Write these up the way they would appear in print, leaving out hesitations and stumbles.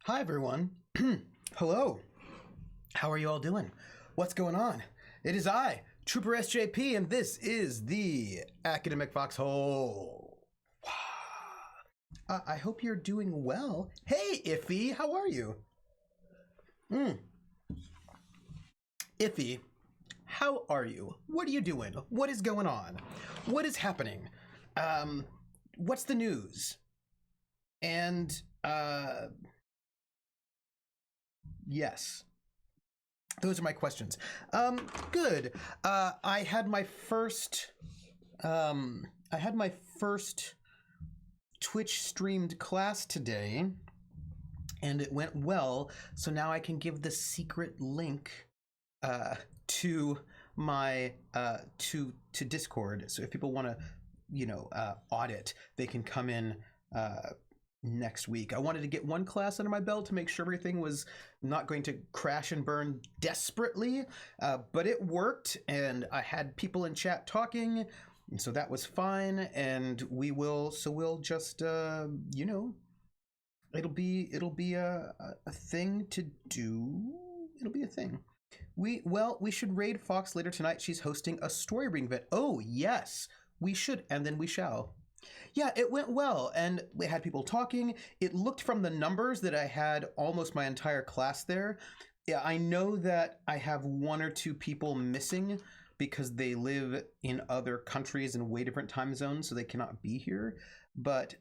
Hi, everyone. Hello. How are you all doing? What's going on? It is I, Trooper SJP, and this is the Academic Foxhole. I hope you're doing well. Hey, Iffy, how are you? Iffy, how are you? What are you doing? What is going on? What is happening? What's the news? And, yes. Those are my questions. Good. I had my first Twitch streamed class today, and it went well. So now I can give the secret link to my to Discord. So if people want to, audit, they can come in next week. I wanted to get one class under my belt to make sure everything was not going to crash and burn desperately, but it worked, and I had people in chat talking, and so that was fine. And we'll just it'll be a thing to do. It'll be a thing. We should raid Fox later tonight. She's hosting a story ring event. Oh yes, we should, and then we shall. Yeah, it went well, and we had people talking. It looked from the numbers that I had almost my entire class there. Yeah, I know that I have one or two people missing because they live in other countries in way different time zones, so they cannot be here. But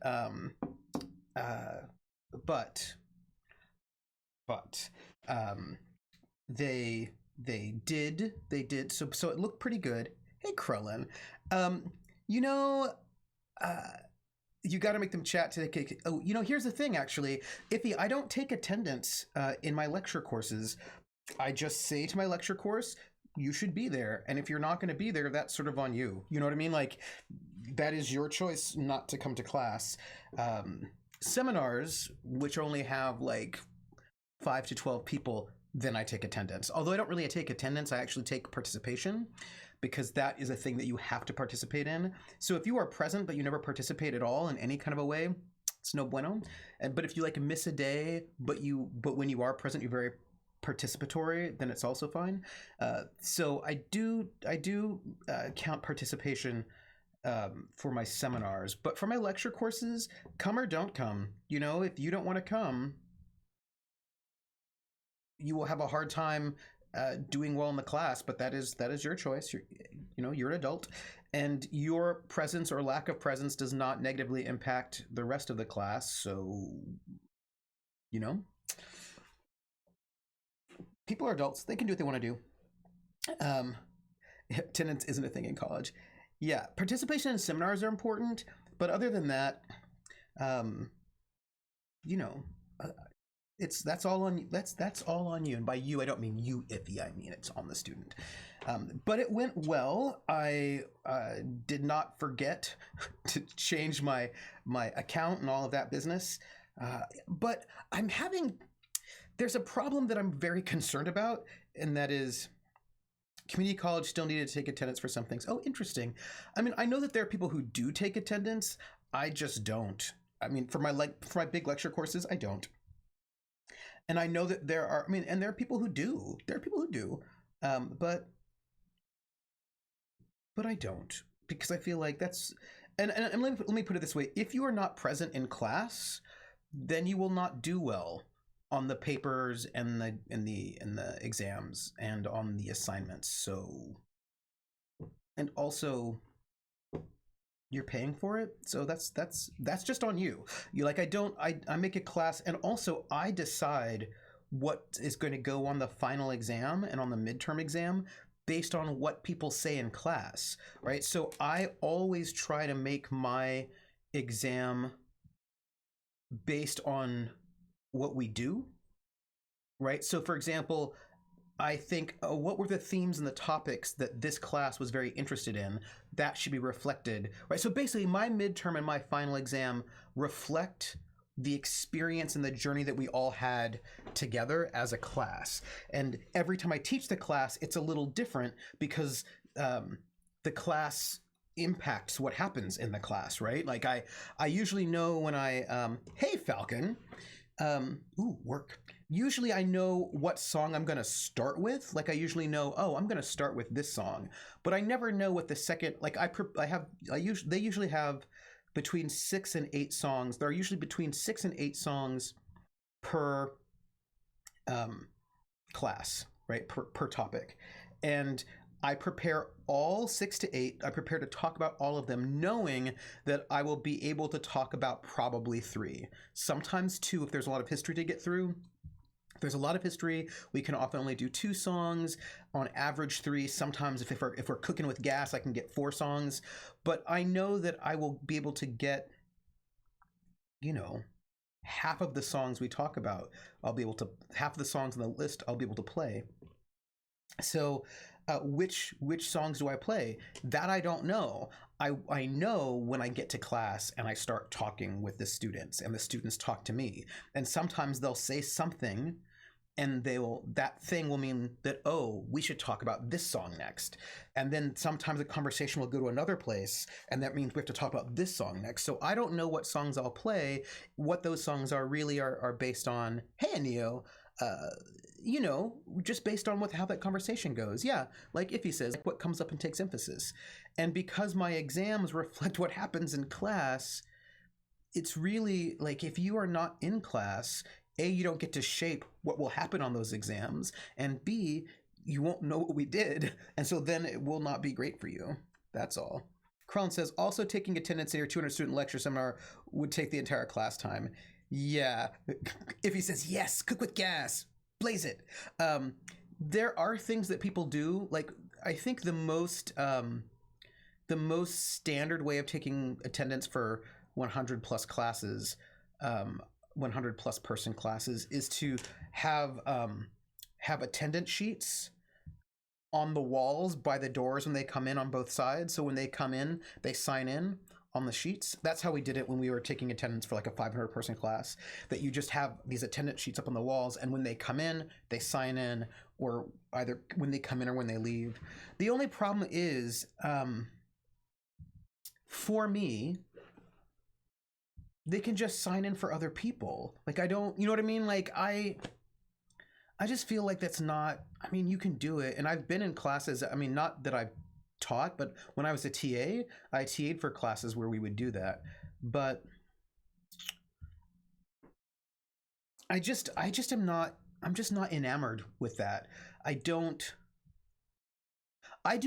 they did. So it looked pretty good. Hey, Krellin. You know. You got to make them chat to the. Oh, here's the thing. Actually, Iffy, I don't take attendance in my lecture courses. I just say to my lecture course, you should be there, and if you're not going to be there, that's sort of on you. You know what I mean? Like, that is your choice not to come to class. Seminars, which only have like 5 to 12 people, then I take attendance. Although I don't really take attendance, I actually take participation, because that is a thing that you have to participate in. So if you are present but you never participate at all in any kind of a way, it's no bueno. But if you like miss a day, but when you are present, you're very participatory, then it's also fine. So I do count participation for my seminars. But for my lecture courses, come or don't come. If you don't want to come, you will have a hard time doing well in the class, but that is your choice. You're an adult, and your presence or lack of presence does not negatively impact the rest of the class. So, people are adults; they can do what they want to do. Attendance isn't a thing in college. Yeah, participation in seminars are important, but other than that, that's all on you. That's all on you, and by you I don't mean you, Iffy. I mean it's on the student. But it went well. I did not forget to change my account and all of that business. But there's a problem that I'm very concerned about, and that is community college still needed to take attendance for some things. Oh, interesting. I mean, I know that there are people who do take attendance. I just don't. I mean, for my big lecture courses, I don't. And I know that there are people who do. There are people who do, but I don't, because I feel like that's. And let me put it this way: if you are not present in class, then you will not do well on the papers and the exams and on the assignments. So, and also, you're paying for it, so that's just on you. I make a class, and also I decide what is going to go on the final exam and on the midterm exam based on what people say in class, right? So I always try to make my exam based on what we do, right? So for example, I think, what were the themes and the topics that this class was very interested in? That should be reflected, right? So basically, my midterm and my final exam reflect the experience and the journey that we all had together as a class. And every time I teach the class, it's a little different, because the class impacts what happens in the class, right? Like I usually know when hey, Falcon. Work. Usually I know what song I'm going to start with. Like I usually know, oh, I'm going to start with this song, but I never know what the second, like they usually have between 6 and 8 songs. There are usually between 6 and 8 songs per um, class, right? Per topic. And I prepare all 6 to 8. I prepare to talk about all of them, knowing that I will be able to talk about probably 3, sometimes 2 if there's a lot of history to get through. If there's a lot of history, we can often only do 2 songs. On average, 3. Sometimes if we're cooking with gas, I can get 4 songs. But I know that I will be able to get, half of the songs we talk about. Half of the songs on the list I'll be able to play. So which songs do I play? That I don't know. I know when I get to class and I start talking with the students and the students talk to me. And sometimes they'll say something and that thing will mean that, oh, we should talk about this song next. And then sometimes the conversation will go to another place, and that means we have to talk about this song next. So I don't know what songs I'll play. What those songs are really are based on, hey, Neo, just based on how that conversation goes. Yeah, like if he says, what comes up and takes emphasis. And because my exams reflect what happens in class, it's really like if you are not in class, A, you don't get to shape what will happen on those exams, and B, you won't know what we did, and so then it will not be great for you. That's all. Krellin says, also taking attendance in your 200-student lecture seminar would take the entire class time. Yeah. If he says, yes, cook with gas, blaze it. There are things that people do. Like, I think the most standard way of taking attendance for 100 plus classes, 100 plus person classes, is to have attendance sheets on the walls by the doors when they come in on both sides. So when they come in, they sign in on the sheets. That's how we did it when we were taking attendance for like a 500 person class, that you just have these attendance sheets up on the walls, and when they come in, they sign in, or either when they come in or when they leave. The only problem is, for me, they can just sign in for other people. Like, I don't, you know what I mean? Like, I just feel like that's not, I mean, you can do it. And I've been in classes, I mean, not that I've taught, but when I was a TA, I TA'd for classes where we would do that. But I'm just not enamored with that. I do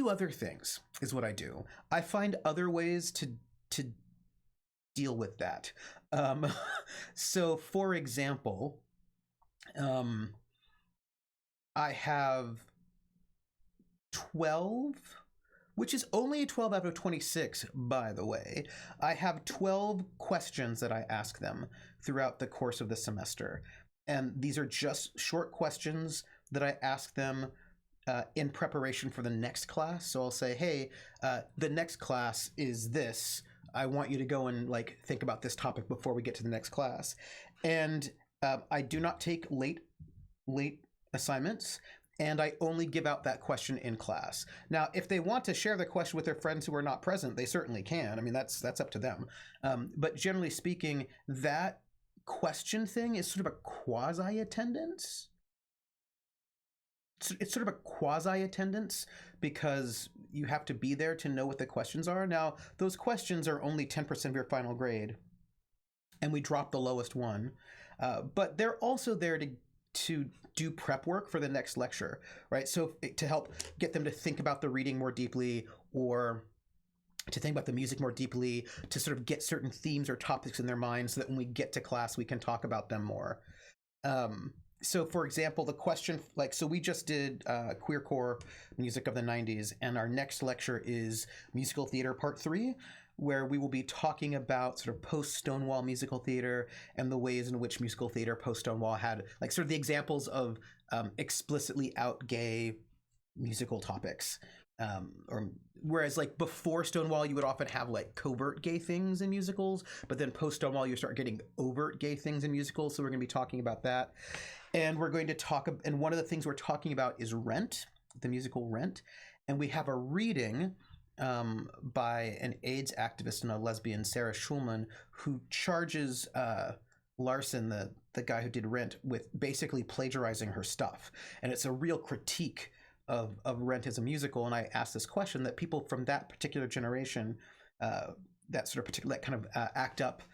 other things, is what I do. I find other ways to deal with that. So for example, I have 12, which is only 12 out of 26, by the way. I have 12 questions that I ask them throughout the course of the semester. And these are just short questions that I ask them in preparation for the next class. So I'll say, hey, the next class is this. I want you to go and like think about this topic before we get to the next class. And I do not take late assignments, and I only give out that question in class. Now, if they want to share the question with their friends who are not present, they certainly can. I mean, that's up to them. But generally speaking, that question thing is sort of a quasi-attendance. It's sort of a quasi-attendance because you have to be there to know what the questions are. Now, those questions are only 10% of your final grade, and we drop the lowest one. But they're also there to do prep work for the next lecture, right? So to help get them to think about the reading more deeply, or to think about the music more deeply, to sort of get certain themes or topics in their minds so that when we get to class, we can talk about them more. So for example, the question, like, so we just did queercore music of the 90s, and our next lecture is musical theater part 3, where we will be talking about sort of post-Stonewall musical theater and the ways in which musical theater post-Stonewall had, like, sort of the examples of explicitly out gay musical topics. Or whereas like before Stonewall, you would often have like covert gay things in musicals, but then post-Stonewall, you start getting overt gay things in musicals. So we're going to be talking about that. And we're going to talk, and one of the things we're talking about is Rent, the musical Rent. And we have a reading by an AIDS activist and a lesbian, Sarah Schulman, who charges Larson, the the guy who did Rent with basically plagiarizing her stuff, and it's a real critique of Rent as a musical. And I asked this question that people from that particular generation, that sort of particular that kind of act up.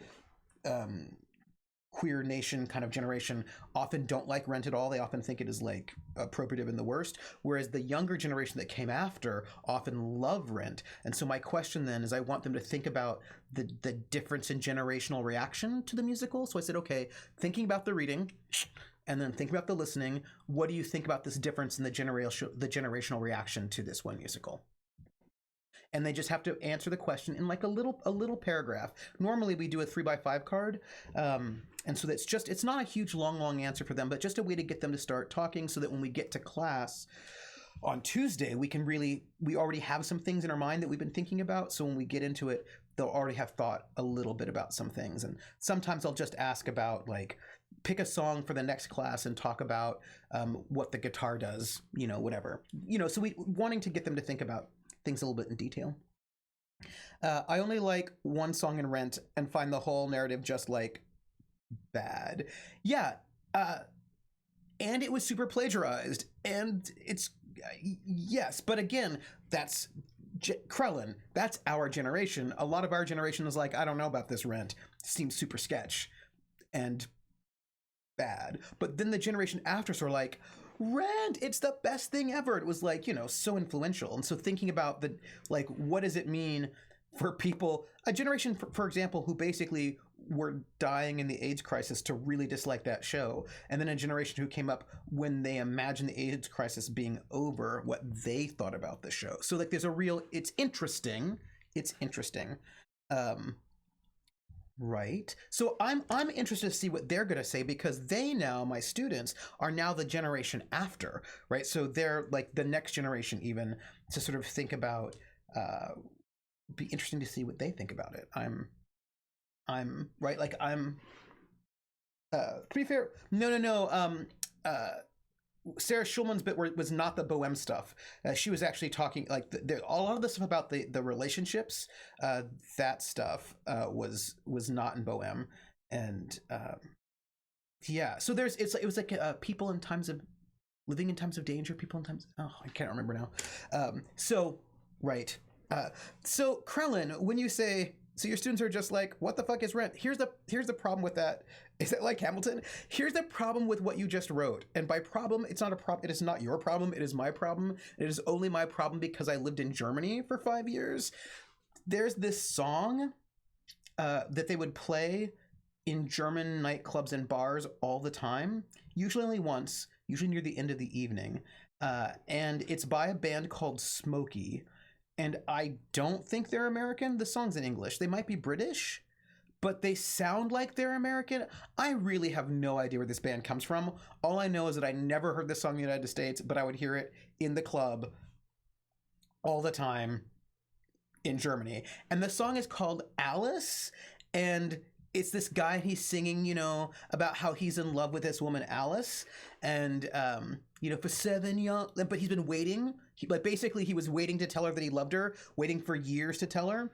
Queer nation kind of generation often don't like Rent at all. They often think it is like appropriative and the worst, whereas the younger generation that came after often love Rent. And so my question then is, I want them to think about the difference in generational reaction to the musical. So I said, okay, thinking about the reading and then thinking about the listening, what do you think about this difference in the generational reaction to this one musical? And they just have to answer the question in like a little paragraph. Normally we do a 3x5 card, and so it's not a huge long answer for them, but just a way to get them to start talking, so that when we get to class on Tuesday, we already have some things in our mind that we've been thinking about. So when we get into it, they'll already have thought a little bit about some things. And sometimes I'll just ask about, like, pick a song for the next class and talk about what the guitar does, whatever, so we wanting to get them to think about things a little bit in detail. I only like one song in Rent and find the whole narrative just like bad. Yeah, and it was super plagiarized, and it's yes, but again, that's Krellin. That's our generation. A lot of our generation is like, I don't know about this Rent. It seems super sketch and bad. But then the generation after sort of like, Rent, it's the best thing ever. It was like, so influential. And so thinking about what does it mean for people, a generation, for example, who basically were dying in the AIDS crisis to really dislike that show. And then a generation who came up when they imagined the AIDS crisis being over, what they thought about the show. So there's it's interesting. It's interesting. Right. So I'm interested to see what they're going to say, because my students are now the generation after, right? So they're like the next generation even, to sort of think about, be interesting to see what they think about it. I'm right. Like to be fair, no. Sarah Schulman's bit was not the Bohème stuff. She was actually talking like a lot of the stuff about the relationships. That stuff was not in Bohème, and yeah. So it was like people in times of living in times of danger. People in times. Oh, I can't remember now. So right. So Krellin, when you say. So your students are just like, what the fuck is Rent? Here's the problem with that. Is it like Hamilton? Here's the problem with what you just wrote. And by problem, it's not a problem. It is not your problem. It is my problem. It is only my problem because I lived in Germany for 5 years. There's this song that they would play in German nightclubs and bars all the time, usually only once, usually near the end of the evening. And it's by a band called Smokey. And I don't think they're American. The song's in English. They might be British, but they sound like they're American. I really have no idea where this band comes from. All I know is that I never heard this song in the United States, but I would hear it in the club all the time in Germany. And the song is called Alice, and it's this guy, he's singing, about how he's in love with this woman, Alice, and, for 7 young, but he's been waiting. Basically, he was waiting to tell her that he loved her, waiting for years to tell her.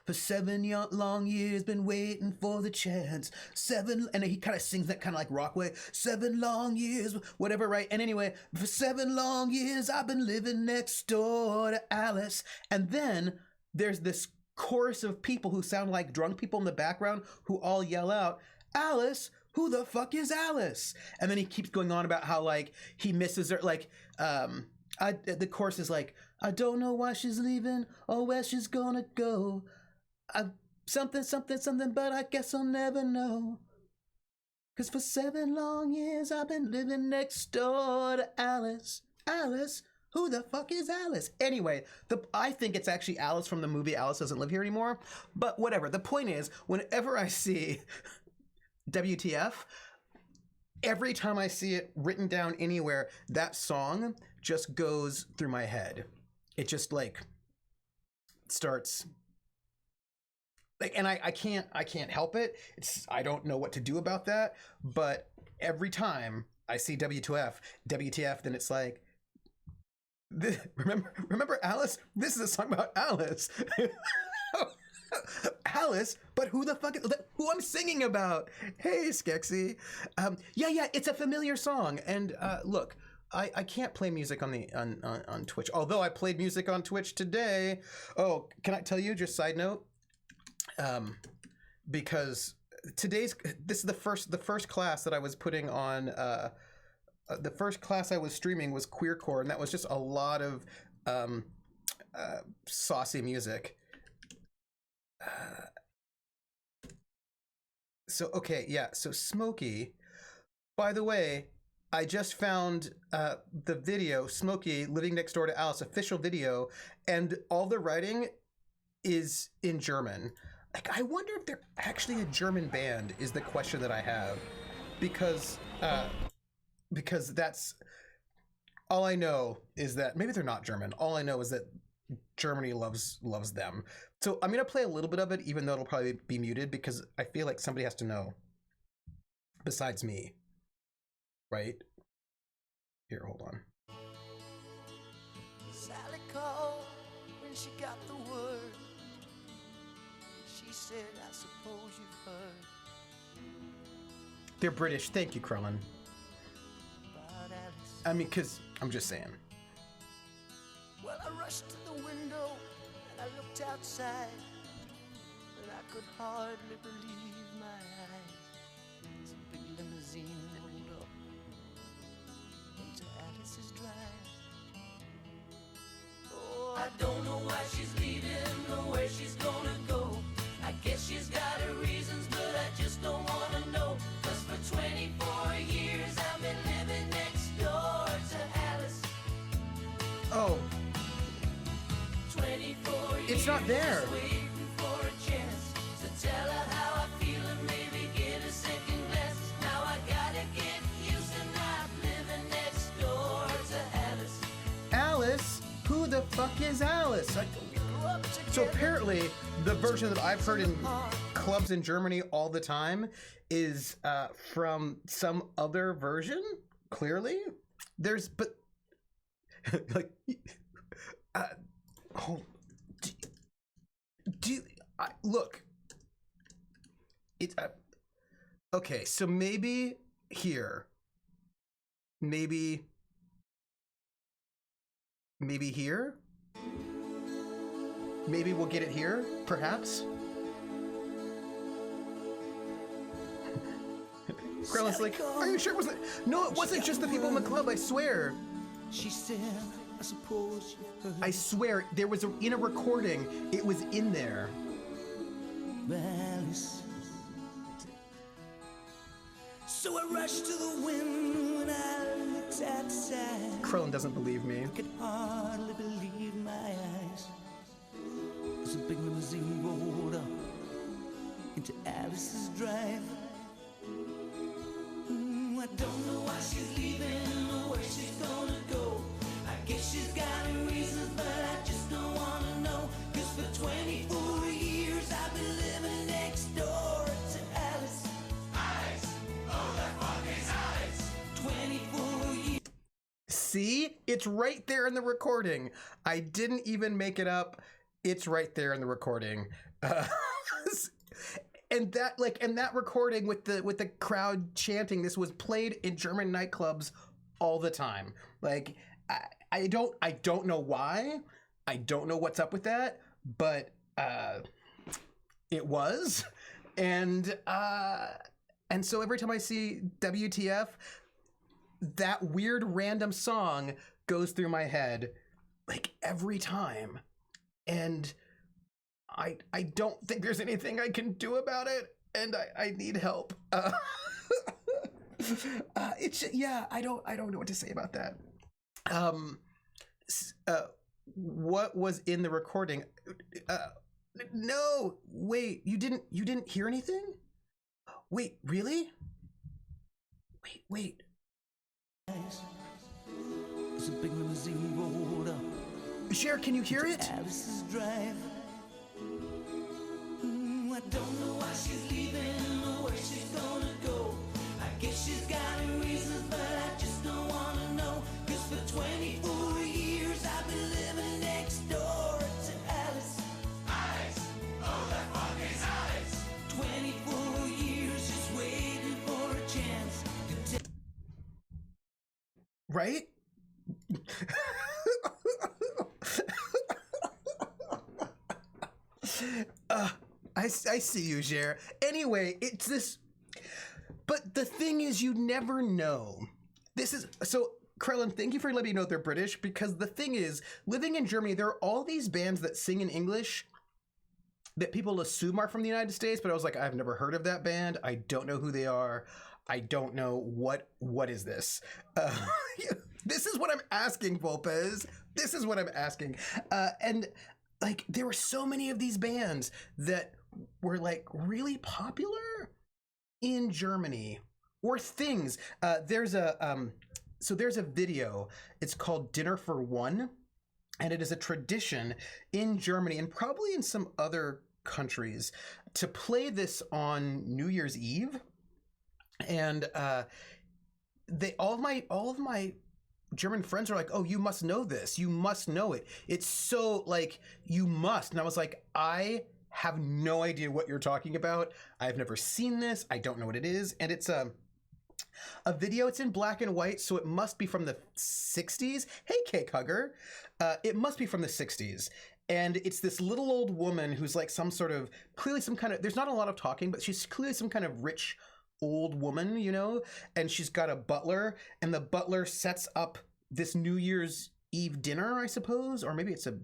For 7 long years, been waiting for the chance. 7, and he kind of sings that kind of like rock way. 7 long years, whatever, right? And anyway, for 7 long years, I've been living next door to Alice. And then there's this chorus of people who sound like drunk people in the background who all yell out, Alice, who the fuck is Alice? And then he keeps going on about how like he misses her, like the chorus is like, I don't know why she's leaving or where she's gonna go. Something, but I guess I'll never know. 'Cause for 7 long years I've been living next door to Alice. Alice, who the fuck is Alice? Anyway, I think it's actually Alice from the movie Alice Doesn't Live Here Anymore. But whatever. The point is, whenever I see WTF, every time I see it written down anywhere, that song just goes through my head. It just like starts like, and I can't help it. I don't know what to do about that. But every time I see WTF, then it's like, remember Alice? This is a song about Alice. Alice, but who the fuck is who I'm singing about? Hey, Skexy. Yeah, it's a familiar song. And look, I can't play music on Twitch. Although I played music on Twitch today. Oh, can I tell you? Just side note, because this is the first class that I was putting on. The first class I was streaming was queercore, and that was just a lot of saucy music. So okay, yeah. So Smokey. By the way, I just found the video, Smokey Living Next Door to Alice official video, and all the writing is in German. Like, I wonder if they're actually a German band is the question that I have, because that's all I know is that maybe they're not German. All I know is that Germany loves them. So I'm gonna play a little bit of it, even though it'll probably be muted, because I feel like somebody has to know besides me, right? Here, hold on. Sally called when she got the word. She said, I suppose you've heard. They're British. Thank you, Krellin. About Alice. I mean, because I'm just saying. Well, I rushed to the window and I looked outside, but I could hardly believe my eyes. As a big limousine rolled up into Alice's drive. Oh, I don't know why she's leaving or where she's gonna go. I guess she's got her reasons, but I just don't wanna know. 'Cause for 24 years I've been living next door to Alice. Oh. 24 years It's not there. waiting for a chance to tell her how I feel and maybe get a second glance. Now I gotta get used to not living next door to Alice. Alice? Who the fuck is Alice? So apparently, the version that I've heard in clubs in Germany all the time is from some other version. Clearly, but like, look. It's okay. So maybe here, maybe here. Maybe we'll get it here, perhaps. Krellin's like, are you sure it wasn't? No, it wasn't just the people in the club, I swear. She said, I suppose you've heard. I swear, there was in a recording, it was in there. Alice. So I rushed to the window and I looked outside. Krellin doesn't believe me. I could hardly believe my eyes. As a big limousine rolled up into Alice's drive. I don't know why she's leaving or where she's gonna go. I guess she's got her reasons, but I just don't wanna know. 'Cause for 24 years I've been living next door to Alice. Alice, oh that fucking Alice. 24 years. See? It's right there in the recording. I didn't even make it up. It's right there in the recording. And that recording with the crowd chanting, this was played in German nightclubs all the time. Like, I don't know why. I don't know what's up with that, but it was. And so every time I see WTF, that weird random song goes through my head, like, every time. And I don't think there's anything I can do about it, and I need help. I don't know what to say about that. What was in the recording? No, wait, you didn't hear anything? Wait, really? Wait. It's a big limousine rolled up. Cher, can you hear it? Alice's drive. I don't know why she's leaving or where she's gonna go. I guess she's got her reasons, but I just don't wanna know. 'Cause for 24 years I've been living next door to Alice. Alice, oh that chance to Right? I see you, Jer. Anyway, it's this. But the thing is, you never know. This is so. Krellin, thank you for letting me know they're British, because the thing is, living in Germany, there are all these bands that sing in English that people assume are from the United States, but I was like, I've never heard of that band. I don't know who they are. I don't know what is this. This is what I'm asking, Volpez. This is what I'm asking. And like, there were so many of these bands that were like really popular in Germany, or things. There's a video. It's called Dinner for One, and it is a tradition in Germany and probably in some other countries to play this on New Year's Eve. And all of my German friends are like, "Oh, you must know this. You must know it. It's so like you must." And I was like, "I have no idea what you're talking about. I've never seen this. I don't know what it is." And it's a video. It's in black and white, so it must be from the 60s. Hey, Cake Hugger. It must be from the 60s. And it's this little old woman who's like clearly some kind of, there's not a lot of talking, but she's clearly some kind of rich old woman, you know? And she's got a butler, and the butler sets up this New Year's Eve dinner, I suppose, or maybe it's a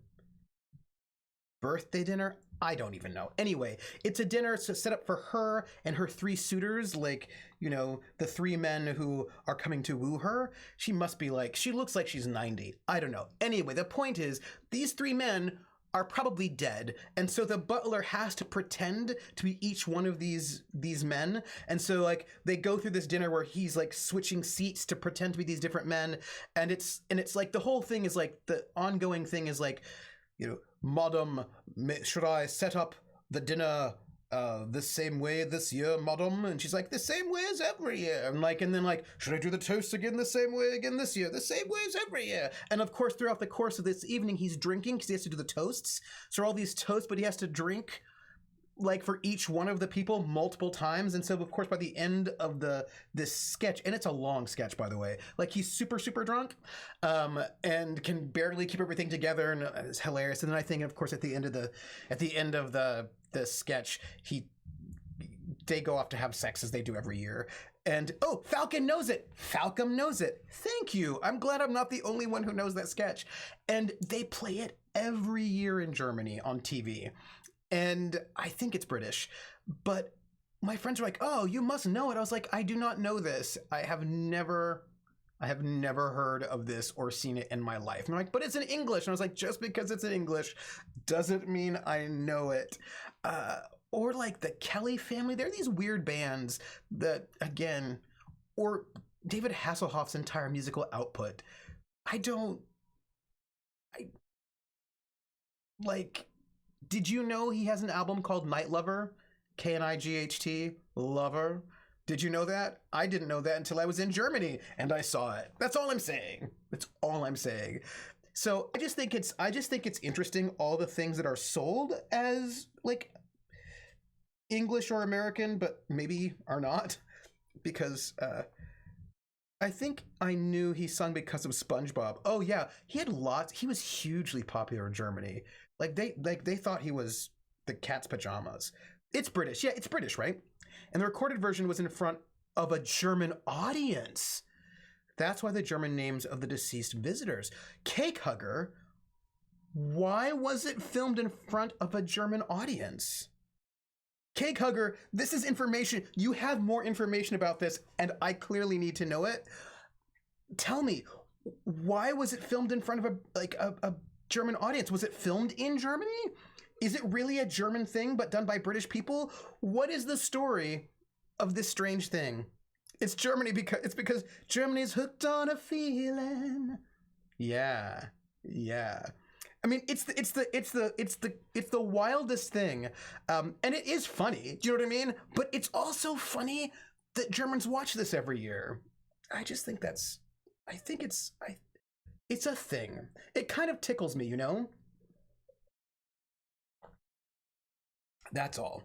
birthday dinner. I don't even know. Anyway, it's a dinner set up for her and her three suitors, like, you know, the three men who are coming to woo her. She must be like, she looks like she's 90. I don't know. Anyway, the point is, these three men are probably dead, and so the butler has to pretend to be each one of these men. And so like they go through this dinner where he's like switching seats to pretend to be these different men, and it's like the whole thing is like, the ongoing thing is like, you know, "Madam, should I set up the dinner the same way this year, madam?" And she's like, "The same way as every year." And then like, "Should I do the toast again the same way again this year?" "The same way as every year." And of course, throughout the course of this evening, he's drinking because he has to do the toasts. So all these toasts, but he has to drink like for each one of the people multiple times. And so of course by the end of this sketch, and it's a long sketch, by the way, like he's super drunk and can barely keep everything together, and it's hilarious. And then I think of course at the end of the sketch, they go off to have sex as they do every year. And oh, Falcon knows it. Falcon knows it. Thank you. I'm glad I'm not the only one who knows that sketch. And they play it every year in Germany on TV. And I think it's British, but my friends are like, "Oh, you must know it." I was like, "I do not know this. I have never heard of this or seen it in my life." And they're like, "But it's in English." And I was like, "Just because it's in English doesn't mean I know it." Or like the Kelly Family. There are these weird bands that, again, or David Hasselhoff's entire musical output. Did you know he has an album called Night Lover? K-N-I-G-H-T, Lover. Did you know that? I didn't know that until I was in Germany and I saw it. That's all I'm saying. That's all I'm saying. So I just think it's interesting, all the things that are sold as like English or American, but maybe are not, because I think I knew he sung because of SpongeBob. Oh yeah, he was hugely popular in Germany. They thought he was the Cat's Pajamas. It's British. Yeah, it's British, right? And the recorded version was in front of a German audience. That's why the German names of the deceased visitors. Cake Hugger, why was it filmed in front of a German audience? Cake Hugger, this is information. You have more information about this, and I clearly need to know it. Tell me, why was it filmed in front of a German audience? Was it filmed in Germany? Is it really a German thing but done by British people? What is the story of this strange thing? It's Germany because Germany's hooked on a feeling. Yeah. I mean, it's the wildest thing, and it is funny. Do you know what I mean? But it's also funny that Germans watch this every year. I just think it's a thing. It kind of tickles me, you know? That's all.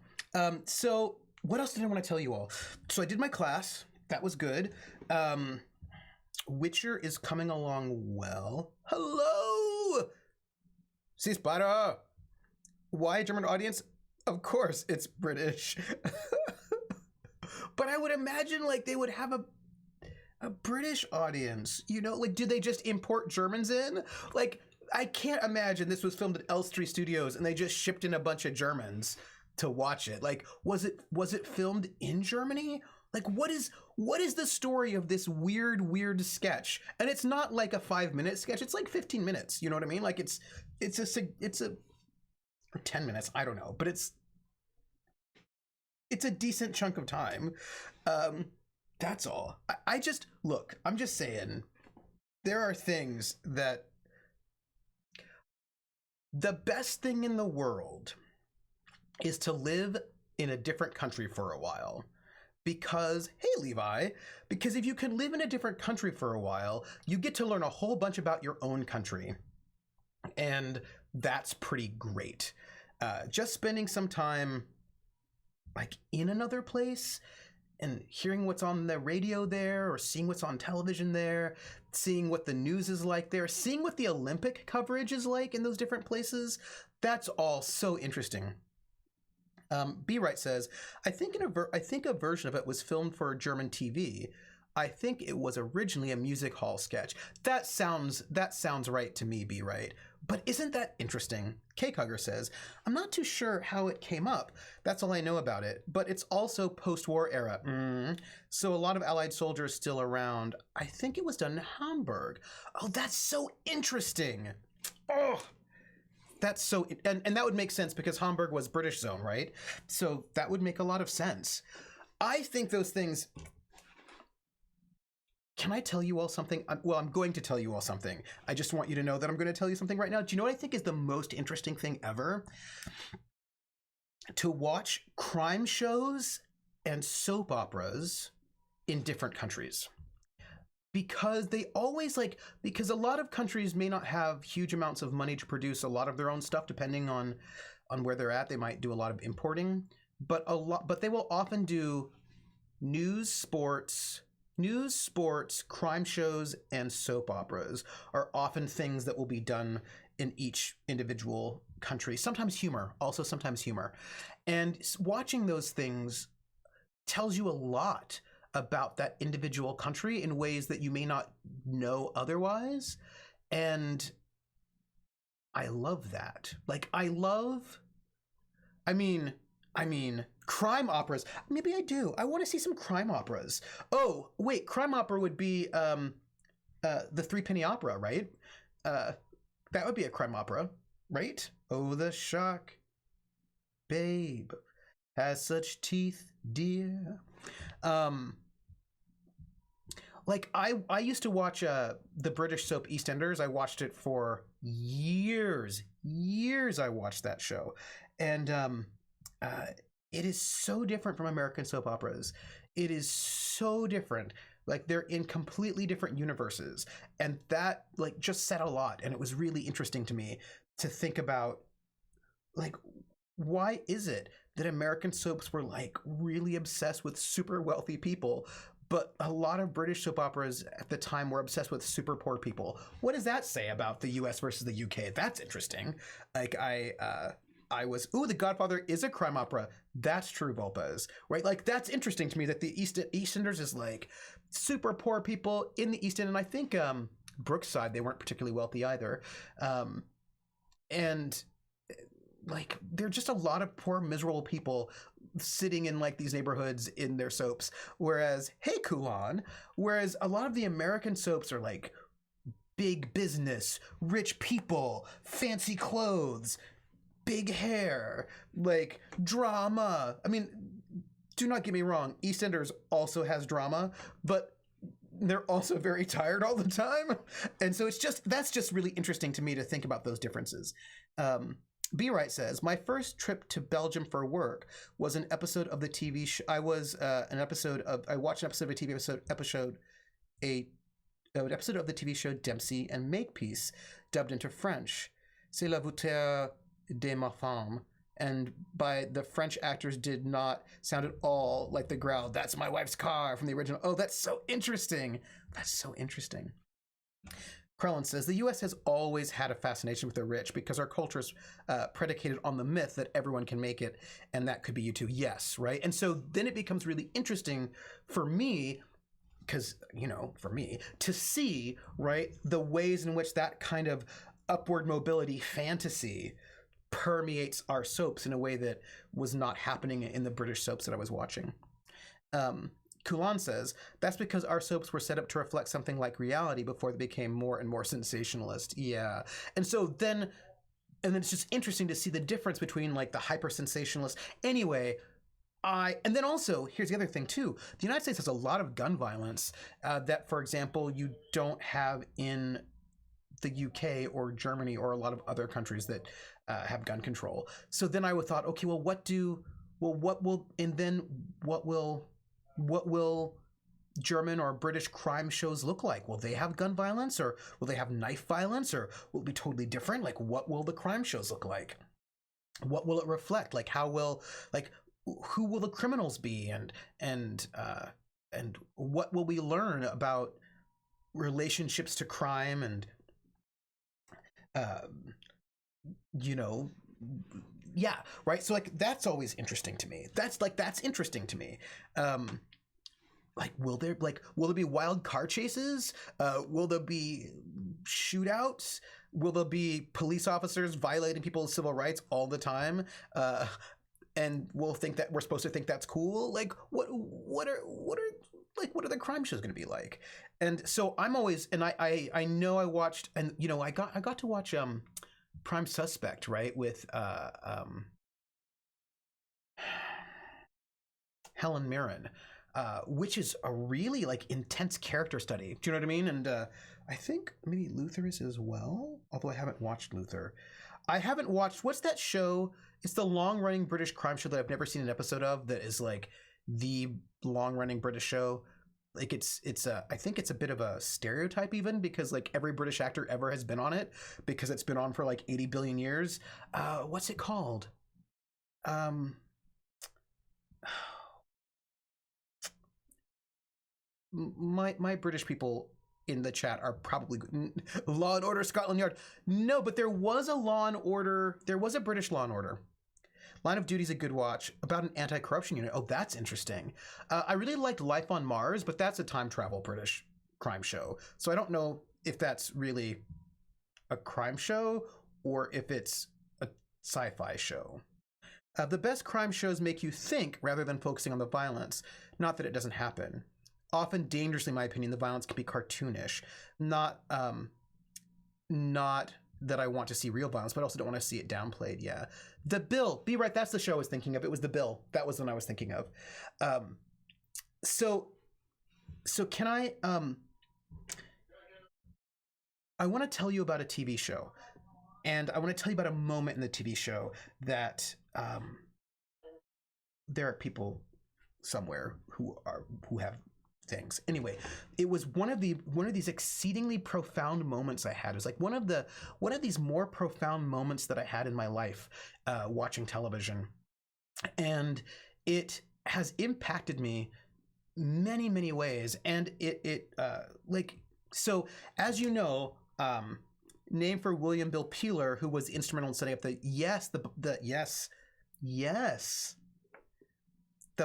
So what else did I want to tell you all? So I did my class. That was good. Witcher is coming along well. Hello! See, Spider! Why German audience? Of course, it's British. But I would imagine like they would have a British audience. You know, like, do they just import Germans in? Like, I can't imagine this was filmed at Elstree Studios and they just shipped in a bunch of Germans to watch it. Like, was it filmed in Germany? Like, what is the story of this weird sketch? And it's not like a 5-minute sketch. It's like 15 minutes. You know what I mean? Like it's a or 10 minutes. I don't know, but it's a decent chunk of time. That's all. I just look. I'm just saying, there are things that the best thing in the world is to live in a different country for a while. Because, hey, Levi, because if you can live in a different country for a while, you get to learn a whole bunch about your own country. And that's pretty great. Just spending some time, like, in another place and hearing what's on the radio there or seeing what's on television there, seeing what the news is like there, seeing what the Olympic coverage is like in those different places, that's all so interesting. B. Wright says, I think a version of it was filmed for German TV. I think it was originally a music hall sketch. That sounds right to me, B. Wright. But isn't that interesting? Cakehugger says, I'm not too sure how it came up. That's all I know about it. But it's also post-war era. So a lot of Allied soldiers still around. I think it was done in Hamburg. Oh, that's so interesting. Oh, that's so, and that would make sense because Hamburg was British zone, right? So that would make a lot of sense. I think those things. Can I tell you all something? Well, I'm going to tell you all something. I just want you to know that I'm going to tell you something right now. Do you know what I think is the most interesting thing ever? To watch crime shows and soap operas in different countries. Because they always because a lot of countries may not have huge amounts of money to produce a lot of their own stuff, depending on where they're at. They might do a lot of importing, but they will often do news, sports, crime shows, and soap operas are often things that will be done in each individual country. Sometimes humor, also sometimes humor. And watching those things tells you a lot about that individual country in ways that you may not know otherwise. And I love that. Like, I mean, crime operas. Maybe I do. I want to see some crime operas. Oh, wait, crime opera would be the Threepenny Opera, right? That would be a crime opera, right? Oh, the shark, babe, has such teeth, dear. Like, I used to watch the British soap EastEnders. I watched it for years. I watched that show. And it is so different from American soap operas. It is so different. Like, they're in completely different universes. And that, like, just said a lot. And it was really interesting to me to think about, like, why is it that American soaps were, like, really obsessed with super wealthy people, but a lot of British soap operas at the time were obsessed with super poor people? What does that say about the US versus the UK? That's interesting. Like, The Godfather is a crime opera. That's true, Volpez, right? Like, that's interesting to me that the EastEnders is like super poor people in the East End. And I think Brookside, they weren't particularly wealthy either. And like, they're just a lot of poor, miserable people sitting in like these neighborhoods in their soaps. Whereas, hey, Kulan, a lot of the American soaps are like big business, rich people, fancy clothes, big hair, like drama. I mean, do not get me wrong, EastEnders also has drama, but they're also very tired all the time. And so that's just really interesting to me to think about those differences. B. Wright says, my first trip to Belgium for work was an episode of the TV show. I watched an episode of a TV episode an episode of the TV show Dempsey and Makepeace, dubbed into French. C'est la voûteur de ma femme. and by the French actors did not sound at all like the growl, "That's my wife's car" from the original. Oh, that's so interesting. That's so interesting. Krellin says, the U.S. has always had a fascination with the rich because our culture is predicated on the myth that everyone can make it, and that could be you too. Yes, right? And so then it becomes really interesting for me, because, for me, to see, right, the ways in which that kind of upward mobility fantasy permeates our soaps in a way that was not happening in the British soaps that I was watching. Kulan says, that's because our soaps were set up to reflect something like reality before they became more and more sensationalist. Yeah. And then it's just interesting to see the difference between like the hyper sensationalist. Anyway, and then also, here's the other thing too. The United States has a lot of gun violence that, for example, you don't have in the UK or Germany or a lot of other countries that have gun control. So then I thought, okay, well, what will German or British crime shows look like? Will they have gun violence, or will they have knife violence, or will it be totally different? Like, what will the crime shows look like? What will it reflect? Like, who will the criminals be, and what will we learn about relationships to crime, and yeah, right. So like that's always interesting to me. That's interesting to me. Will there be wild car chases? Will there be shootouts? Will there be police officers violating people's civil rights all the time? And we'll think that we're supposed to think that's cool. Like what are the crime shows going to be like? And so I'm always, and I know I watched, and I got to watch Prime Suspect, right, with Helen Mirren, which is a really like intense character study. Do you know what I mean? And I think maybe Luther is as well, although I haven't watched Luther. I haven't watched, what's that show? It's the long-running British crime show that I've never seen an episode of, that is like the long-running British show. Like I think it's a bit of a stereotype even, because like every British actor ever has been on it, because it's been on for like 80 billion years. What's it called? My British people in the chat are probably Law and Order Scotland Yard. No, but there was a Law and Order. There was a British Law and Order. Line of Duty is a good watch about an anti-corruption unit. Oh, that's interesting. I really liked Life on Mars, but that's a time travel British crime show. So I don't know if that's really a crime show or if it's a sci-fi show. The best crime shows make you think rather than focusing on the violence. Not that it doesn't happen. Often, dangerously, in my opinion, the violence can be cartoonish. Not that I want to see real violence, but I also don't want to see it downplayed. Yeah. The Bill. Be right. That's the show I was thinking of. It was The Bill. That was the one I was thinking of. So can I want to tell you about a TV show, and I want to tell you about a moment in the TV show that there are people somewhere who have things. Anyway, it was one of these exceedingly profound moments I had. It was like one of these more profound moments that I had in my life watching television, and it has impacted me many, many ways. And so as you know, name for William Bill Peeler, who was instrumental in setting up the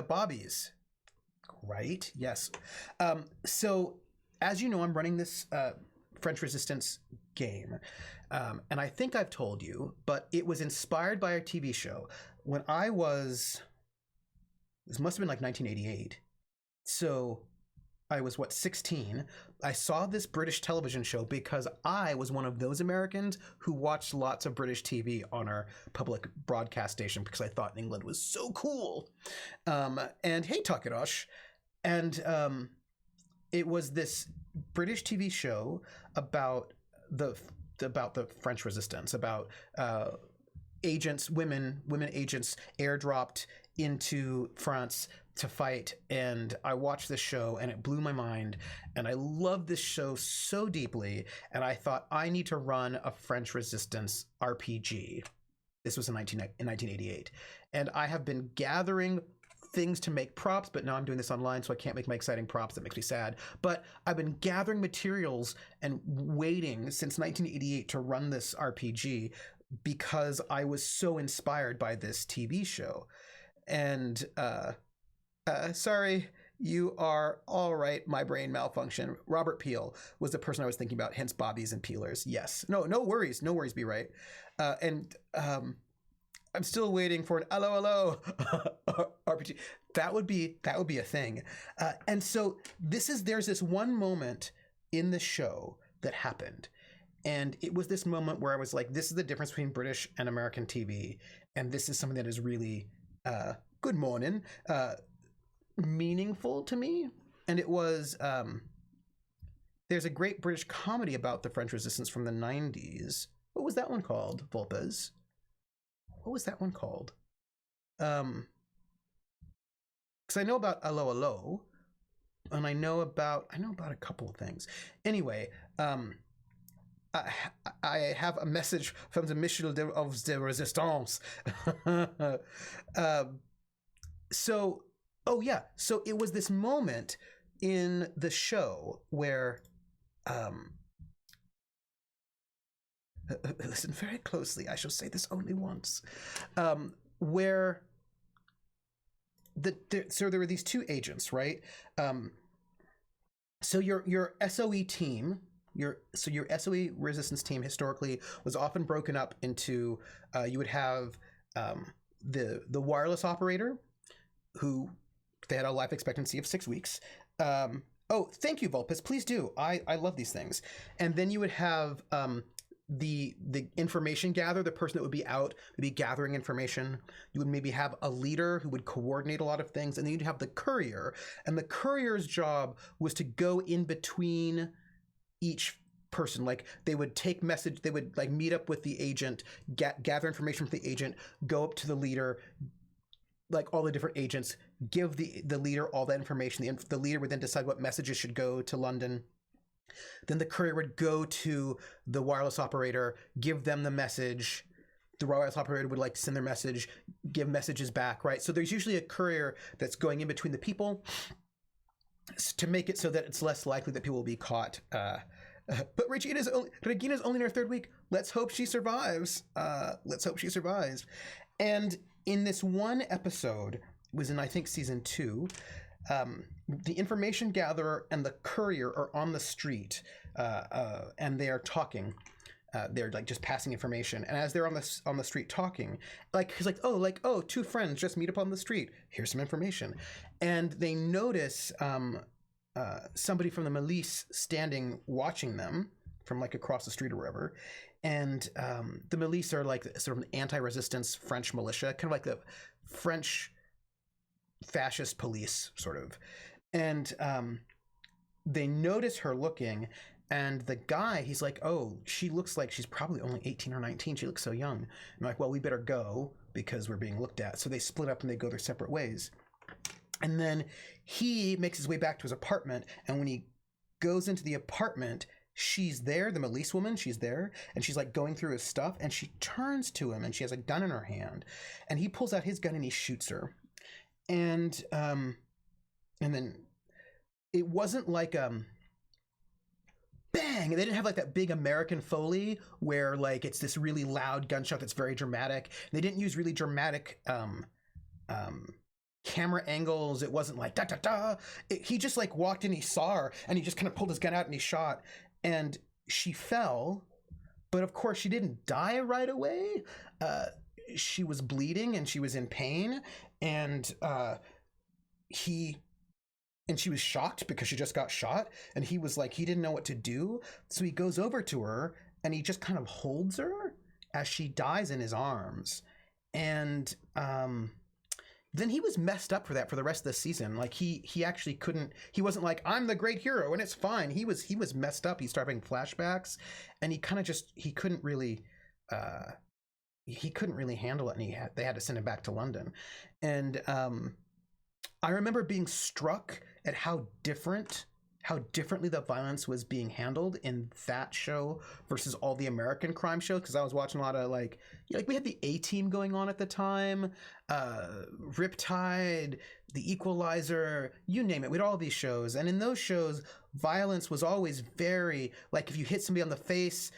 Bobbies. Right? Yes. So, as you know, I'm running this French Resistance game. And I think I've told you, but it was inspired by a TV show. When this must have been like 1988. So I was, 16? I saw this British television show because I was one of those Americans who watched lots of British TV on our public broadcast station because I thought England was so cool. And hey, Takadosh. And it was this British TV show about the French Resistance, about women agents airdropped into France to fight. And I watched this show and it blew my mind, and I loved this show so deeply, and I thought I need to run a French Resistance RPG. This was in 1988. And I have been gathering things to make props, but now I'm doing this online, so I can't make my exciting props. That makes me sad. But I've been gathering materials and waiting since 1988 to run this RPG because I was so inspired by this TV show. And sorry, you are all right. My brain malfunction. Robert Peel was the person I was thinking about, hence Bobbies and Peelers. Yes. No worries. No worries, be right. I'm still waiting for an hello RPG. That would be a thing. And so there's this one moment in the show that happened. And it was this moment where I was like, this is the difference between British and American TV. And this is something that is really, good morning, meaningful to me. And it was, there's a great British comedy about the French Resistance from the 90s. What was that one called, Volpes? What was that one called? Because I know about Allo Allo, and I know about a couple of things. Anyway, I have a message from the Mission of the Resistance. So it was this moment in the show where, listen very closely, I shall say this only once, where so there were these two agents, right? So your SOE team, your SOE resistance team historically was often broken up into, you would have the wireless operator, who they had a life expectancy of 6 weeks. Oh, thank you, Volpes. Please do. I love these things. And then you would have the information gatherer, the person that would be out, would be gathering information. You would maybe have a leader who would coordinate a lot of things, and then you'd have the courier. And the courier's job was to go in between each person. Like they would take message, they would like meet up with the agent, gather information from the agent, go up to the leader, like all the different agents, give the leader all that information. The leader would then decide what messages should go to London. Then the courier would go to the wireless operator, give them the message. The wireless operator would like send their message, give messages back, right? So there's usually a courier that's going in between the people to make it so that it's less likely that people will be caught. But Regina's only in her 3rd week. Let's hope she survives. And in this one episode, was in I think season 2, the information gatherer and the courier are on the street, and they are talking. They're like just passing information, and as they're on the street talking, like he's like, oh, 2 friends just meet up on the street. Here's some information, and they notice somebody from the milice standing watching them from like across the street or wherever. And the milice are like sort of an anti-resistance French militia, kind of like the French fascist police, sort of. And they notice her looking, and the guy, he's like, oh, she looks like she's probably only 18 or 19. She looks so young. And I'm like, well, we better go because we're being looked at. So they split up and they go their separate ways. And then he makes his way back to his apartment, and when he goes into the apartment, she's there, the milice woman, she's there, and she's like going through his stuff, and she turns to him, and she has a gun in her hand, and he pulls out his gun and he shoots her. And then it wasn't like bang, they didn't have like that big American Foley where like it's this really loud gunshot that's very dramatic. They didn't use really dramatic camera angles. It wasn't like da da da. He just like walked in, he saw her, and he just kind of pulled his gun out and he shot, and she fell, but of course she didn't die right away. She was bleeding and she was in pain, and she was shocked because she just got shot, and he was like, he didn't know what to do, so he goes over to her and he just kind of holds her as she dies in his arms. And then he was messed up for that for the rest of the season. Like he actually couldn't, he wasn't like, I'm the great hero and it's fine. He was messed up. He started having flashbacks, and he kind of just, he couldn't really handle it, and they had to send him back to London. And I remember being struck at how different how differently the violence was being handled in that show versus all the American crime shows. Because I was watching a lot of like we had the A-Team going on at the time, Riptide, The Equalizer, you name it. We had all these shows, and in those shows, violence was always very like if you hit somebody on the face,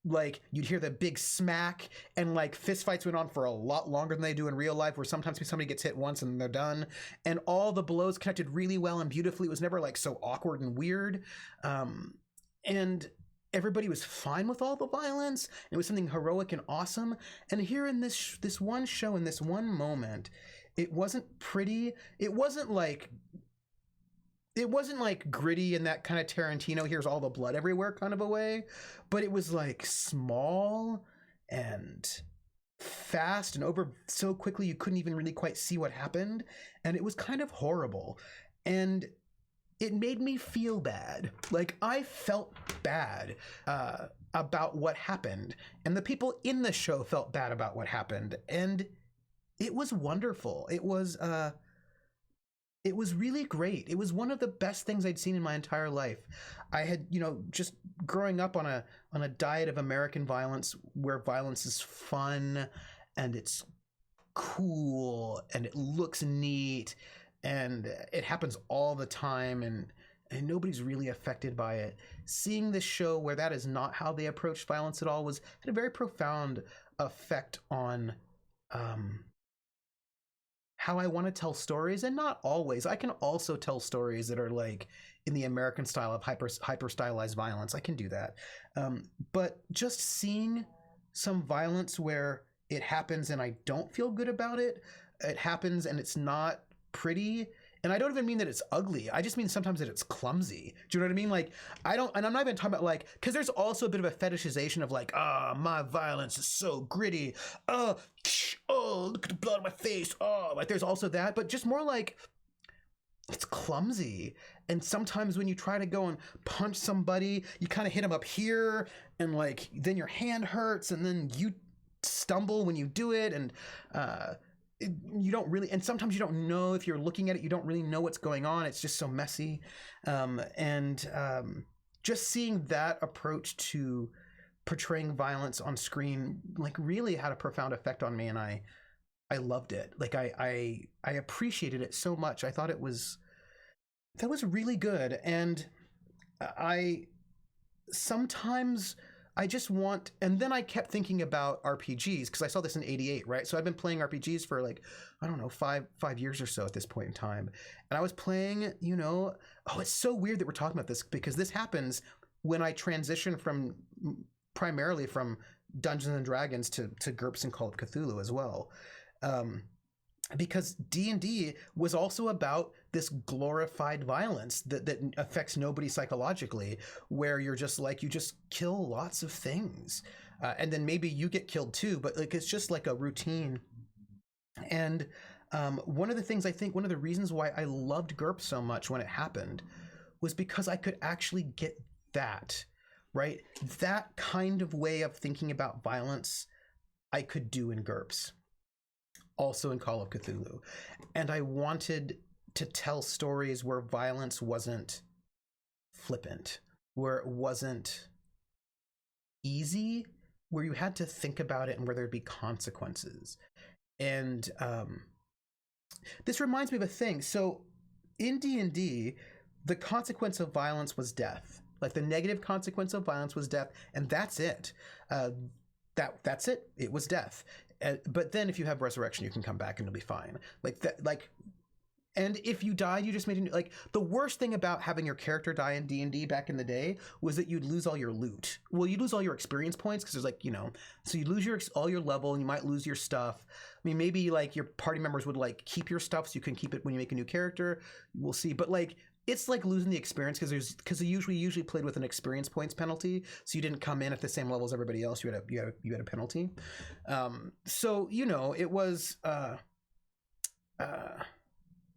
like you'd hear the big smack, and like fist fights went on for a lot longer than they do in real life, where sometimes somebody gets hit once and they're done, and all the blows connected really well and beautifully. It was never like so awkward and weird, and everybody was fine with all the violence. It was something heroic and awesome. And here in this one show, in this one moment, it wasn't pretty. It wasn't like gritty in that kind of Tarantino, here's all the blood everywhere kind of a way, but it was like small and fast and over so quickly you couldn't even really quite see what happened. And it was kind of horrible. And it made me feel bad. Like I felt bad about what happened. And the people in the show felt bad about what happened. And it was wonderful. It was really great. It was one of the best things I'd seen in my entire life. I had, just growing up on a diet of American violence where violence is fun and it's cool and it looks neat and it happens all the time and nobody's really affected by it. Seeing this show where that is not how they approached violence at all had a very profound effect on how I want to tell stories. And not always. I can also tell stories that are like in the American style of hyper stylized violence. I can do that. But just seeing some violence where it happens and I don't feel good about it, it happens and it's not pretty. And I don't even mean that it's ugly. I just mean sometimes that it's clumsy. Do you know what I mean? Like, and I'm not even talking about like, because there's also a bit of a fetishization of like, my violence is so gritty. Oh, look at the blood on my face. Oh, like there's also that, but just more like, it's clumsy. And sometimes when you try to go and punch somebody, you kind of hit them up here and like, then your hand hurts and then you stumble when you do it. And, you don't really, and sometimes you don't know if you're looking at it, you don't really know what's going on. It's just so messy. Just seeing that approach to portraying violence on screen, like really had a profound effect on me. And I loved it. Like I appreciated it so much. I thought that was really good. And sometimes I just want, and then I kept thinking about RPGs because I saw this in '88, right? So I've been playing RPGs for like, I don't know, five years or so at this point in time. And I was playing, it's so weird that we're talking about this because this happens when I transition primarily from Dungeons and Dragons to GURPS and Call of Cthulhu as well. Because D&D was also about this glorified violence that affects nobody psychologically, where you're just like, you just kill lots of things. And then maybe you get killed too, but like, it's just like a routine. And one of the reasons why I loved GURPS so much when it happened was because I could actually get that, right? That kind of way of thinking about violence I could do in GURPS. Also in Call of Cthulhu. And I wanted to tell stories where violence wasn't flippant, where it wasn't easy, where you had to think about it and where there'd be consequences. And this reminds me of a thing. So in D&D, the consequence of violence was death. Like the negative consequence of violence was death, and that's it. That's it. It was death. But then if you have resurrection, you can come back and it'll be fine. Like that, like, and if you died, you just made like the worst thing about having your character die in D&D back in the day was that you'd lose all your loot. Well, you lose all your experience points because there's like, so you lose all your level and you might lose your stuff. I mean, maybe like your party members would like keep your stuff so you can keep it when you make a new character. We'll see. But like, it's like losing the experience because you usually played with an experience points penalty, so you didn't come in at the same level as everybody else. You had a penalty. So it was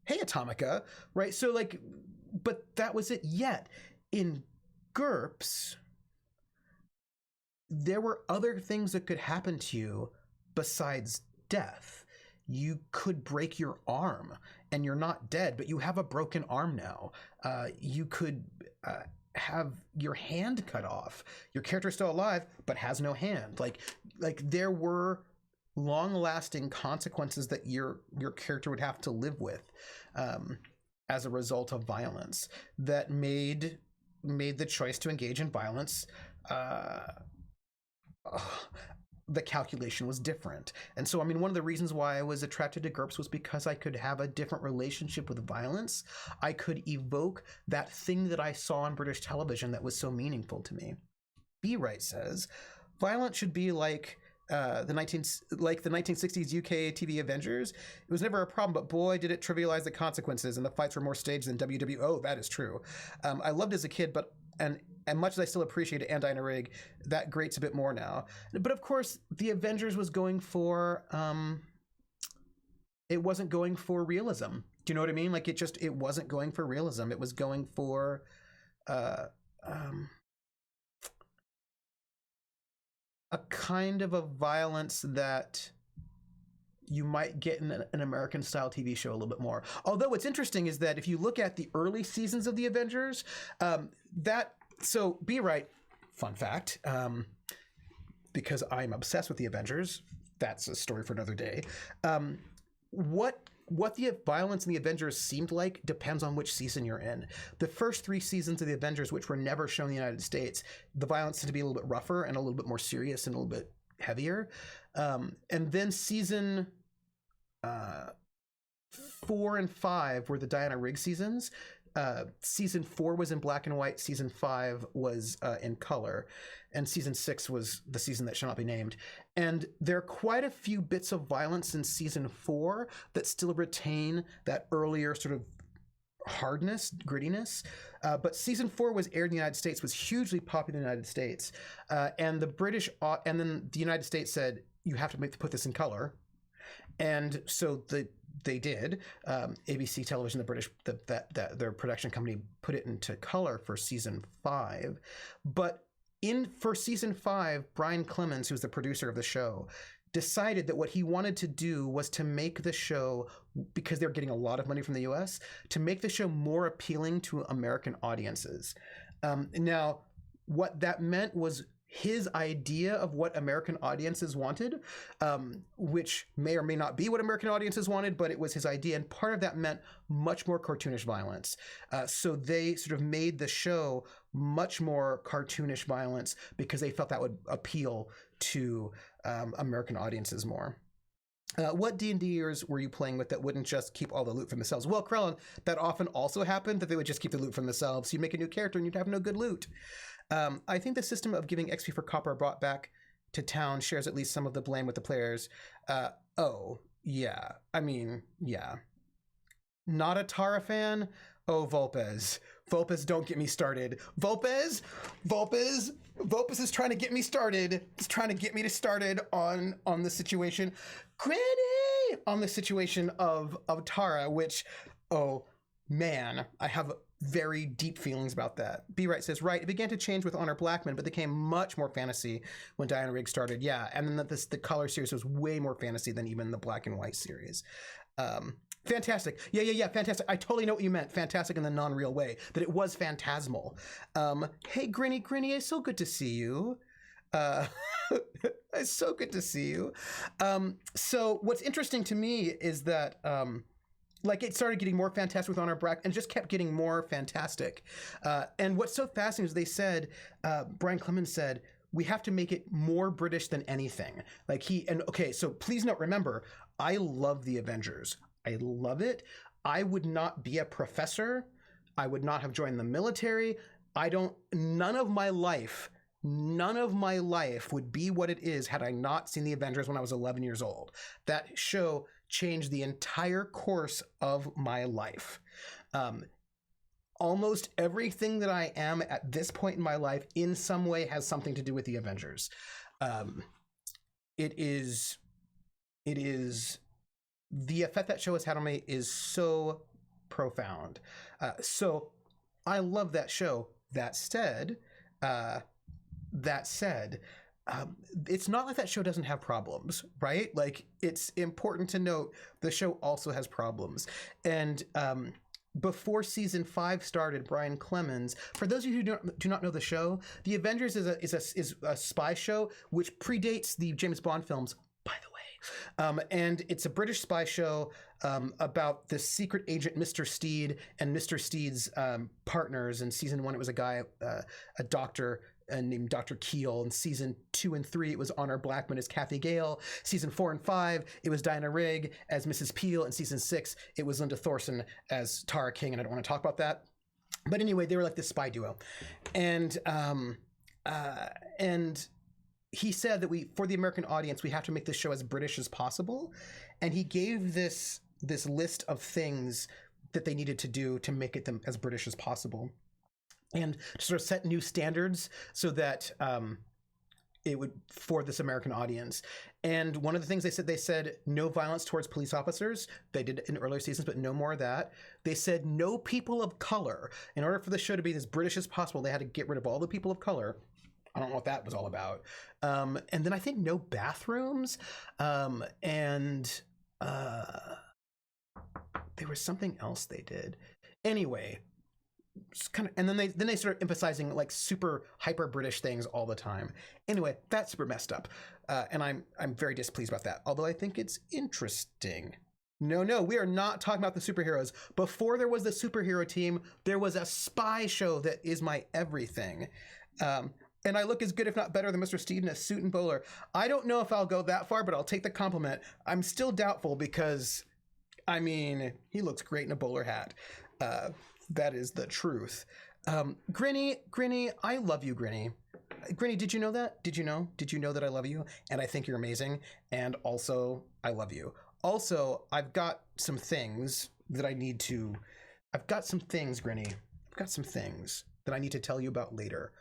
hey Atomica, right? So like, but that was it. Yet in GURPS, there were other things that could happen to you besides death. you could break your arm and you're not dead, but you have a broken arm now. You could have your hand cut off. Your character's still alive, but has no hand. Like there were long-lasting consequences that your character would have to live with as a result of violence that made the choice to engage in violence. The calculation was different. And so, I mean, one of the reasons why I was attracted to GURPS was because I could have a different relationship with violence. I could evoke that thing that I saw on British television that was so meaningful to me. B. Wright says, violence should be like the 1960s UK TV Avengers. It was never a problem, but boy, did it trivialize the consequences, and the fights were more staged than WWE. Oh, that is true. I loved it as a kid, but and much as I still appreciated and Diana Rigg, that grates a bit more now. But of course, the Avengers was going for it wasn't going for realism. Do you know what I mean? Like it wasn't going for realism. It was going for a kind of a violence that you might get in an American style TV show a little bit more. Although what's interesting is that if you look at the early seasons of the Avengers, so be right, fun fact, because I'm obsessed with the Avengers, that's a story for another day. What the violence in the Avengers seemed like depends on which season you're in. The first 3 seasons of the Avengers, which were never shown in the United States, the violence tended to be a little bit rougher and a little bit more serious and a little bit heavier. And then season 4 and 5 were the Diana Rigg seasons. Season 4 was in black and white. Season 5 was in color. And season 6 was the season that shall not be named. And there are quite a few bits of violence in season 4 that still retain that earlier sort of hardness, grittiness. But season 4 was aired in the United States, was hugely popular in the United States. And then the United States said, you have to put this in color. And so they did. ABC Television, their production company, put it into color for season 5. But for season 5, Brian Clemens, who's the producer of the show, decided that what he wanted to do was to make the show, because they're getting a lot of money from the US, to make the show more appealing to American audiences. Now, what that meant was his idea of what American audiences wanted, which may or may not be what American audiences wanted, but it was his idea. And part of that meant much more cartoonish violence. So they sort of made the show much more cartoonish violence because they felt that would appeal to American audiences more. What D&Ders were you playing with that wouldn't just keep all the loot for themselves? Well, Krellin, that often also happened, that they would just keep the loot for themselves. You make a new character and you'd have no good loot. I think the system of giving XP for copper brought back to town shares at least some of the blame with the players. Oh, yeah. I mean, yeah. Not a Tara fan? Oh, Volpez. Volpez, don't get me started. Volpez is trying to get me started. He's trying to get me started on the situation. Granny! On the situation of Tara, which, oh, man, I have very deep feelings about that. B. Wright says, right, it began to change with Honor Blackman, but became much more fantasy when Diana Rigg started. Yeah, and then the color series was way more fantasy than even the black and white series. Fantastic. Yeah, fantastic. I totally know what you meant. Fantastic in the non-real way, that it was phantasmal. Hey, Grinny, it's so good to see you. It's so good to see you. So what's interesting to me is that it started getting more fantastic with Honor Black and just kept getting more fantastic. And what's so fascinating is they said, Brian Clemens said, we have to make it more British than anything. So please note, remember, I love the Avengers. I love it. I would not be a professor. I would not have joined the military. None of my life would be what it is had I not seen the Avengers when I was 11 years old. That show changed the entire course of my life. Almost everything that I am at this point in my life in some way has something to do with the Avengers. It is the effect that show has had on me is so profound. So I love that show. That said, it's not like that show doesn't have problems, right? Like, it's important to note the show also has problems. And before season 5 started, Brian Clemens, for those of you who do not know the show, The Avengers is a spy show which predates the James Bond films, by the way. And it's a British spy show about the secret agent Mr. Steed and Mr. Steed's partners. In season 1, it was a guy, a doctor named Dr. Keel. In season 2 and 3, it was Honor Blackman as Kathy Gale. Season 4 and 5, it was Diana Rigg as Mrs. Peel. And season 6, it was Linda Thorson as Tara King. And I don't want to talk about that. But anyway, they were like this spy duo. And he said that for the American audience, we have to make this show as British as possible. And he gave this list of things that they needed to do to make it them as British as possible, and to sort of set new standards so that it would for this American audience. And one of the things they said no violence towards police officers. They did in earlier seasons, but no more of that. They said no people of color. In order for the show to be as British as possible, they had to get rid of all the people of color. I don't know what that was all about. And then I think no bathrooms. And there was something else they did. Anyway, kind of, and then they started emphasizing like super hyper British things all the time. Anyway, that's super messed up, and I'm very displeased about that. Although I think it's interesting. No, we are not talking about the superheroes. Before there was the superhero team, there was a spy show that is my everything. And I look as good, if not better, than Mr. Steed in a suit and bowler. I don't know if I'll go that far, but I'll take the compliment. I'm still doubtful because, I mean, he looks great in a bowler hat. That is the truth. Grinny, I love you, Grinny. Grinny, did you know that? Did you know that I love you? And I think you're amazing. And also, I love you. Also, I've got some things that I need to... I've got some things, Grinny. I've got some things that I need to tell you about later.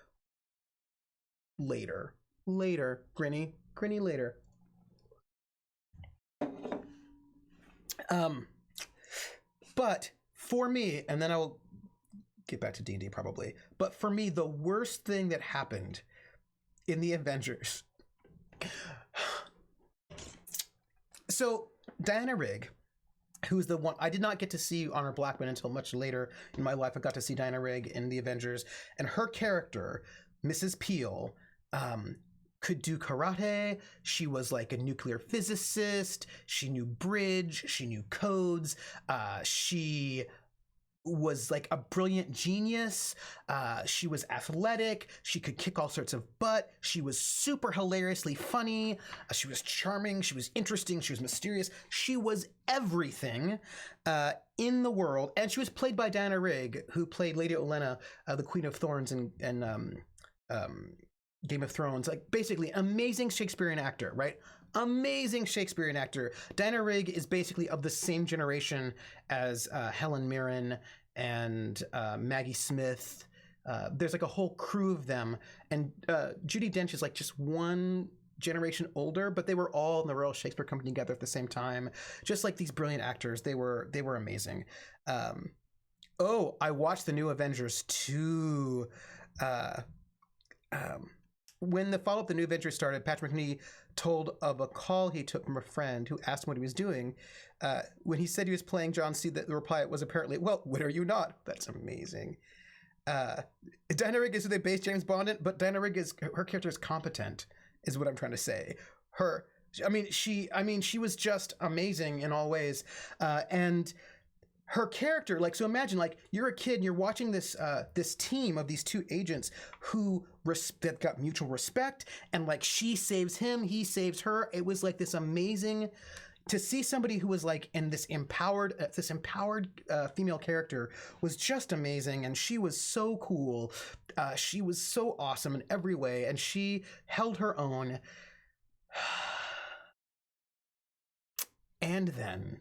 Later, Grinny, later. But for me, and then I'll get back to D&D probably, but for me, the worst thing that happened in the Avengers. So Diana Rigg, who's the one, I did not get to see Honor Blackman until much later in my life. I got to see Diana Rigg in the Avengers, and her character, Mrs. Peel, could do karate. She was like a nuclear physicist. She knew bridge. She knew codes. She was like a brilliant genius. She was athletic. She could kick all sorts of butt. She was super hilariously funny. She was charming. She was interesting. She was mysterious. She was everything in the world. And she was played by Diana Rigg, who played Lady Olenna, the Queen of Thorns in Game of Thrones. Like, basically, amazing Shakespearean actor, right? Amazing Shakespearean actor. Diana Rigg is basically of the same generation as Helen Mirren and Maggie Smith. There's like a whole crew of them. And Judi Dench is like just one generation older, but they were all in the Royal Shakespeare Company together at the same time. Just like these brilliant actors. They were amazing. I watched the new Avengers 2. When the follow-up The New Avengers started, Patrick Macnee told of a call he took from a friend who asked him what he was doing. When he said he was playing John Steed, the reply was apparently, "Well, when are you not?" That's amazing. Diana Rigg is who they based James Bond in, but Diana Rigg her character is competent, is what I'm trying to say. She was just amazing in all ways. And her character, like, so imagine, like, you're a kid and you're watching this team of these two agents who that got mutual respect, and like she saves him, he saves her. It was like this amazing to see somebody who was like in this empowered female character was just amazing, and she was so cool. She was so awesome in every way, and she held her own. And then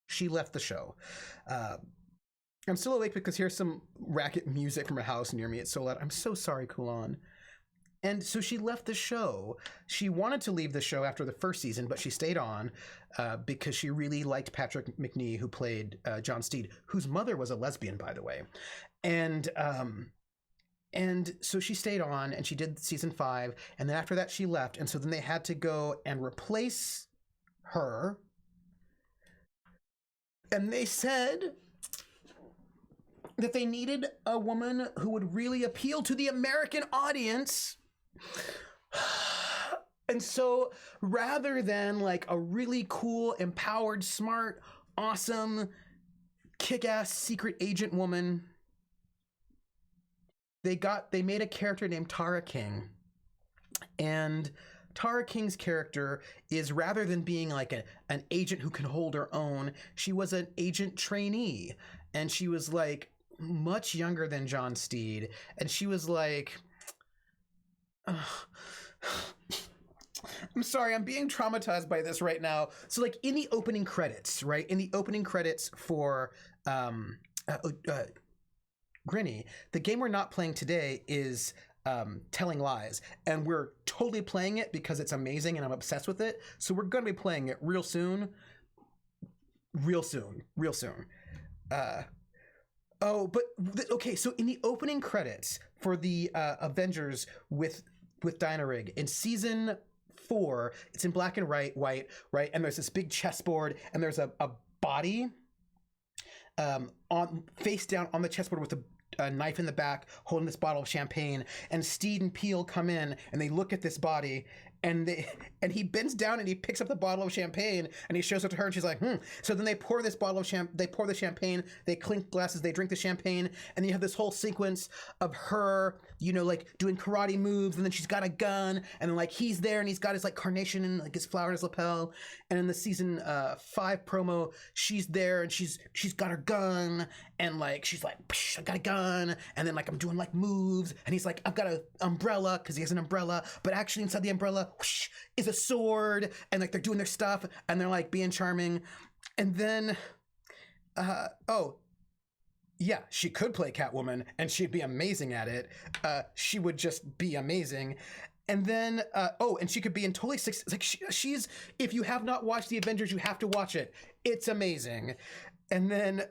she left the show. I'm still awake because here's some racket music from a house near me. It's so loud. I'm so sorry, Kulan. And so she left the show. She wanted to leave the show after the first season, but she stayed on because she really liked Patrick Macnee, who played John Steed, whose mother was a lesbian, by the way. And and so she stayed on and she did season 5, and then after that she left, and so then they had to go and replace her. And they said that they needed a woman who would really appeal to the American audience. And so rather than like a really cool, empowered, smart, awesome, kick-ass secret agent woman, they made a character named Tara King. And Tara King's character is, rather than being like an agent who can hold her own, she was an agent trainee. And she was like much younger than John Steed. And she was like, I'm sorry, I'm being traumatized by this right now. So like in the opening credits, right? In the opening credits for Grinny, the game we're not playing today is Telling Lies, and we're totally playing it because it's amazing and I'm obsessed with it. So we're going to be playing it real soon. Okay, so in the opening credits for the Avengers with Diana Rigg in season 4, it's in black and white, right? And there's this big chessboard, and there's a body on face down on the chessboard with a knife in the back, holding this bottle of champagne. And Steed and Peel come in and they look at this body, and he bends down and he picks up the bottle of champagne and he shows it to her, and she's like, So then they pour this bottle of they pour the champagne, they clink glasses, they drink the champagne, and then you have this whole sequence of her, you know, like doing karate moves, and then she's got a gun, and then like he's there and he's got his like carnation and like his flower in his lapel. And in the season 5 promo, she's there and she's got her gun, and like she's like, I got a gun, and then like I'm doing like moves, and he's like, I've got an umbrella, because he has an umbrella, but actually inside the umbrella whoosh, is a sword, and like they're doing their stuff and they're like being charming. And then yeah, she could play Catwoman and she'd be amazing at it. She would just be amazing. And then and she could be in totally six, like she's, if you have not watched the Avengers, you have to watch it. It's amazing. And then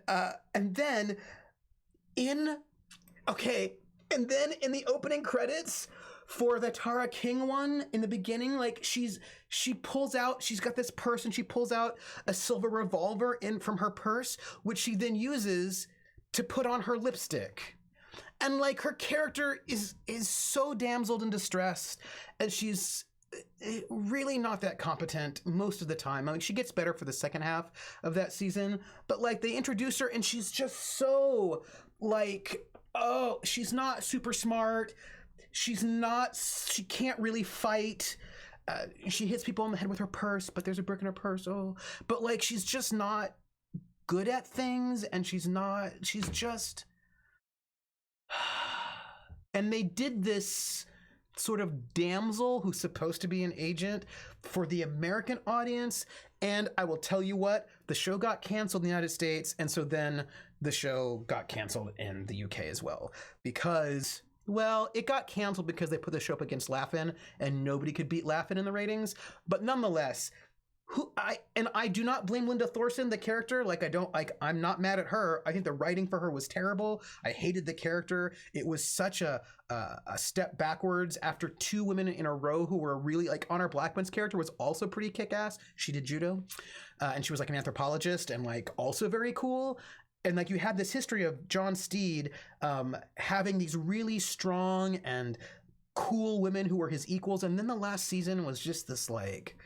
in the opening credits for the Tara King one, in the beginning, like she pulls out, she's got this purse, and she pulls out a silver revolver in from her purse, which she then uses to put on her lipstick. And like her character is so damseled in distress, and she's really not that competent most of the time. I mean, she gets better for the second half of that season, but like they introduce her and she's just so like, oh, she's not super smart. She can't really fight. She hits people on the head with her purse, but there's a brick in her purse. Oh, but like, she's just not good at things, and she's just, and they did this sort of damsel who's supposed to be an agent for the American audience. And I will tell you what, the show got canceled in the United States. And so then the show got canceled in the UK as well, because, well, it got canceled because they put the show up against Laugh-In, and nobody could beat Laugh-In in the ratings. But nonetheless, I do not blame Linda Thorson, the character. I'm not mad at her. I think the writing for her was terrible. I hated the character. It was such a step backwards after 2 women in a row who were really like, Honor Blackman's character was also pretty kick-ass. She did judo, and she was like an anthropologist and like also very cool. And like you had this history of John Steed having these really strong and cool women who were his equals, and then the last season was just this like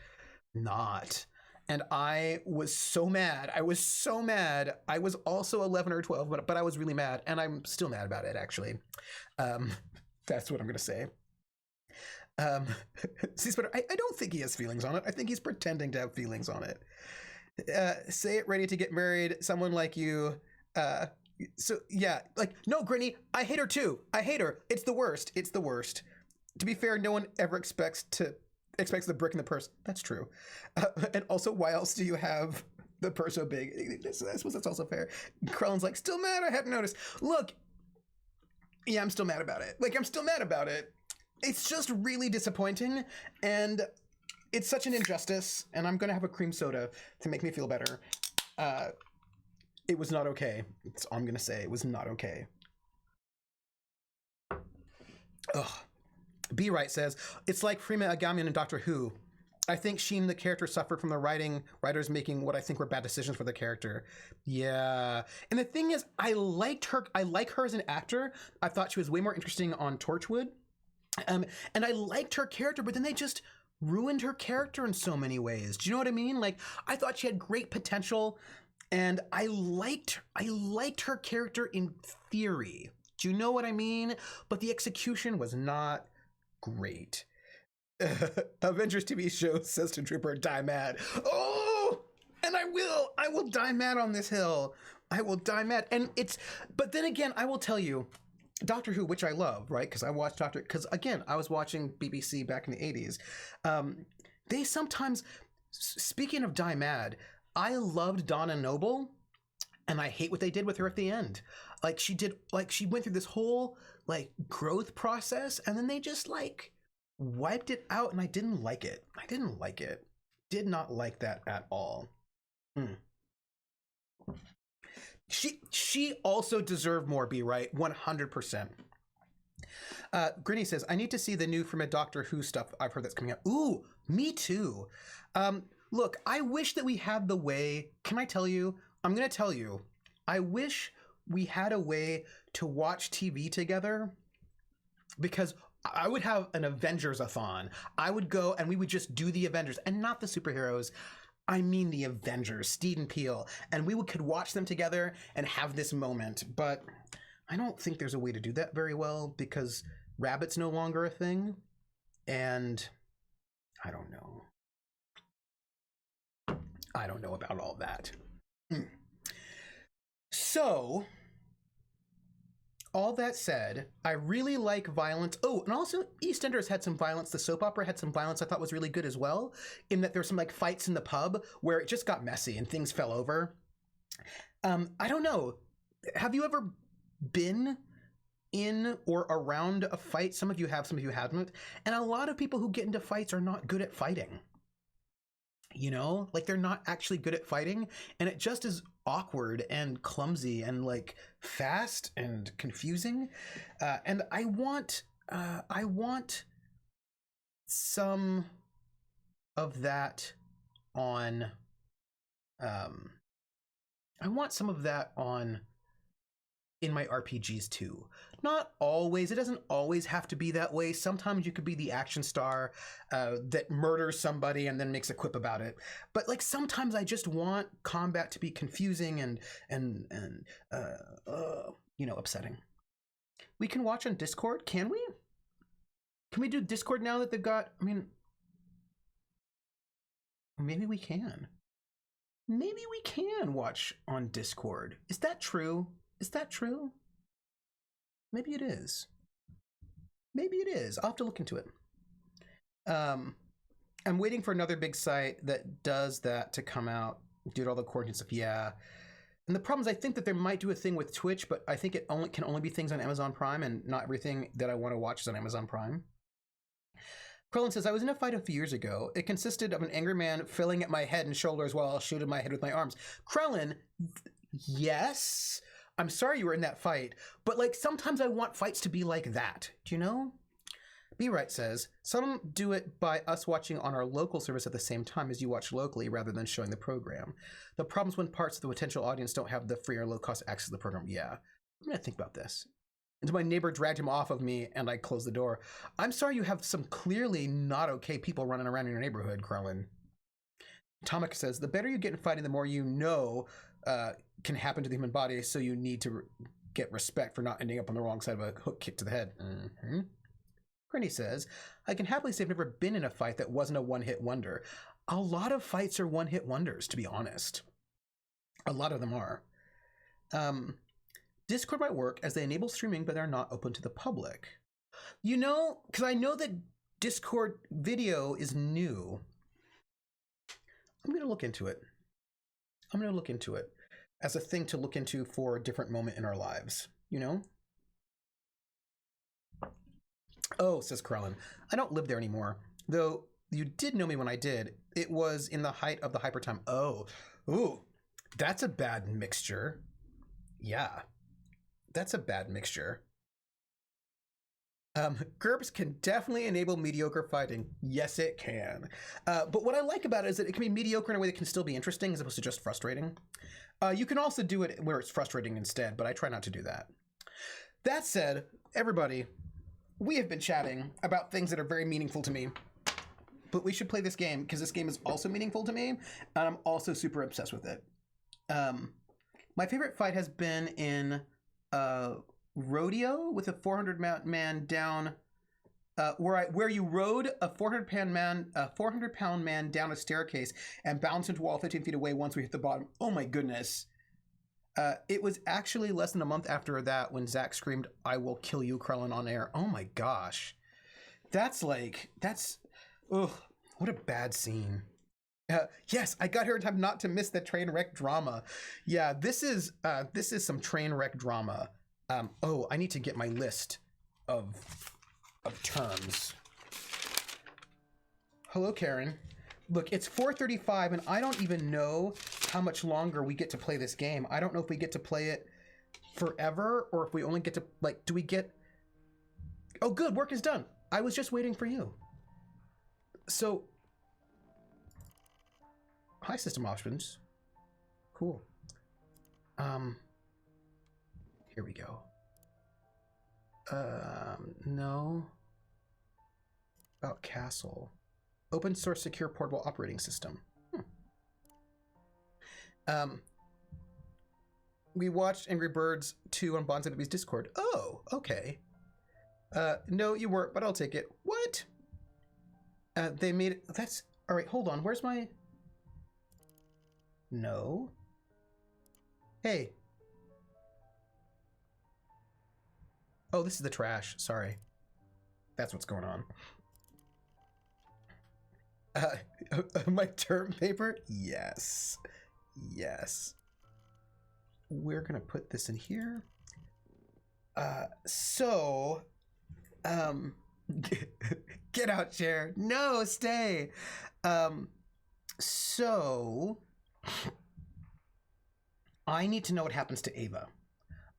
not. And I was so mad. I was also 11 or 12, but I was really mad, and I'm still mad about it, actually. That's what I'm gonna say. See, Spider, I don't think he has feelings on it. I think he's pretending to have feelings on it. Say it ready to get married, someone like you. So yeah, like, no, Grinny, I hate her too. I hate her. It's the worst. To be fair, no one ever expects the brick in the purse. That's true. And also, why else do you have the purse so big? I suppose that's also fair. Krellin's like, still mad? I hadn't noticed. Look, yeah, I'm still mad about it. It's just really disappointing, and it's such an injustice, and I'm gonna have a cream soda to make me feel better. It was not okay. That's all I'm gonna say. It was not okay. Ugh. B. Wright says, it's like Freema Agamian in Doctor Who. I think Sheen, the character, suffered from the writers making what I think were bad decisions for the character. Yeah. And the thing is, I liked her. I like her as an actor. I thought she was way more interesting on Torchwood. And I liked her character, but then they just ruined her character in so many ways. Do you know what I mean? Like, I thought she had great potential, and I liked her character in theory. Do you know what I mean? But the execution was not great. Avengers TV show says to Trooper, die mad. Oh, and I will die mad on this hill. I will die mad. And but then again, I will tell you, Doctor Who, which I love, right? Because I watched because again, I was watching BBC back in the 80s. They sometimes, speaking of die mad, I loved Donna Noble, and I hate what they did with her at the end. Like she went through this whole like growth process, and then they just like wiped it out, and I didn't like it. Did not like that at all. She also deserved more, B. Right? 100%. Grinny says, I need to see the new from a Doctor Who stuff I've heard that's coming out. Ooh, me too. Look, I wish that we had the way. Can I tell you? I'm going to tell you. I wish we had a way to watch TV together, because I would have an Avengers-a-thon. I would go and we would just do the Avengers, and not the superheroes. I mean the Avengers, Steed and Peel. And we could watch them together and have this moment. But I don't think there's a way to do that very well, because Rabbit's no longer a thing. And I don't know. I don't know about all that. So, all that said, I really like violence. Oh, and also EastEnders had some violence. The soap opera had some violence I thought was really good as well, in that there's some like fights in the pub where it just got messy and things fell over. I don't know. Have you ever been in or around a fight? Some of you have, some of you haven't. And a lot of people who get into fights are not good at fighting. You know, like they're not actually good at fighting, and it just is awkward and clumsy and like fast and confusing. And I want some of that on. I want some of that on in my RPGs too. Not always. It doesn't always have to be that way. Sometimes you could be the action star that murders somebody and then makes a quip about it. But like sometimes I just want combat to be confusing and upsetting. We can watch on Discord, can we? Can we do Discord now that they've got? I mean, maybe we can. Maybe we can watch on Discord. Is that true? Is that true? Maybe it is. Maybe it is. I'll have to look into it. I'm waiting for another big site that does that to come out, do all the quarantine stuff. Yeah. And the problem is I think that they might do a thing with Twitch, but I think it can only be things on Amazon Prime, and not everything that I want to watch is on Amazon Prime. Krillin says, I was in a fight a few years ago. It consisted of an angry man filling at my head and shoulders while shooting my head with my arms. Krillin, yes. I'm sorry you were in that fight, but like sometimes I want fights to be like that. Do you know? B. Wright says, some do it by us watching on our local service at the same time as you watch locally rather than showing the program. The problem's when parts of the potential audience don't have the free or low-cost access to the program. Yeah, I'm going to think about this. Until my neighbor dragged him off of me and I closed the door. I'm sorry you have some clearly not okay people running around in your neighborhood, Krellin. Tomic says, the better you get in fighting, the more you know can happen to the human body, so you need to get respect for not ending up on the wrong side of a hook kick to the head. Mm-hmm. Grinny says, I can happily say I've never been in a fight that wasn't a one-hit wonder. A lot of fights are one-hit wonders, to be honest. A lot of them are. Discord might work as they enable streaming, but they're not open to the public. You know, because I know that Discord video is new. I'm going to look into it. I'm going to look into it as a thing to look into for a different moment in our lives, you know? Oh, says Krellin, I don't live there anymore. Though you did know me when I did. It was in the height of the hyper time. Oh, ooh, that's a bad mixture. Yeah, that's a bad mixture. GURPS can definitely enable mediocre fighting. Yes, it can. But what I like about it is that it can be mediocre in a way that can still be interesting as opposed to just frustrating. You can also do it where it's frustrating instead, but I try not to do that. That said, everybody, we have been chatting about things that are very meaningful to me. But we should play this game because this game is also meaningful to me, and I'm also super obsessed with it. My favorite fight has been in Rodeo with a 400-man down, where you rode a 400-pound man down a staircase and bounced into a wall 15 feet away once we hit the bottom. Oh my goodness. It was actually less than a month after that when Zach screamed, "I will kill you, Krellin," on air. Oh my gosh. Ugh, what a bad scene. Yes, I got here in time not to miss the train wreck drama. Yeah, this is some train wreck drama. I need to get my list of terms. Hello, Karen. Look, it's 4:35 and I don't even know how much longer we get to play this game. I don't know if we get to play it forever or if we only get to, like, do we get... Oh, good, work is done. I was just waiting for you. So, hi, system options. Cool. Here we go. No. About Castle. Open source secure portable operating system. We watched Angry Birds 2 on Bonsai Baby's Discord. Oh, okay. No, you weren't, but I'll take it. What? They made it. That's all right. Hold on. Where's my? No. Hey. Oh, this is the trash. Sorry. That's what's going on. My term paper? Yes. Yes. We're gonna put this in here. Get out, chair. No, stay. So I need to know what happens to Ava.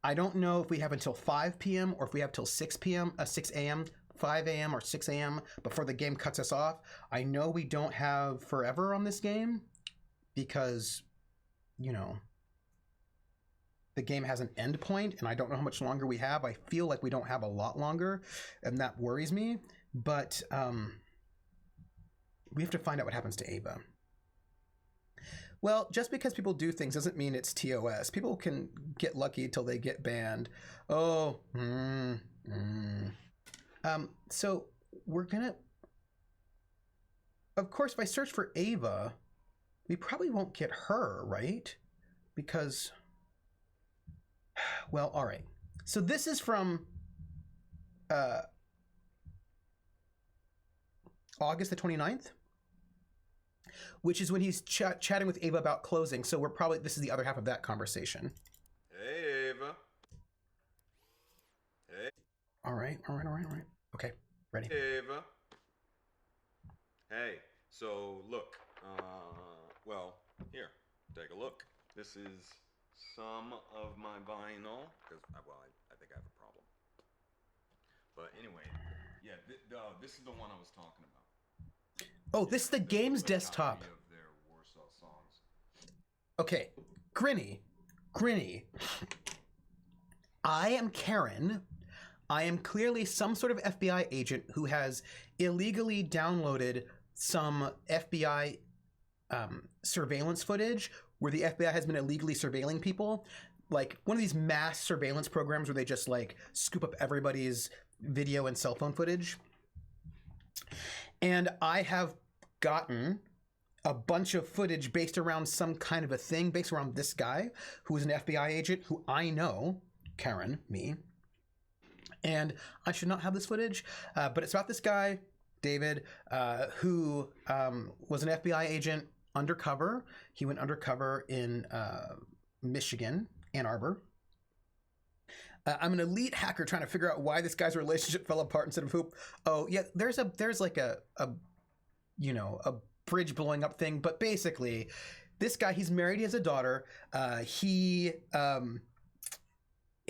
I don't know if we have until 5 p.m. or if we have till 6 p.m., 6 a.m., 5 a.m. or 6 a.m. before the game cuts us off. I know we don't have forever on this game because, you know, the game has an end point and I don't know how much longer we have. I feel like we don't have a lot longer and that worries me, but we have to find out what happens to Ava. Well, just because people do things doesn't mean it's TOS. People can get lucky till they get banned. Oh, so we're gonna, of course, if I search for Ava, we probably won't get her, right? Because, well, all right. So this is from August the 29th. Which is when he's chatting with Ava about closing. So this is the other half of that conversation. Hey, Ava. Hey. All right. Okay, ready. Hey, Ava. Hey, so look, well, here, take a look. This is some of my vinyl, because, well, I think I have a problem. But anyway, yeah, this is the one I was talking about. Oh, this is the game's desktop. Of their Warsaw songs. Okay, Grinny. I am Karen. I am clearly some sort of FBI agent who has illegally downloaded some FBI surveillance footage where the FBI has been illegally surveilling people. Like one of these mass surveillance programs where they just like scoop up everybody's video and cell phone footage. And I have gotten a bunch of footage based around some kind of a thing, based around this guy who is an FBI agent who I know, Karen, me, and I should not have this footage, but it's about this guy, David, who was an FBI agent undercover. He went undercover in Michigan, Ann Arbor. I'm an elite hacker trying to figure out why this guy's relationship fell apart instead of who. Oh yeah, there's like a bridge blowing up thing, but basically, this guy, he's married, he has a daughter.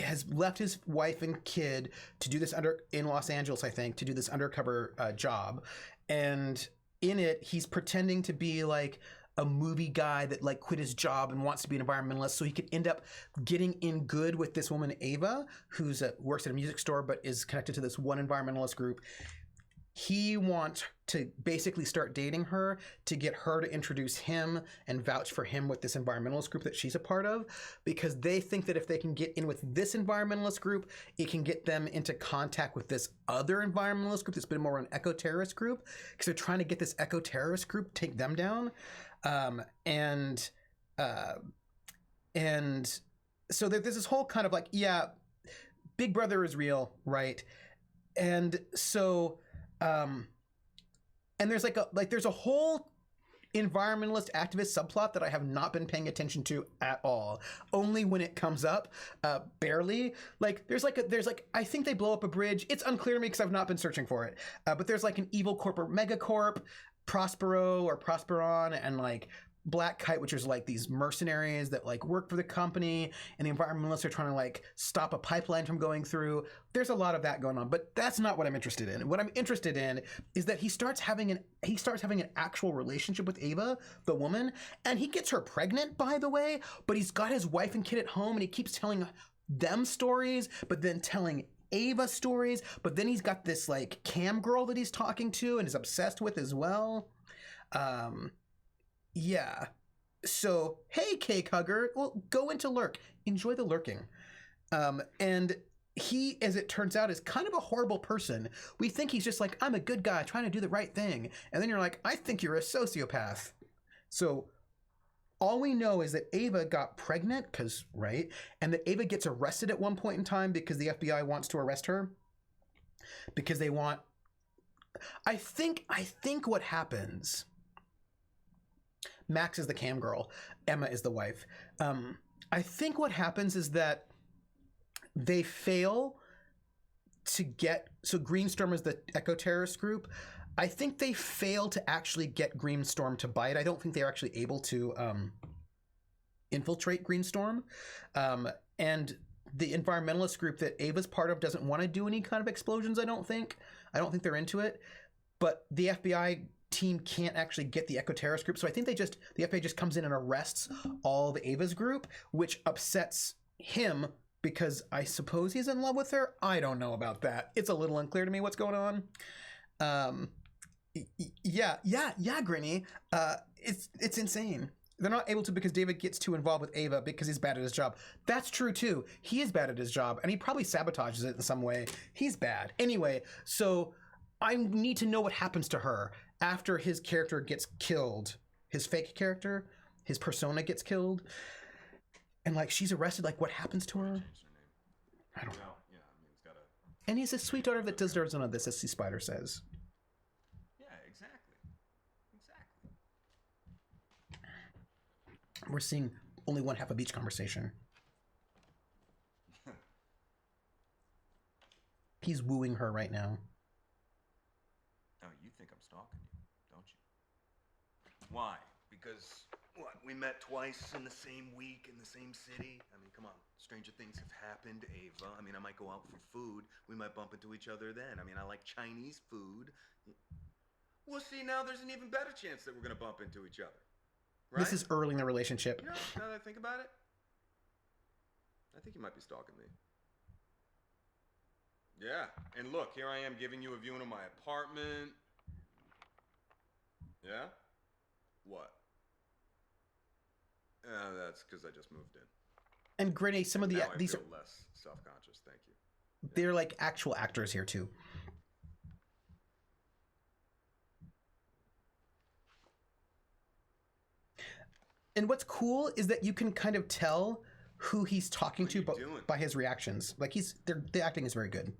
has left his wife and kid to do this in Los Angeles, I think, to do this undercover job, and in it he's pretending to be like a movie guy that like quit his job and wants to be an environmentalist, so he could end up getting in good with this woman Ava, who's works at a music store but is connected to this one environmentalist group. He wants to basically start dating her to get her to introduce him and vouch for him with this environmentalist group that she's a part of, because they think that if they can get in with this environmentalist group, it can get them into contact with this other environmentalist group that's been more an eco-terrorist group, because they're trying to get this eco-terrorist group, take them down. And so there's this whole kind of like, yeah, Big Brother is real, right? And so and there's there's a whole environmentalist activist subplot that I have not been paying attention to at all. Only when it comes up, barely. Like there's I think they blow up a bridge. It's unclear to me because I've not been searching for it. But there's like an evil corporate megacorp, Prospero or Prosperon, and like Black Kite, which is like these mercenaries that like work for the company, and the environmentalists are trying to like stop a pipeline from going through. There's a lot of that going on, but that's not what I'm interested in. What I'm interested in is that he starts having an actual relationship with Ava, the woman, and he gets her pregnant, by the way, but he's got his wife and kid at home, and he keeps telling them stories, but then telling Ava stories, but then he's got this like cam girl that he's talking to and is obsessed with as well. Yeah. So, hey, Cake Hugger, well, go into lurk. Enjoy the lurking. And he, as it turns out, is kind of a horrible person. We think he's just like, I'm a good guy trying to do the right thing. And then you're like, I think you're a sociopath. So all we know is that Ava got pregnant, right? And that Ava gets arrested at one point in time because the FBI wants to arrest her. Because they want... I think what happens... Max is the cam girl. Emma is the wife. I think what happens is that they fail to get... So Greenstorm is the eco-terrorist group. I think they fail to actually get Greenstorm to bite. I don't think they're actually able to infiltrate Greenstorm. And the environmentalist group that Ava's part of doesn't want to do any kind of explosions, I don't think. I don't think they're into it. But the FBI team can't actually get the eco-terrorist group, so I think the FBI just comes in and arrests all the Ava's group, which upsets him because I suppose he's in love with her. I don't know about that. It's a little unclear to me what's going on. Yeah, Grinny. It's insane. They're not able to because David gets too involved with Ava because he's bad at his job. That's true too. He is bad at his job, and he probably sabotages it in some way. He's bad. Anyway, so I need to know what happens to her after his character gets killed. His fake character, his persona gets killed. And like she's arrested, like what happens to her? I don't know. Yeah, I mean, it's got a... And he's a sweet daughter that deserves none of this, as C Spider says. Yeah, exactly. We're seeing only one half of each conversation. He's wooing her right now. Oh, you think I'm stalking you, don't you? Why? Because, what, we met twice in the same week in the same city? I mean, come on. Stranger things have happened, Ava. I mean, I might go out for food. We might bump into each other then. I mean, I like Chinese food. Well, see, now there's an even better chance that we're going to bump into each other. Right? This is early in the relationship. You know, now that I think about it, I think you might be stalking me. Yeah, and look, here I am giving you a viewing of my apartment. Yeah? What? That's because I just moved in. And Grinny, some of Now these I are feel less self-conscious, thank you. they're like actual actors here too. And what's cool is that you can kind of tell who he's talking to by his reactions. Like the acting is very good.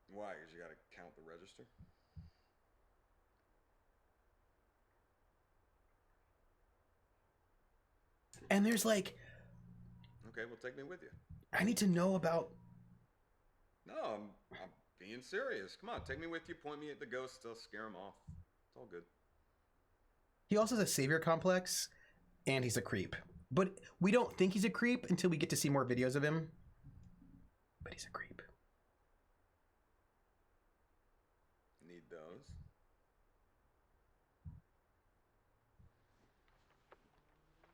Why? Because you got to count the register? And there's like... Okay, well, take me with you. I need to know about... No, I'm being serious. Come on, take me with you. Point me at the ghosts. I'll scare them off. It's all good. He also has a savior complex, and he's a creep. But we don't think he's a creep until we get to see more videos of him. But he's a creep. Need those.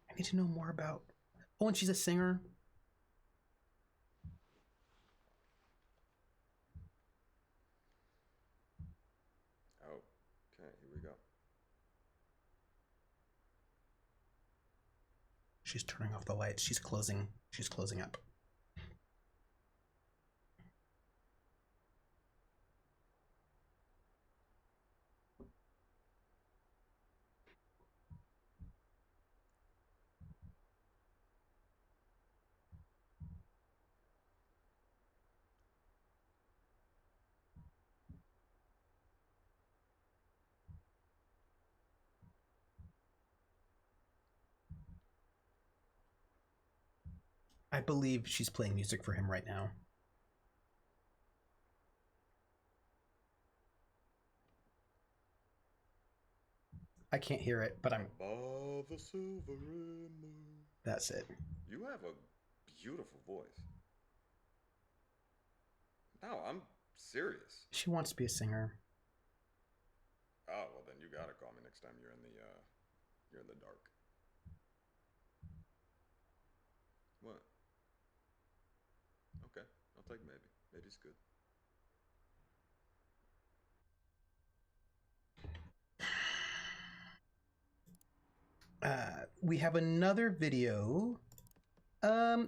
I need to know more about... Oh, and she's a singer. Okay, here we go. She's turning off the lights. She's closing up. I believe she's playing music for him right now. I can't hear it, but I'm... Above the silver moon. That's it. You have a beautiful voice. No, I'm serious. She wants to be a singer. Oh, well then you gotta call me next time you're in the dark. What? Okay, I'll take maybe. Maybe's good. We have another video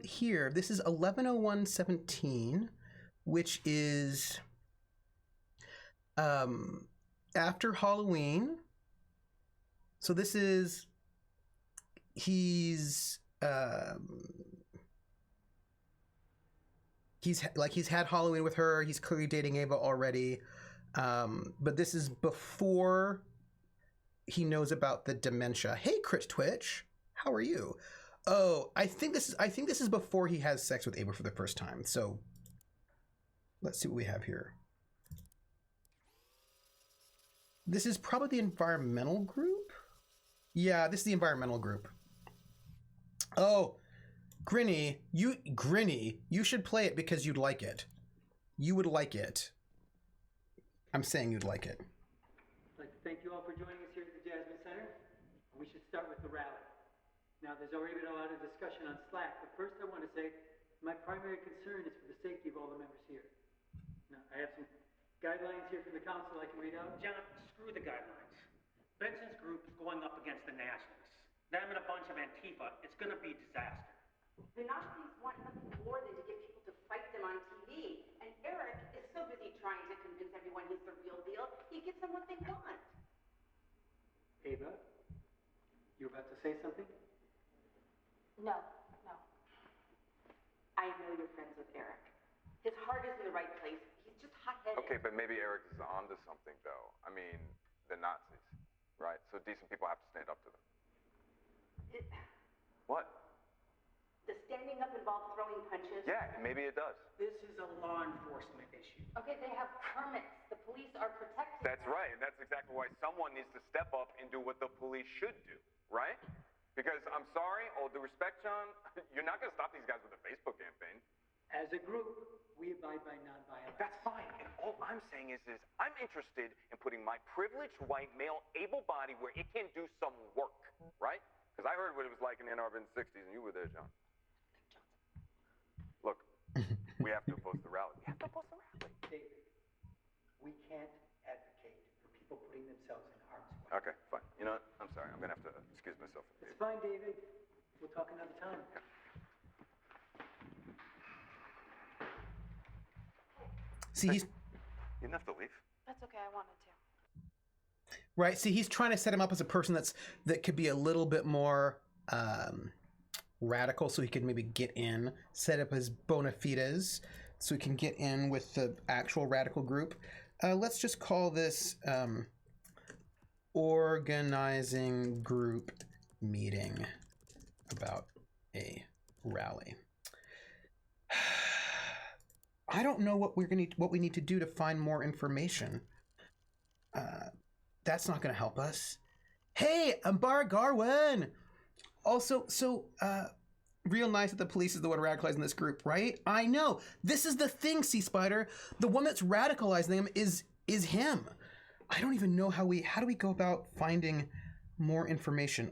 here. This is 11:01:17, which is after Halloween. So this is he's had Halloween with her. He's clearly dating Ava already. But this is before he knows about the dementia. Hey, Crit Twitch, how are you? Oh, I think this is before he has sex with Ava for the first time. So let's see what we have here. This is probably the environmental group. Yeah, this is the environmental group. Oh, Grinny, you should play it because you'd like it. You would like it. I'm saying you'd like it. I'd like to thank you all for joining us here at the Jasmine Center. We should start with the rally. Now, there's already been a lot of discussion on Slack, but first I want to say my primary concern is for the safety of all the members here. Now, I have some guidelines here from the council I can read out. John, screw the guidelines. Benson's group is going up against the Nationalists. Them and a bunch of Antifa. It's going to be disaster. The Nazis want nothing more than to get people to fight them on TV. And Eric is so busy trying to convince everyone he's the real deal, he gives them what they want. Ava, you about to say something? No. I know you're friends with Eric. His heart is in the right place. He's just hot-headed. Okay, but maybe Eric is onto something, though. I mean, the Nazis, right? So decent people have to stand up to them. What? Does standing up involve throwing punches? Yeah, maybe it does. This is a law enforcement issue. Okay, they have permits. The police are protected. That's right, and that's exactly why someone needs to step up and do what the police should do, right? Because I'm sorry, all due respect, John, you're not going to stop these guys with a Facebook campaign. As a group, we abide by nonviolence. That's fine, and all I'm saying is I'm interested in putting my privileged white male able body where it can do some work, right? Because I heard what it was like in Ann Arbor in the 60s, and you were there, John. Look, we have to oppose the rally. We have to oppose the rally. David, we can't advocate for people putting themselves in harm's way. Okay, fine. You know what? I'm sorry. I'm going to have to excuse myself. It's fine, David. We'll talk another time. See, he's You didn't have to leave. That's okay, I wanted to. right. See, he's trying to set him up as a person that could be a little bit more radical, so he could maybe get in, set up his bona fides, so he can get in with the actual radical group. Let's just call this organizing group meeting about a rally. I don't know what we need to do to find more information. That's not going to help us. Hey, Ambar Garwin! Also, real nice that the police is the one radicalizing this group, right? I know. This is the thing, Sea Spider. The one that's radicalizing them is him. I don't even know how do we go about finding more information.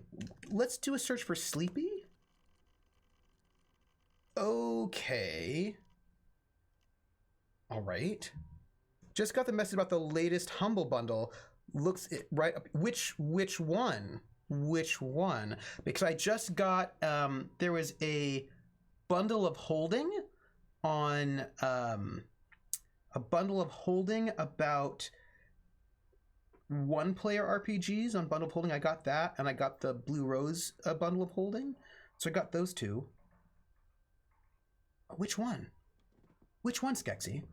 Let's do a search for Sleepy. Okay. All right. Just got the message about the latest Humble Bundle. Looks it right up. Which one? Which one? Because I just got there was a bundle of holding on a bundle of holding about one player RPGs on bundle of holding. I got that, and I got the Blue Rose bundle of holding. So I got those two. Which one? Which one, Skexy?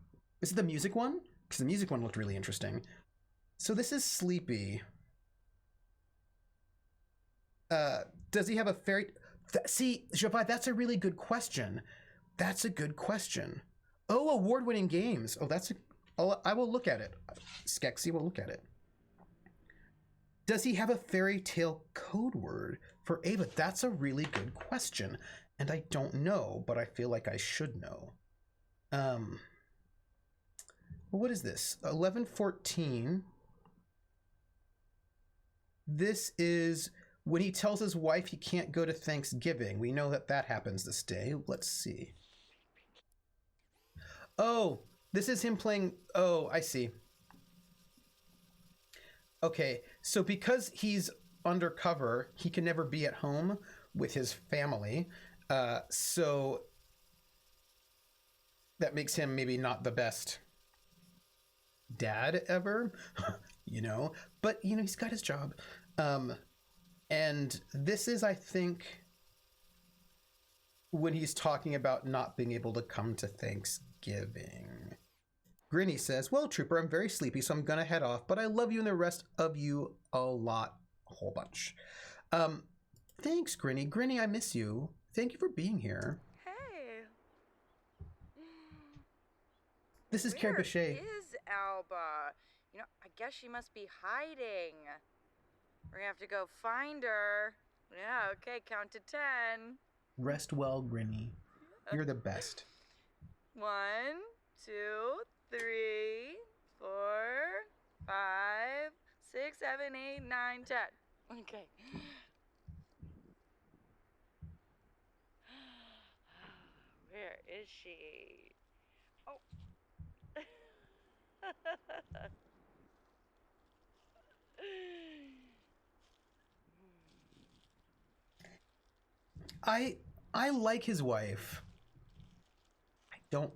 Is it the music one? Because the music one looked really interesting. So this is Sleepy. Does he have a fairy... See, Javai, that's a really good question. That's a good question. Oh, award-winning games. Oh, that's I will look at it. Skexy will look at it. Does he have a fairy tale code word for Ava? That's a really good question. And I don't know, but I feel like I should know. What is this? 1114. This is when he tells his wife he can't go to Thanksgiving. We know that happens this day. Let's see. Oh, this is him playing... Oh, I see. Okay, so because he's undercover, he can never be at home with his family. So that makes him maybe not the best dad ever, you know, but you know, he's got his job. And this is, I think, when he's talking about not being able to come to Thanksgiving. Grinny says, well, Trooper, I'm very sleepy, so I'm gonna head off, but I love you and the rest of you a lot, a whole bunch. Thanks, Grinny. Grinny, I miss you. Thank you for being here. Hey. This is Carrie Where Bechet. is Alba? You know, I guess she must be hiding. We're gonna have to go find her. Yeah, okay, count to 10. Rest well, Grinny. You're the best. 1, 2, 3, 4, 5, 6, 7, 8, 9, 10. Okay. Where is she? Oh. I like his wife. I don't.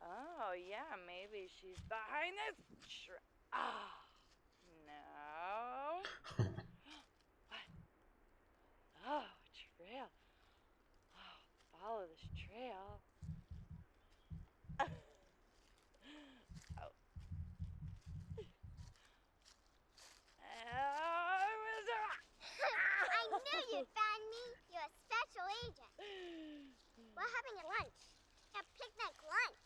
Oh, yeah, maybe she's behind this no. What? Oh, a trail. Oh, follow this trail. Oh. I knew you'd find me. You're a special agent. We're having a lunch. A picnic lunch.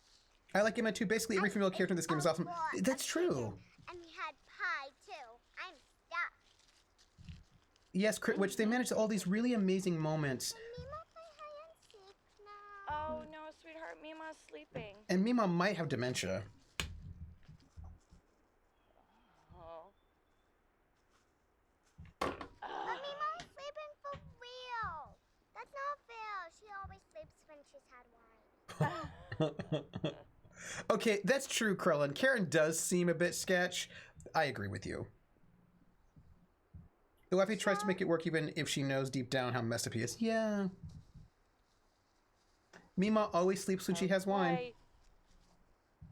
I like Emma too. Basically, every female character in this game is awesome. That's true. And we had pie, too. I'm stuffed. Yes, which they managed all these really amazing moments. Can Mima play hide and seek now? Oh, no, sweetheart, Mima's sleeping. And Mima might have dementia. Oh. But Mima's sleeping for real. That's not fair. She always sleeps when she's had wine. Okay, that's true, Krellin. Karen does seem a bit sketch. I agree with you. The wifey tries to make it work even if she knows deep down how messed up he is. Yeah. Mima always sleeps when she has wine.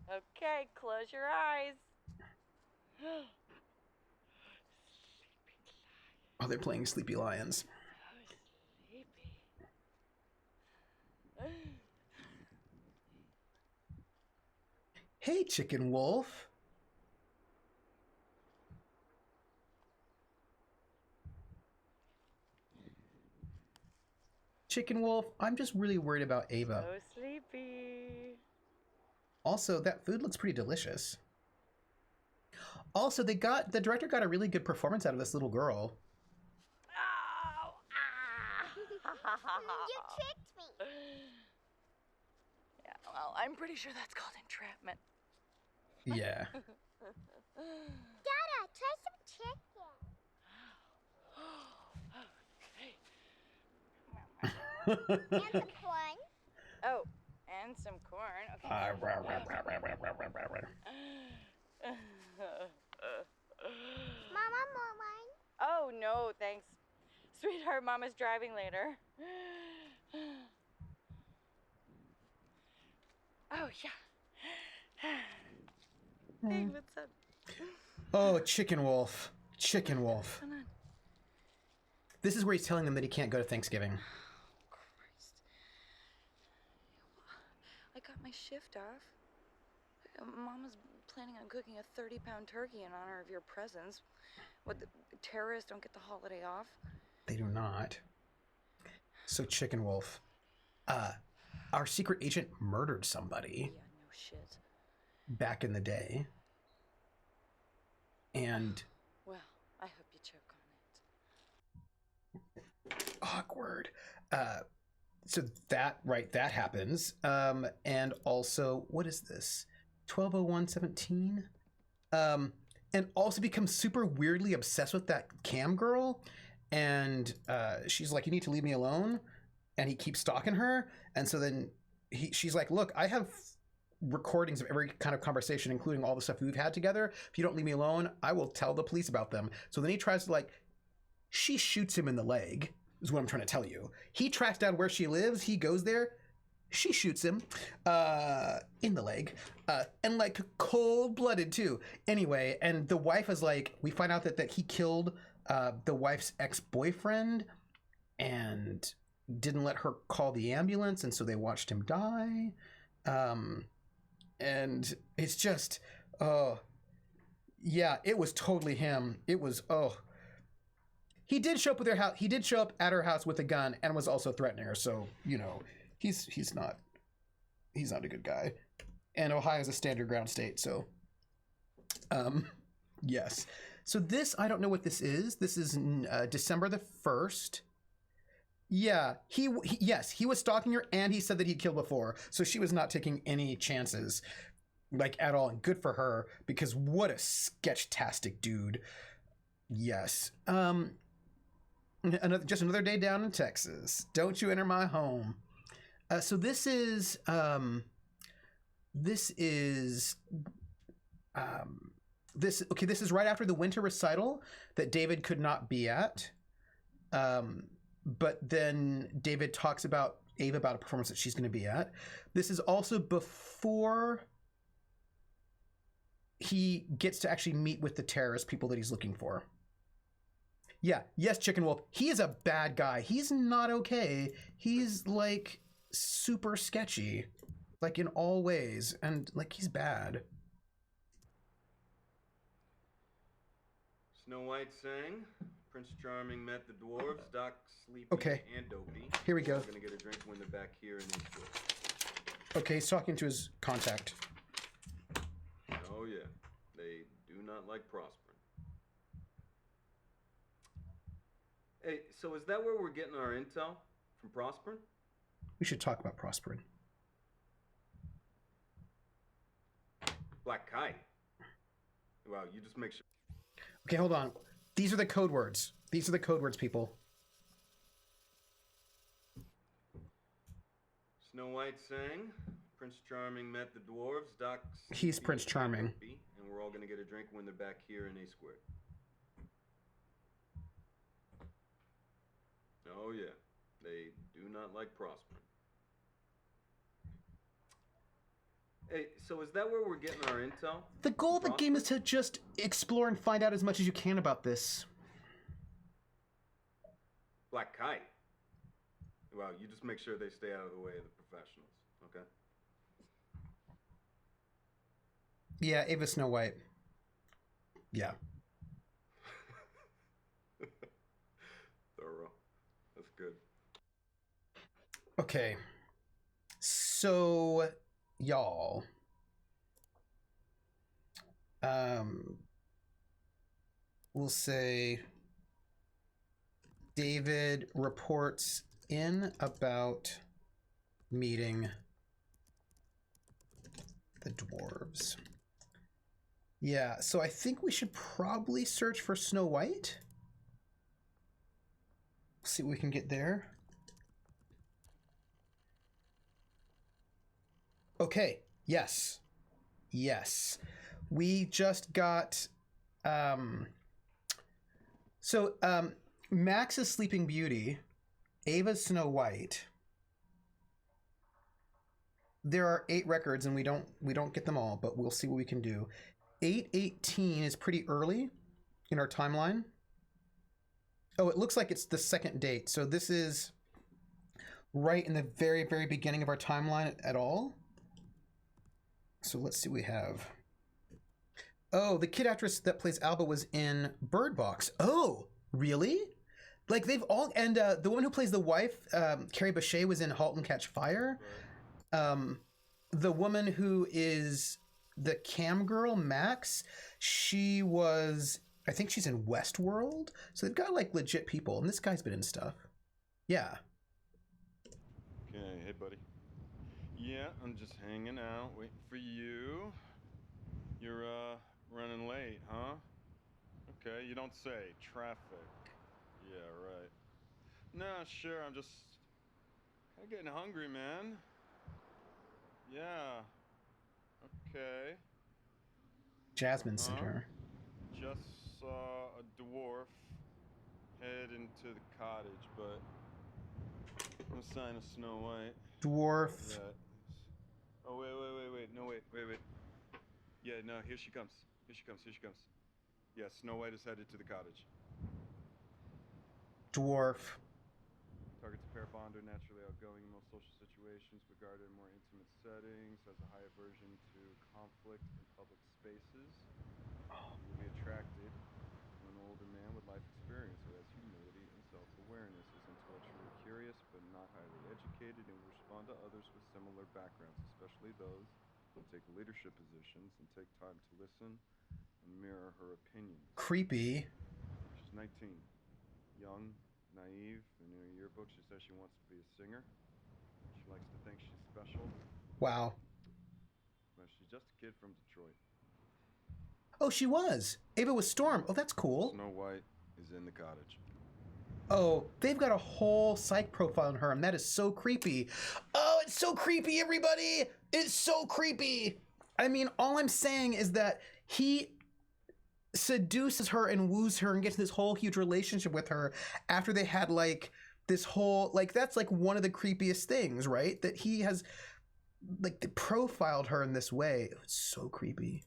Okay, close your eyes. Oh, they're playing Sleepy Lions. Hey, Chicken Wolf. Chicken Wolf, I'm just really worried about Ava. So sleepy. Also, that food looks pretty delicious. Also, the director got a really good performance out of this little girl. Oh, You tricked me. Yeah, well, I'm pretty sure that's called entrapment. Yeah. Dada, try some chicken. And some corn. Oh, and some corn. Okay. Mama, more wine? Oh, no, thanks. Sweetheart, Mama's driving later. Oh, yeah. Hey, what's up? Oh, Chicken Wolf. Chicken Wolf. Come on. This is where he's telling them that he can't go to Thanksgiving. Christ. I got my shift off. Mama's planning on cooking a 30-pound turkey in honor of your presence. What, the terrorists don't get the holiday off? They do not. So, Chicken Wolf. Our secret agent murdered somebody. Yeah, no shit. Back in the day. And Well, I hope you choke on it. awkward. So that happens. And also, what is this? 120117. And also becomes super weirdly obsessed with that cam girl. And she's like, you need to leave me alone. And he keeps stalking her. And so then she's like, look, I have recordings of every kind of conversation, including all the stuff we've had together. If you don't leave me alone, I will tell the police about them. So then he tries to, like, she shoots him in the leg, is what I'm trying to tell you. He tracks down where she lives. He goes there. She shoots him in the leg. And, like, cold-blooded, too. Anyway, and the wife is like, we find out that he killed the wife's ex-boyfriend and didn't let her call the ambulance, and so they watched him die. And it's just, yeah, it was totally him. It was, he did show up with he did show up at her house with a gun and was also threatening her. So, you know, he's not a good guy. And Ohio's a standard ground state. So, yes. So this, I don't know what this is. This is December the 1st. Yeah, yes, he was stalking her, and he said that he'd killed before, so she was not taking any chances, like, at all, and good for her, because what a sketch-tastic dude. Yes. Just another day down in Texas. Don't you enter my home. So this is right after the winter recital that David could not be at. But then David talks about Ava about a performance that she's going to be at. This is also before he gets to actually meet with the terrorist people that he's looking for. Yeah, yes, Chicken Wolf. He is a bad guy. He's not okay. He's, like, super sketchy, like, in all ways, and, like, he's bad. Snow White sang. Prince Charming met the dwarves, Doc, Sleepy, Okay. and Dopey. Here we go. We're gonna get a drink when they're back here in Eastwood. Okay, he's talking to his contact. Oh yeah, they do not like Prosperin. Hey, so is that where we're getting our intel from Prosperin? We should talk about Prosperin. Black Kite. Well, you just make sure. Okay, hold on. These are the code words. These are the code words, people. Snow White sang. Prince Charming met the dwarves, Doc. He's Sleepy, Prince Charming. and Dopey, and we're all gonna get a drink when they're back here in A Squared. Oh yeah, they do not like Prosperin. Hey, so is that where we're getting our intel? The goal of the game is to just explore and find out as much as you can about this. Black Kite. Well, you just make sure they stay out of the way of the professionals, okay? Yeah, Ava Snow White. Yeah. Thorough. That's good. Okay. So, y'all. We'll say David reports in about meeting the dwarves. Yeah, so I think we should probably search for Snow White. See what we can get there. Okay, yes. Yes. We just got Max is Sleeping Beauty, Ava's Snow White. There are 8 records and we don't get them all, but we'll see what we can do. 8/18 is pretty early in our timeline. Oh, it looks like it's the second date. So this is right in the very, very beginning of our timeline at all. So let's see what we have. Oh, the kid actress that plays Alba was in Bird Box. Oh, really? Like they've all, and the woman who plays the wife, Carrie Bechet, was in *Halt and Catch Fire*. The woman who is the cam girl, Max, she was, I think she's in Westworld. So they've got like legit people, and this guy's been in stuff. Yeah. Okay, hey buddy. Yeah, I'm just hanging out, waiting for you. You're running late, huh? Okay, you don't say. Traffic. Yeah, right. Nah, sure, I'm just kinda getting hungry, man. Yeah. Okay. Jasmine Center. Just saw a dwarf head into the cottage, but no sign of Snow White. Dwarf. Yeah. Oh, wait. No, wait. Yeah, no, here she comes. Here she comes. Yeah, Snow White is headed to the cottage. Dwarf. Targets a pair bonder, naturally outgoing in most social situations, regarded in more intimate settings, has a high aversion to conflict in public spaces. You will be attracted to an older man with life experience who has humility and self-awareness, is intellectually curious but not highly educated, and will respond to others with similar backgrounds, especially those who take leadership positions and take time to listen and mirror her opinions. Creepy. She's 19, young, naive. In her yearbook, she says she wants to be a singer. She likes to think she's special. Wow. But she's just a kid from Detroit. Oh, she was. Ava was Storm. Oh, that's cool. Snow White is in the cottage. Oh, they've got a whole psych profile on her, and that is so creepy. Oh, it's so creepy, everybody! It's so creepy! I mean, all I'm saying is that he seduces her and woos her and gets this whole huge relationship with her after they had, like, this whole... Like, that's, like, one of the creepiest things, right? That he has, like, profiled her in this way. It's so creepy.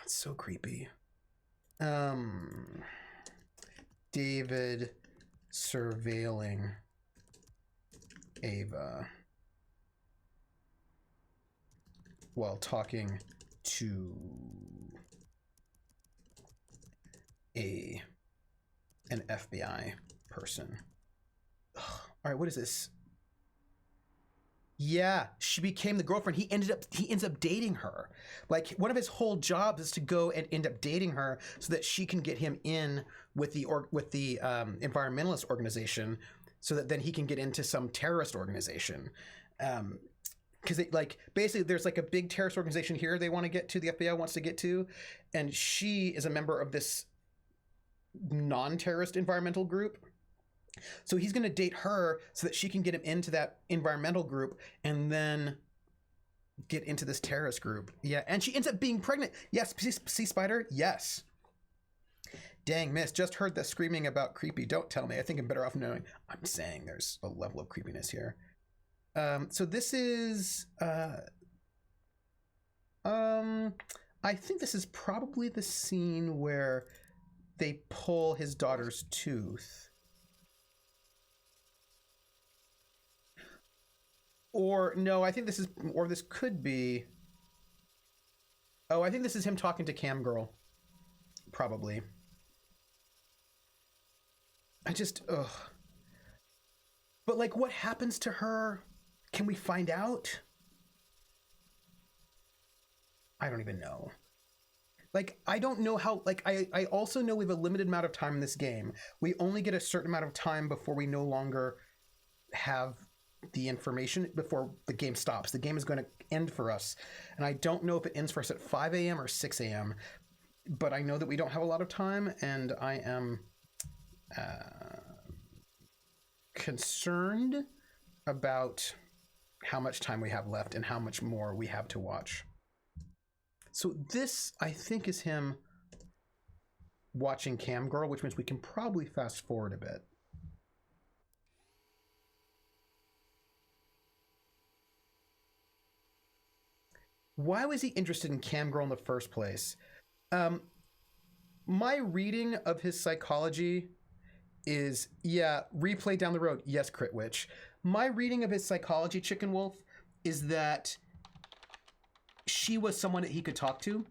It's so creepy. David surveilling Ava while talking to an FBI person. Ugh. All right, what is this? Yeah, she became the girlfriend. He ends up dating her. Like, one of his whole jobs is to go and end up dating her so that she can get him in with the environmentalist organization, so that then he can get into some terrorist organization. Because basically there's like a big terrorist organization here they want to get to, the FBI wants to get to, and she is a member of this non-terrorist environmental group. So he's going to date her so that she can get him into that environmental group and then get into this terrorist group. Yeah, and she ends up being pregnant. Yes, see Spider? Yes. Dang, miss, just heard the screaming about creepy. Don't tell me. I think I'm better off knowing. I'm saying there's a level of creepiness here. So this is... I think this is probably the scene where they pull his daughter's tooth. Or no, I think this is, or this could be. Oh, I think this is him talking to Cam Girl. Probably. Ugh. But like, what happens to her? Can we find out? I don't even know. Like, I don't know how, like, I also know we have a limited amount of time in this game. We only get a certain amount of time before we no longer have the information, before the game stops. The game is going to end for us. And I don't know if it ends for us at 5 a.m. or 6 a.m., but I know that we don't have a lot of time, and I am concerned about how much time we have left and how much more we have to watch. So this, I think, is him watching Cam Girl, which means we can probably fast forward a bit. Why was he interested in Cam Girl in the first place? My reading of his psychology is, yeah, replay down the road. Yes, Crit Witch. My reading of his psychology, Chicken Wolf, is that she was someone that he could talk to.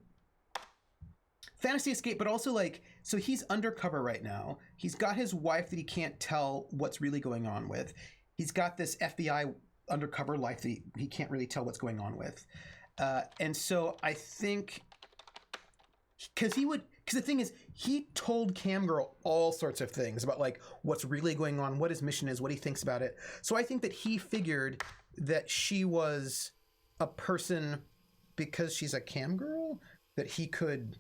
Fantasy escape, but also like, so he's undercover right now. He's got his wife that he can't tell what's really going on with. He's got this FBI undercover life that he can't really tell what's going on with. And so I think, because the thing is, he told Cam Girl all sorts of things about like what's really going on, what his mission is, what he thinks about it. So I think that he figured that she was a person, because she's a Cam Girl, that he could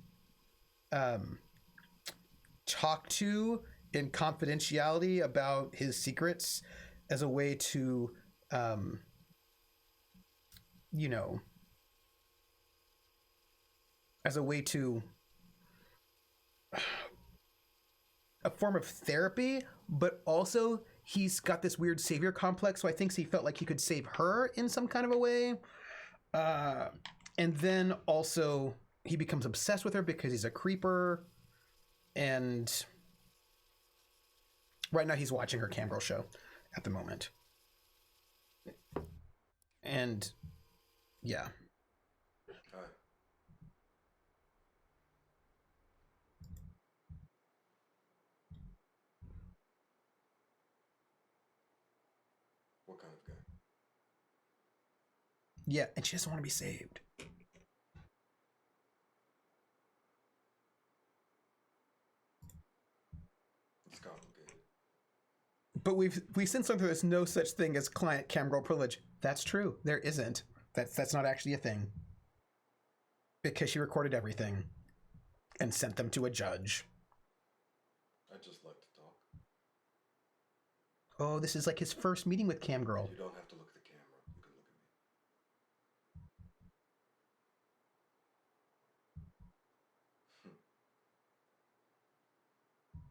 talk to in confidentiality about his secrets as a way to, you know, as a way to a form of therapy, but also he's got this weird savior complex. So I think he felt like he could save her in some kind of a way. And then also he becomes obsessed with her because he's a creeper. And right now he's watching her Cam Girl show at the moment. And yeah. Hi. What kind of guy? Yeah, and she doesn't want to be saved. It's complicated. But we've since learned there's no such thing as client Cam Girl privilege. That's true. There isn't. That's not actually a thing. Because she recorded everything and sent them to a judge. I just like to talk. Oh, this is like his first meeting with Cam Girl. You don't have to look at the camera. You can look at me.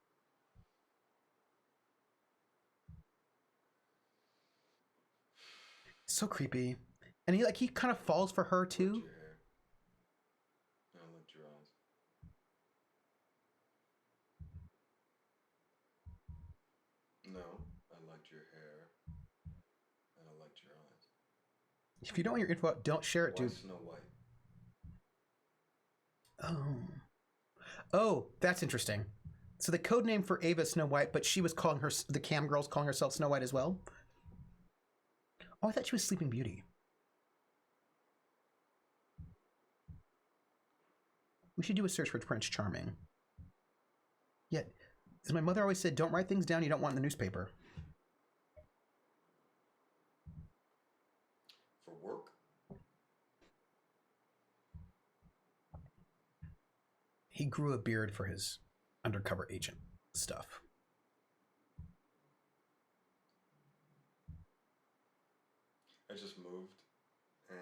So creepy. And he kind of falls for her I liked too. your hair. I liked your eyes. No, I liked your hair. And I liked your eyes. If you don't want your info out, don't share it, Why dude. Snow White? Oh, that's interesting. So the code name for Ava is Snow White, but she was calling her, the Cam Girl's calling herself Snow White as well. Oh, I thought she was Sleeping Beauty. We should do a search for Prince Charming. Yet, as my mother always said, don't write things down you don't want in the newspaper. For work? He grew a beard for his undercover agent stuff. I just moved and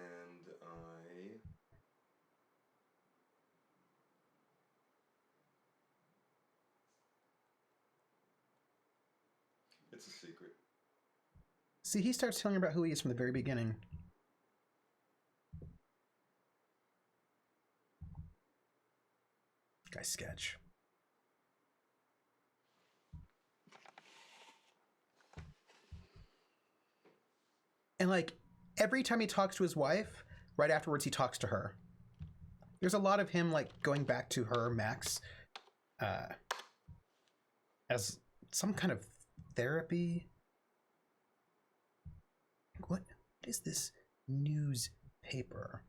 it's a secret. See, he starts telling her about who he is from the very beginning. Guy sketch. And like every time he talks to his wife, right afterwards he talks to her. There's a lot of him like going back to her, Max, as some kind of therapy. What is this newspaper?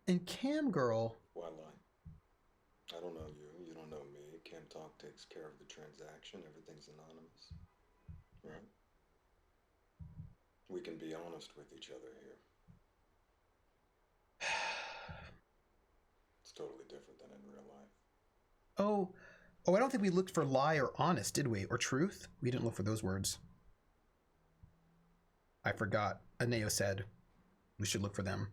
And Cam Girl, Why lie? I don't know you. You don't know me. Cam Talk takes care of the transaction. Everything's anonymous. Right? We can be honest with each other here. It's totally different than in real life. oh, I don't think we looked for lie or honest, did we? Or truth? We didn't look for those words. I forgot. Aneo said we should look for them.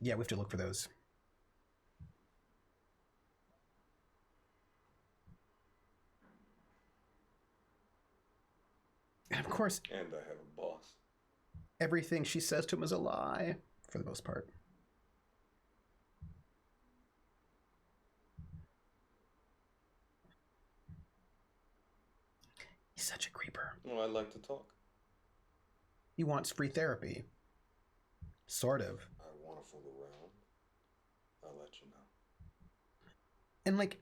Yeah, we have to look for those. And of course, And I have a boss. everything she says to him is a lie, for the most part. He's such a creeper. Well, I like to talk. He wants free therapy. Sort of. I want to fool around. I'll let you know. And like,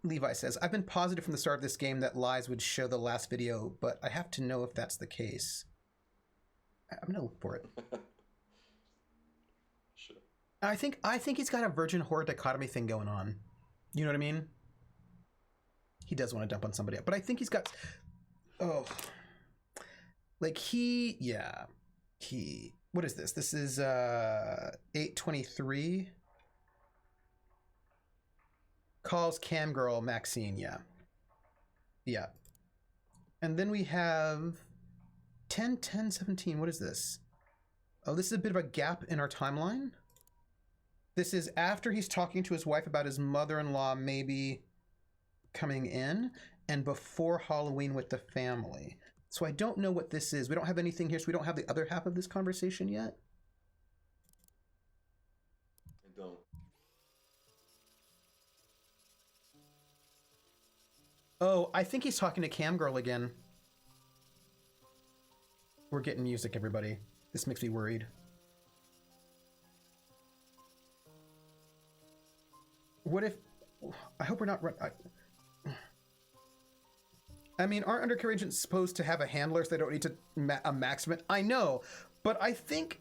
Levi says, I've been positive from the start of this game that lies would show the last video, but I have to know if that's the case. I'm gonna look for it. Sure. I think he's got a virgin whore dichotomy thing going on. You know what I mean? He does want to dump on somebody, but I think he's got, like what is this? This is 823. Calls Cam Girl Maxine, yeah. And then we have 10-10-17. What is this? Oh, this is a bit of a gap in our timeline. This is after he's talking to his wife about his mother-in-law maybe coming in, and before Halloween with the family. So I don't know what this is. We don't have anything here, so we don't have the other half of this conversation yet. I don't. Oh, I think he's talking to Cam Girl again. We're getting music, everybody. This makes me worried. What if... I hope we're not... I mean, aren't undercover agents supposed to have a handler so they don't need to a maximum? I know, but I think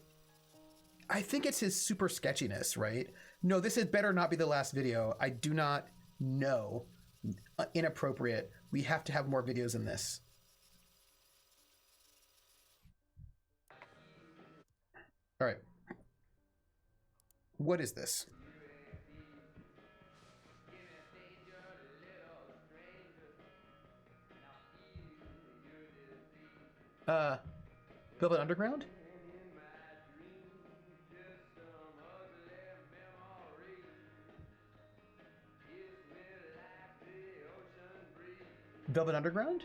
it's his super sketchiness, right? No, this had better not be the last video. I do not know. Inappropriate. We have to have more videos in this. All right. What is this? Velvet Underground? Velvet Underground?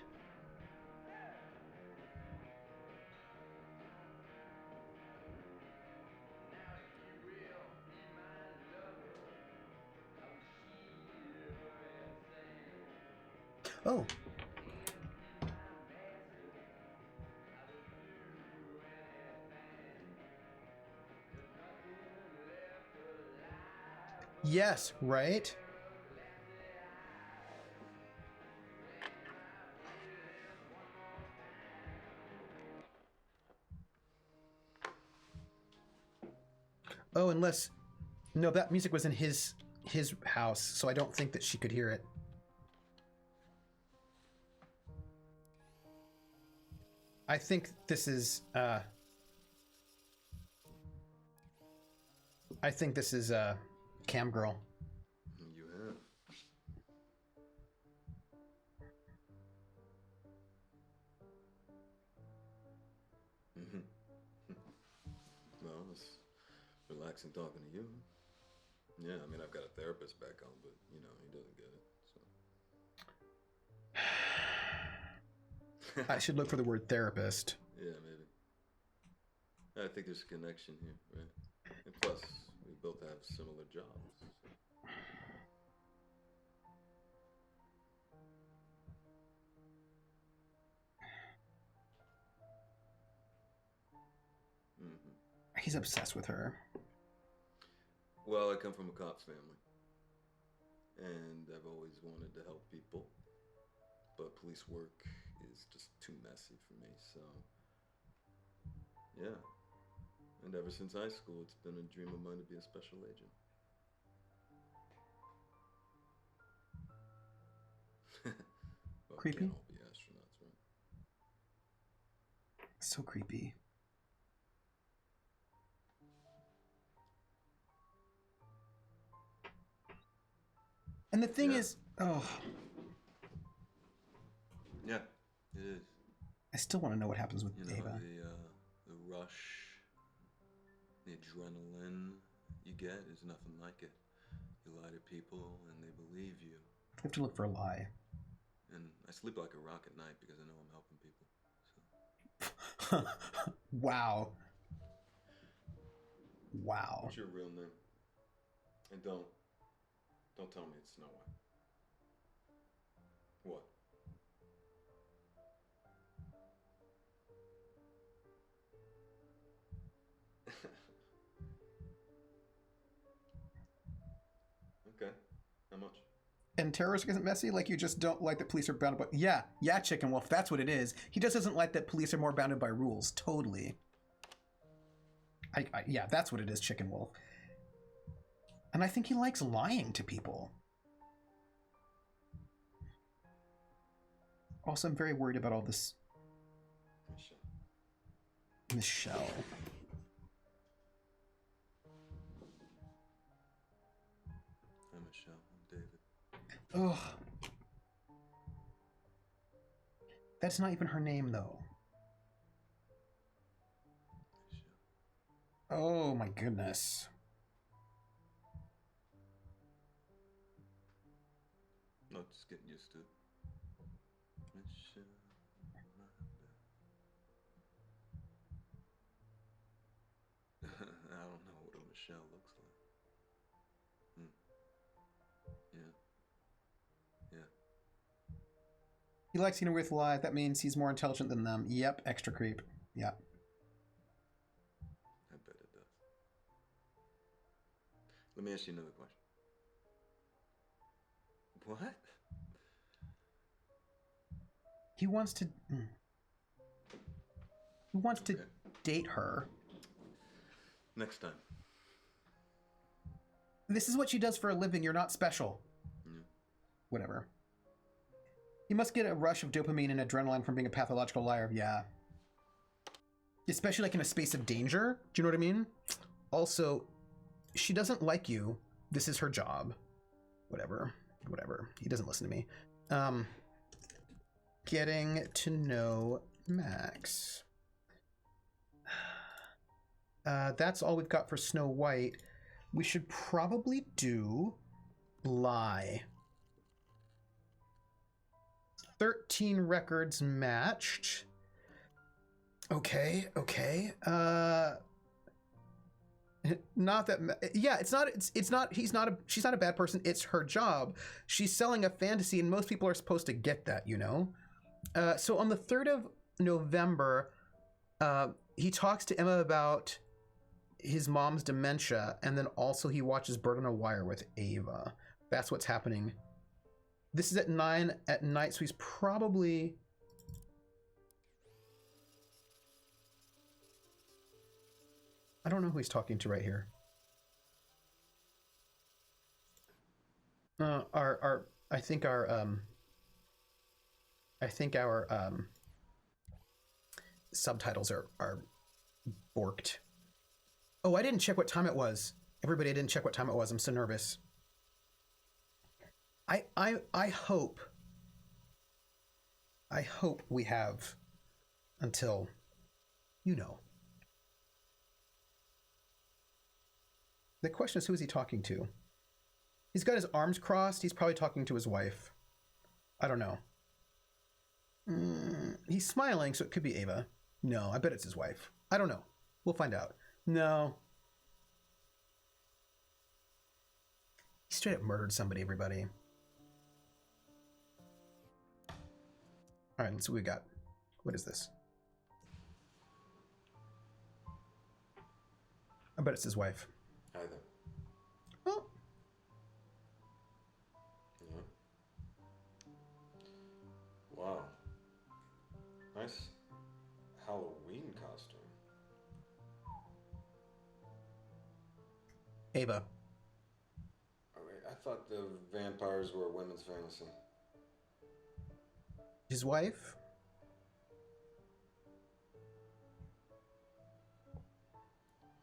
Oh. Yes, right? Oh, unless... No, that music was in his house, so I don't think that she could hear it. I think this is... I think this is Cam Girl. You have. Mm-hmm. Well, it's relaxing talking to you. Yeah, I mean, I've got a therapist back home, but, you know, he doesn't get it, so. I should look for the word therapist. Yeah, maybe. I think there's a connection here, right? And plus, we both have similar jobs. So. Mm-hmm. He's obsessed with her. Well, I come from a cop's family, and I've always wanted to help people, but police work is just too messy for me, so Yeah. And ever since high school, it's been a dream of mine to be a special agent. Well, Creepy? We can't all be astronauts, right? So creepy. And the thing Yeah. is, oh, Yeah, it is. I still want to know what happens with You know, Ava. the rush, the adrenaline you get is nothing like it. You lie to people and they believe you. I have to look for a lie. And I sleep like a rock at night because I know I'm helping people. So. Wow. Wow. What's your real name? And don't tell me it's Snow White. What? Okay. How much? And terroristic isn't messy? Like you just don't like that police are bounded by... Yeah, Chicken Wolf, that's what it is. He just doesn't like that police are more bounded by rules. Totally. Yeah, that's what it is, Chicken Wolf. And I think he likes lying to people. Also, I'm very worried about all this... Michelle. I'm Michelle. I'm David. Ugh. That's not even her name, though. Oh my goodness. No, just getting used to it. Michelle, I don't know what a Michelle looks like. Yeah. He likes eating with live. That means he's more intelligent than them. Yep, extra creep. Yep. I bet it does. Let me ask you another question. What? He wants to... He wants to date her. Next time. This is what she does for a living. You're not special. Yeah. Whatever. You must get a rush of dopamine and adrenaline from being a pathological liar. Yeah. Especially like in a space of danger. Do you know what I mean? Also, she doesn't like you. This is her job. Whatever. He doesn't listen to me. Getting to know Max. That's all we've got for Snow White. We should probably do lie. 13 records matched. Okay. Not that, yeah, it's not, she's not a bad person. It's her job. She's selling a fantasy and most people are supposed to get that, you know? So on the 3rd of November, he talks to Emma about his mom's dementia, and then also he watches Bird on a Wire with Ava. That's what's happening. This is at 9 at night, so he's probably... I don't know who he's talking to right here. I think our subtitles are borked. Oh, I didn't check what time it was. Everybody, I didn't check what time it was. I'm so nervous. I hope we have until, you know. The question is, who is he talking to? He's got his arms crossed. He's probably talking to his wife. I don't know. He's smiling, so it could be Ava. No, I bet it's his wife. I don't know. We'll find out. No. He straight up murdered somebody, everybody. All right, let's see what we got. What is this? I bet it's his wife. Hi there. Oh. Yeah. Wow. Nice Halloween costume. Ava. Oh, wait, I thought the vampires were a women's fantasy. His wife?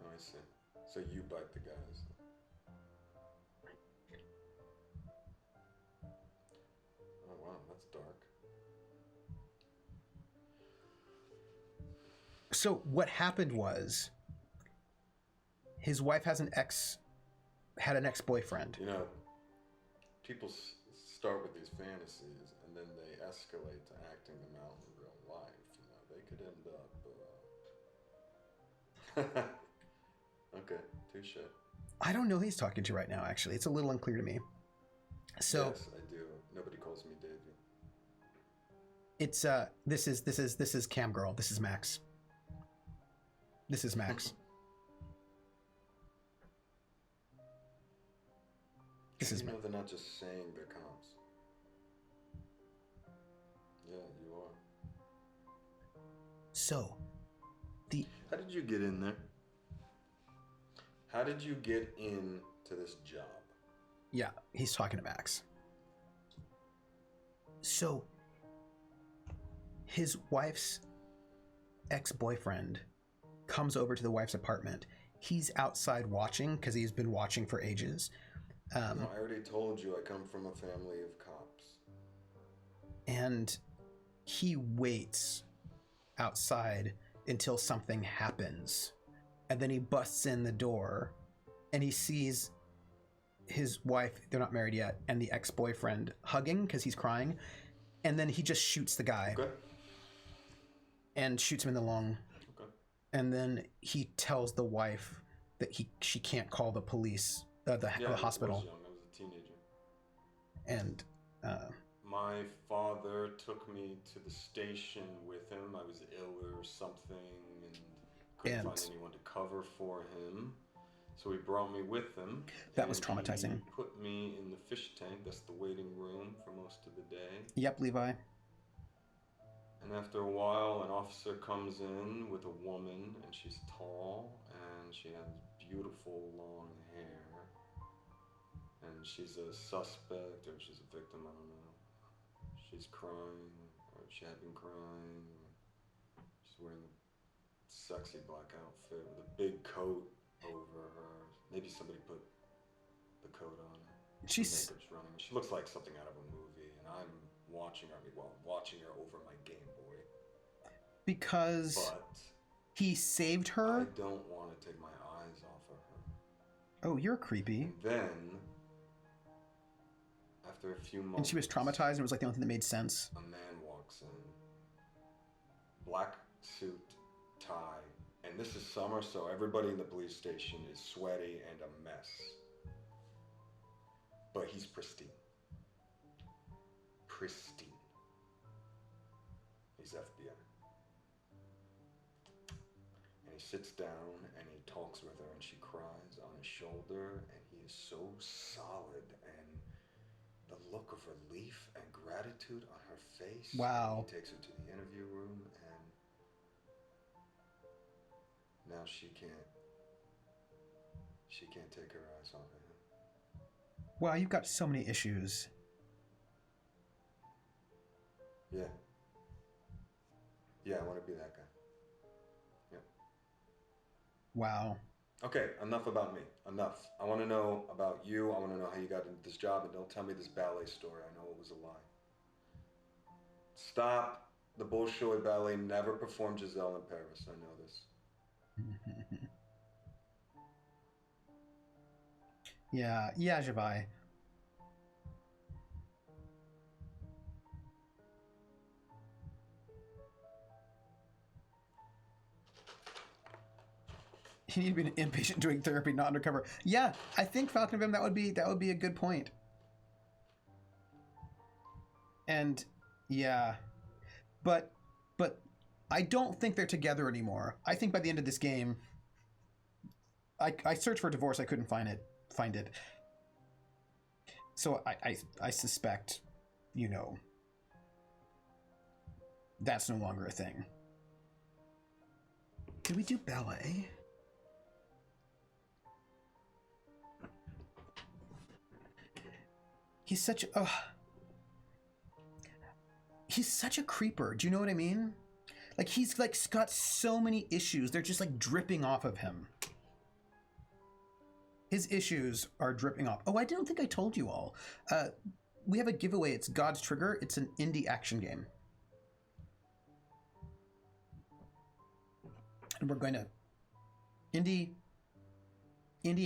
Oh, I see. So you bite the guys. Oh, wow, that's dark. So what happened was his wife had an ex-boyfriend. You know, people start with these fantasies and then they escalate to acting them out in real life. You know, they could end up. Okay, touche. I don't know who he's talking to right now, actually. It's a little unclear to me. So yes, I do. Nobody calls me Davey. it's this is Cam Girl. This is Max. This is Max. This is You know they're not just saying they're cops. Yeah, you are. So How did you get in there? How did you get into this job? yeah, he's talking to Max. So his wife's ex-boyfriend comes over to the wife's apartment. He's outside watching because he's been watching for ages. No, I already told you I come from a family of cops. And he waits outside until something happens. And then he busts in the door and he sees his wife, they're not married yet, and the ex-boyfriend hugging because he's crying. And then he just shoots the guy. Okay. And shoots him in the lung. Okay. And then he tells the wife that she can't call the police, the hospital. I was young. I was a teenager. And my father took me to the station with him. I was ill or something and couldn't find anyone to cover for him. So he brought me with him. That was traumatizing. He put me in the fish tank. That's the waiting room for most of the day. Yep, Levi. And after a while, an officer comes in with a woman, and she's tall, and she has beautiful long hair. And she's a suspect, or she's a victim, I don't know. She's crying, or she had been crying. She's wearing a sexy black outfit with a big coat over her. Maybe somebody put the coat on her. She's... Makeup's running. She looks like something out of a movie, and I'm watching her. Well, I'm watching her over my Game Boy. Because But he saved her? I don't want to take my eyes off of her. Oh, you're creepy. And then, after a few moments... And she was traumatized, and it was like the only thing that made sense. A man walks in. Black suit, tie. And this is summer, so everybody in the police station is sweaty and a mess. But he's pristine. Pristine. He's FBI. And he sits down and he talks with her and she cries on his shoulder and he is so solid and the look of relief and gratitude on her face. Wow. And he takes her to the interview room and now she can't take her eyes off of him. Wow, you've got so many issues. Yeah. Yeah, I want to be that guy. Yeah. Wow. Okay, enough about me. Enough. I want to know about you. I want to know how you got into this job, and don't tell me this ballet story. I know it was a lie. Stop. The Bolshoi Ballet never performed Giselle in Paris. I know this. Yeah, Javai. You need to be an inpatient doing therapy, not undercover. Yeah, I think Falcon Vim, that would be a good point. And yeah, but I don't think they're together anymore. I think by the end of this game, I searched for divorce, I couldn't find it. So I suspect, you know, that's no longer a thing. Did we do ballet? He's such he's such a creeper. Do you know what I mean? Like, he's like got so many issues. They're just like dripping off of him. His issues are dripping off. Oh, I don't think I told you all. We have a giveaway. It's God's Trigger. It's an indie action game. And we're going to indie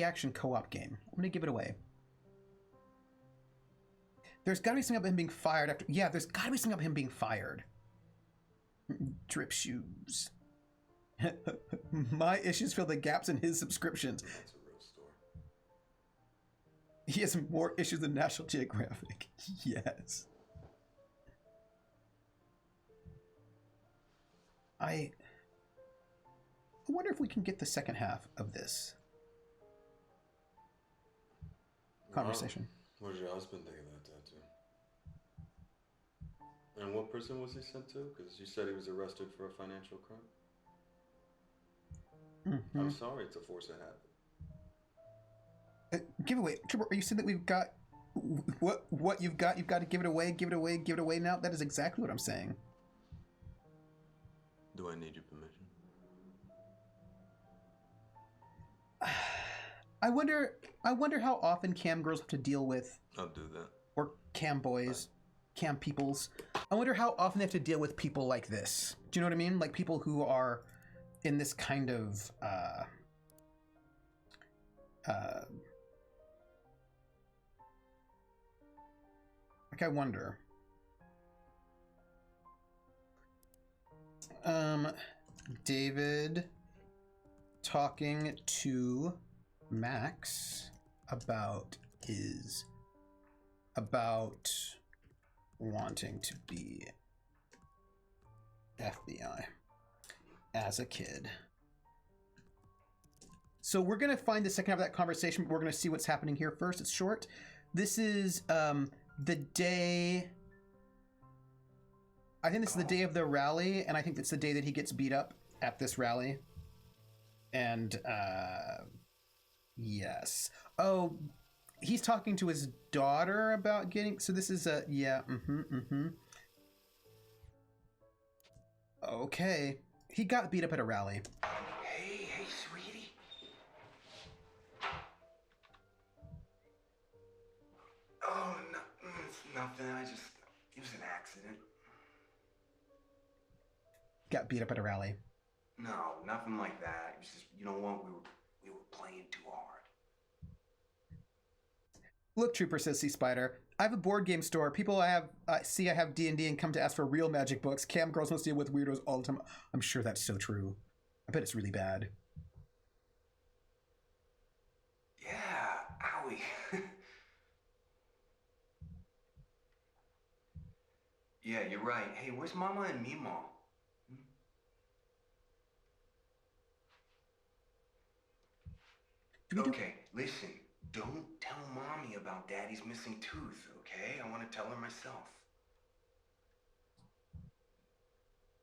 action co-op game. I'm going to give it away. There's got to be something about him being fired after. Yeah, there's got to be something about him being fired. Drip shoes. My issues fill the gaps in his subscriptions. That's a real story. He has more issues than National Geographic. Yes. I wonder if we can get the second half of this conversation. What did your husband think of that tattoo? And what prison was he sent to? Because you said he was arrested for a financial crime. Mm-hmm. I'm sorry to force a habit. Giveaway. Tripper, are you saying that we've got what you've got? You've got to give it away, give it away, give it away now? That is exactly what I'm saying. Do I need your permission? I wonder how often cam girls have to deal with, I'll do that. or cam boys, cam peoples. I wonder how often they have to deal with people like this. Do you know what I mean? Like people who are in this kind of like, I wonder. David talking to Max about wanting to be FBI as a kid. So we're gonna find the second half of that conversation, but we're gonna see what's happening here first. It's short. This is the day. I think this is the day of the rally, and I think it's the day that he gets beat up at this rally. And yes. Oh, he's talking to his daughter about getting. So this is a yeah. Okay, he got beat up at a rally. Hey, sweetie. Oh, no, it's nothing. It was an accident. Got beat up at a rally. No, nothing like that. It was just, you know what? We were playing too hard. Look, Trooper, says Sea Spider. I have a board game store. People I have D&D and come to ask for real magic books. Cam girls must deal with weirdos all the time. I'm sure that's so true. I bet it's really bad. Yeah, owie. Yeah, you're right. Hey, where's Mama and Mima? Okay, listen. Don't tell Mommy about Daddy's missing tooth, okay? I want to tell her myself.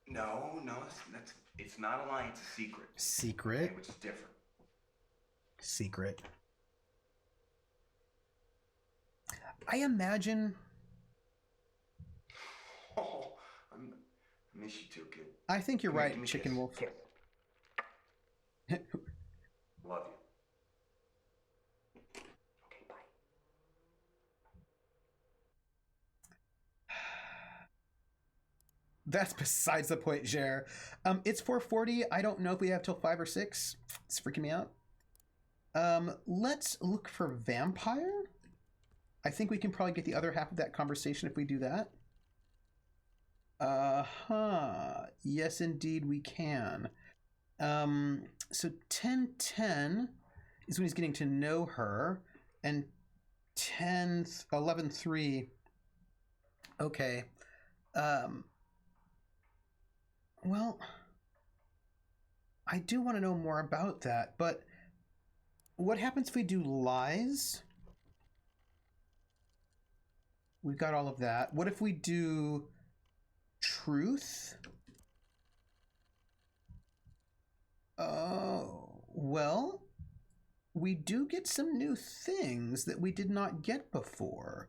No, it's not a lie, it's a secret. Secret? Okay, which is different. Secret. I imagine... Oh, I miss you too, kid. I think you're Come here, right, give me a Chicken kiss. Wolf. Kiss. Love you. Okay, bye. That's besides the point, Jer. It's 4:40. I don't know if we have till 5 or 6. It's freaking me out. Let's look for vampire. I think we can probably get the other half of that conversation if we do that. Yes, indeed, we can. So 10:10 is when he's getting to know her, and 11:3. Okay. Well, I do want to know more about that, but what happens if we do lies? We've got all of that. What if we do truth? Oh, well, we do get some new things that we did not get before.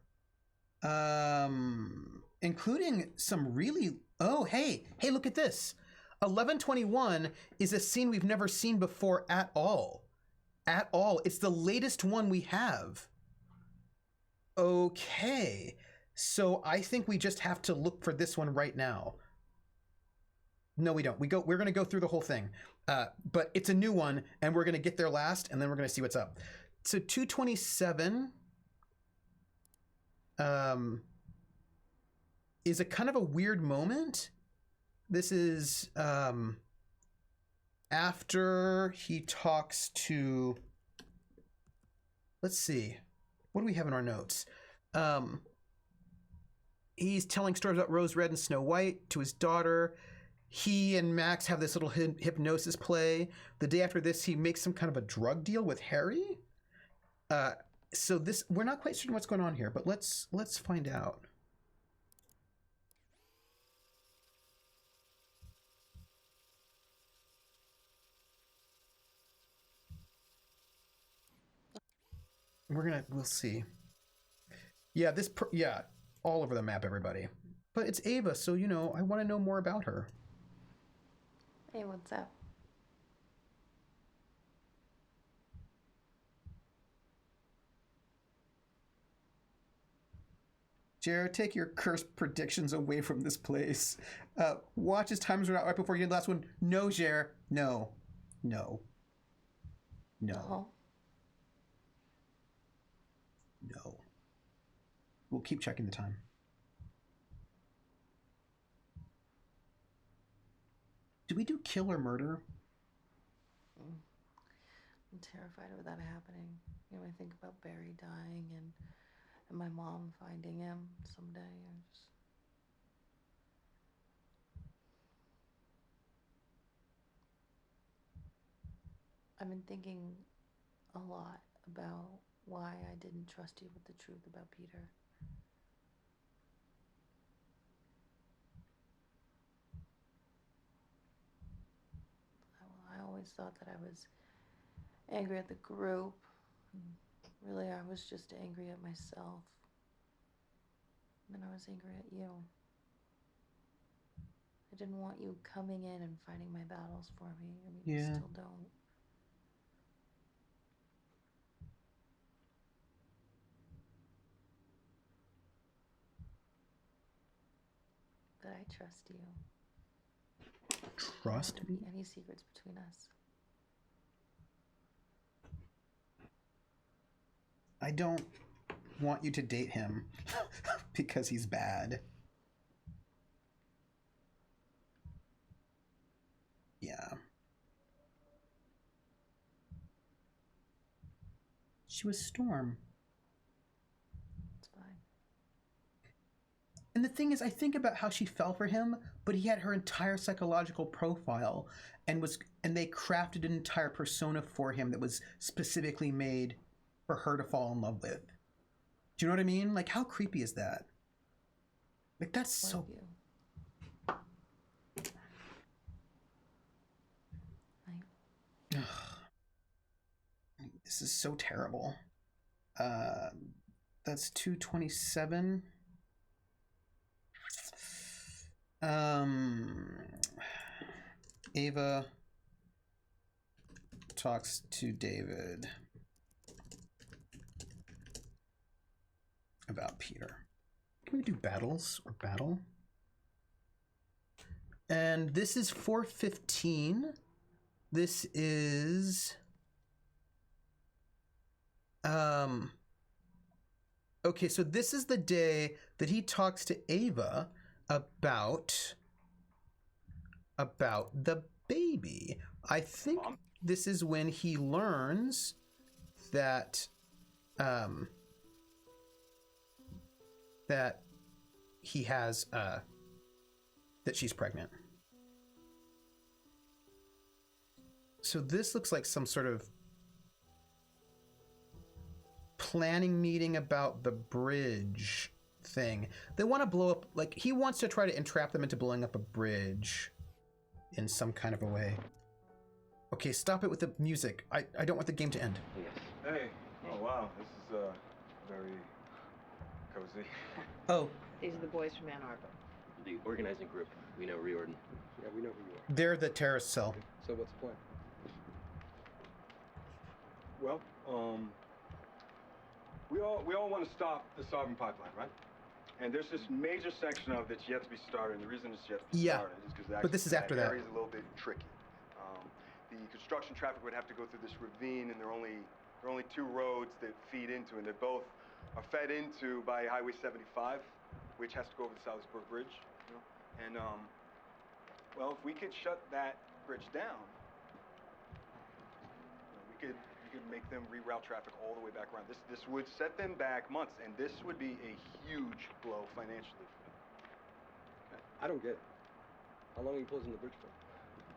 Including some really, oh, hey, look at this. 1121 is a scene we've never seen before at all. At all. It's the latest one we have. Okay. So I think we just have to look for this one right now. No, we don't. We're going to go through the whole thing. But it's a new one, and we're going to get there last, and then we're going to see what's up. So 227 is a kind of a weird moment. This is after he talks to, let's see, what do we have in our notes? He's telling stories about Rose Red and Snow White to his daughter. He and Max have this little hypnosis play. The day after this, he makes some kind of a drug deal with Harry. So this, we're not quite certain what's going on here, but let's find out. We'll see. Yeah, yeah, all over the map, everybody. But it's Ava, so, you know, I want to know more about her. Hey, what's up? Jared, take your cursed predictions away from this place. Watch as times run out right before you get the last one. No, Jared. No. No. No. No. We'll keep checking the time. Did we do kill or murder? I'm terrified of that happening. You know, I think about Barry dying and my mom finding him someday. I've been thinking a lot about why I didn't trust you with the truth about Peter. I always thought that I was angry at the group. Really, I was just angry at myself. And I was angry at you. I didn't want you coming in and fighting my battles for me. I mean, Yeah. I still don't. But I trust you. Trust There won't be any secrets between us. I don't want you to date him because he's bad. Yeah. She was Storm. It's fine. And the thing is, I think about how she fell for him, but he had her entire psychological profile and they crafted an entire persona for him that was specifically made for her to fall in love with. Do you know what I mean? Like, how creepy is that? Like, that's so... This is so terrible. That's 227. Ava talks to David about Peter. Can we do battles or battle? And this is 415. This is okay, so this is the day that he talks to Ava about the baby. I think this is when he learns that that he has that she's pregnant. So this looks like some sort of planning meeting about the bridge thing. They want to blow up, like, he wants to try to entrap them into blowing up a bridge in some kind of a way. Okay, stop it with the music. I don't want the game to end. Yes. Hey. Oh, wow. This is very Cozy. Oh, These are the boys from Ann Arbor. The organizing group. We know Riordan. Yeah, we know who you are. they're the terrorist cell. So what's the plan? Well, we all want to stop the Sovereign Pipeline, right? And there's this major section of that's yet to be started, and the reason it's yet to be Yeah, started is because but this is after that. area is a little bit tricky. The construction traffic would have to go through this ravine, and there are only 2 roads that feed into it. And they both are fed into by Highway 75, which has to go over the Salisbury Bridge. You know? And well, if we could shut that bridge down, you know, we could make them reroute traffic all the way back around. This would set them back months, and this would be a huge blow financially for them. Okay. I don't get it. How long are you closing the bridge for?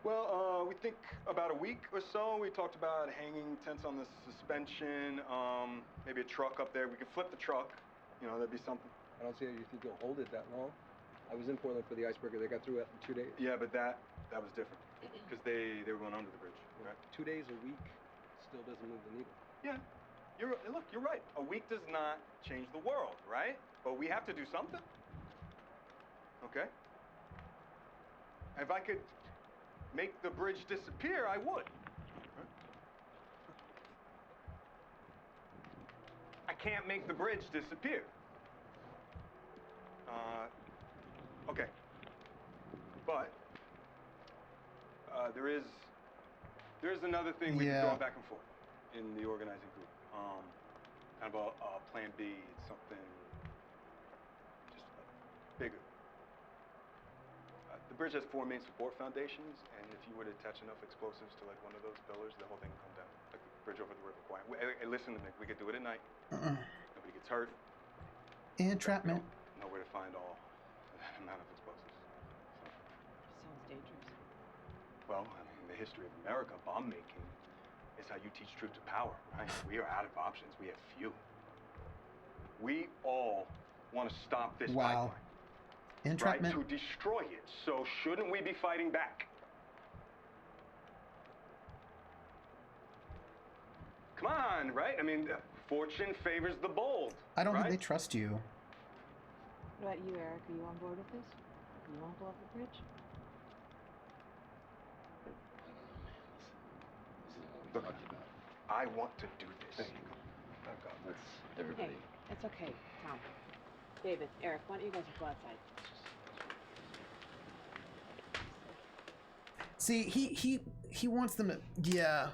Well, we think about a week or so. We talked about hanging tents on the suspension, maybe a truck up there. We could flip the truck. You know, that'd be something. I don't see how you think you'll hold it that long. I was in Portland for the icebreaker. They got through it in 2 days. Yeah, but that was different because they were going under the bridge. Right? 2 days a week still doesn't move the needle. Yeah. Look, you're right. A week does not change the world, right? But we have to do something. Okay? If I could make the bridge disappear, I would. I can't make the bridge disappear. Okay. But there is another thing we've been going back and forth in the organizing group. Kind of a plan B, something just bigger. The bridge has 4 main support foundations, and if you were to attach enough explosives to like one of those pillars, the whole thing would come down. Like the bridge over the River Kwai. Hey, listen to me. We could do it at night. Nobody gets hurt. Entrapment. Know where to find all that amount of explosives. Sounds dangerous. Well, in the history of America, bomb making is how you teach truth to power, right? We are out of options. We have few. We all want to stop this pipeline. Entrapment. Right? To destroy it. So shouldn't we be fighting back? Come on, right? I mean, fortune favors the bold. I don't think they trust you. What about you, Eric? Are you on board with this? You want to blow up the bridge? Look, I want to do this. Let's everybody. Hey, it's okay, Tom. David, Eric, why don't you guys go outside? See, he wants them to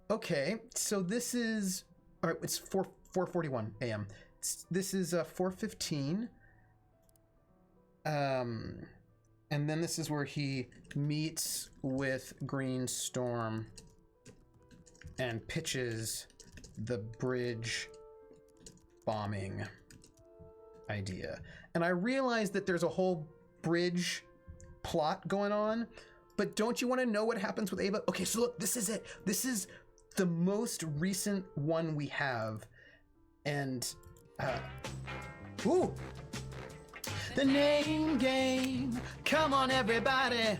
Okay, so this is all right. It's 4:41 a.m. This is 4:15. And then this is where he meets with Green Storm and pitches the bridge bombing idea. And I realize that there's a whole bridge plot going on, but don't you want to know what happens with Ava? Okay, so look, this is it. This is the most recent one we have. And, ooh! The name game. Come on, everybody.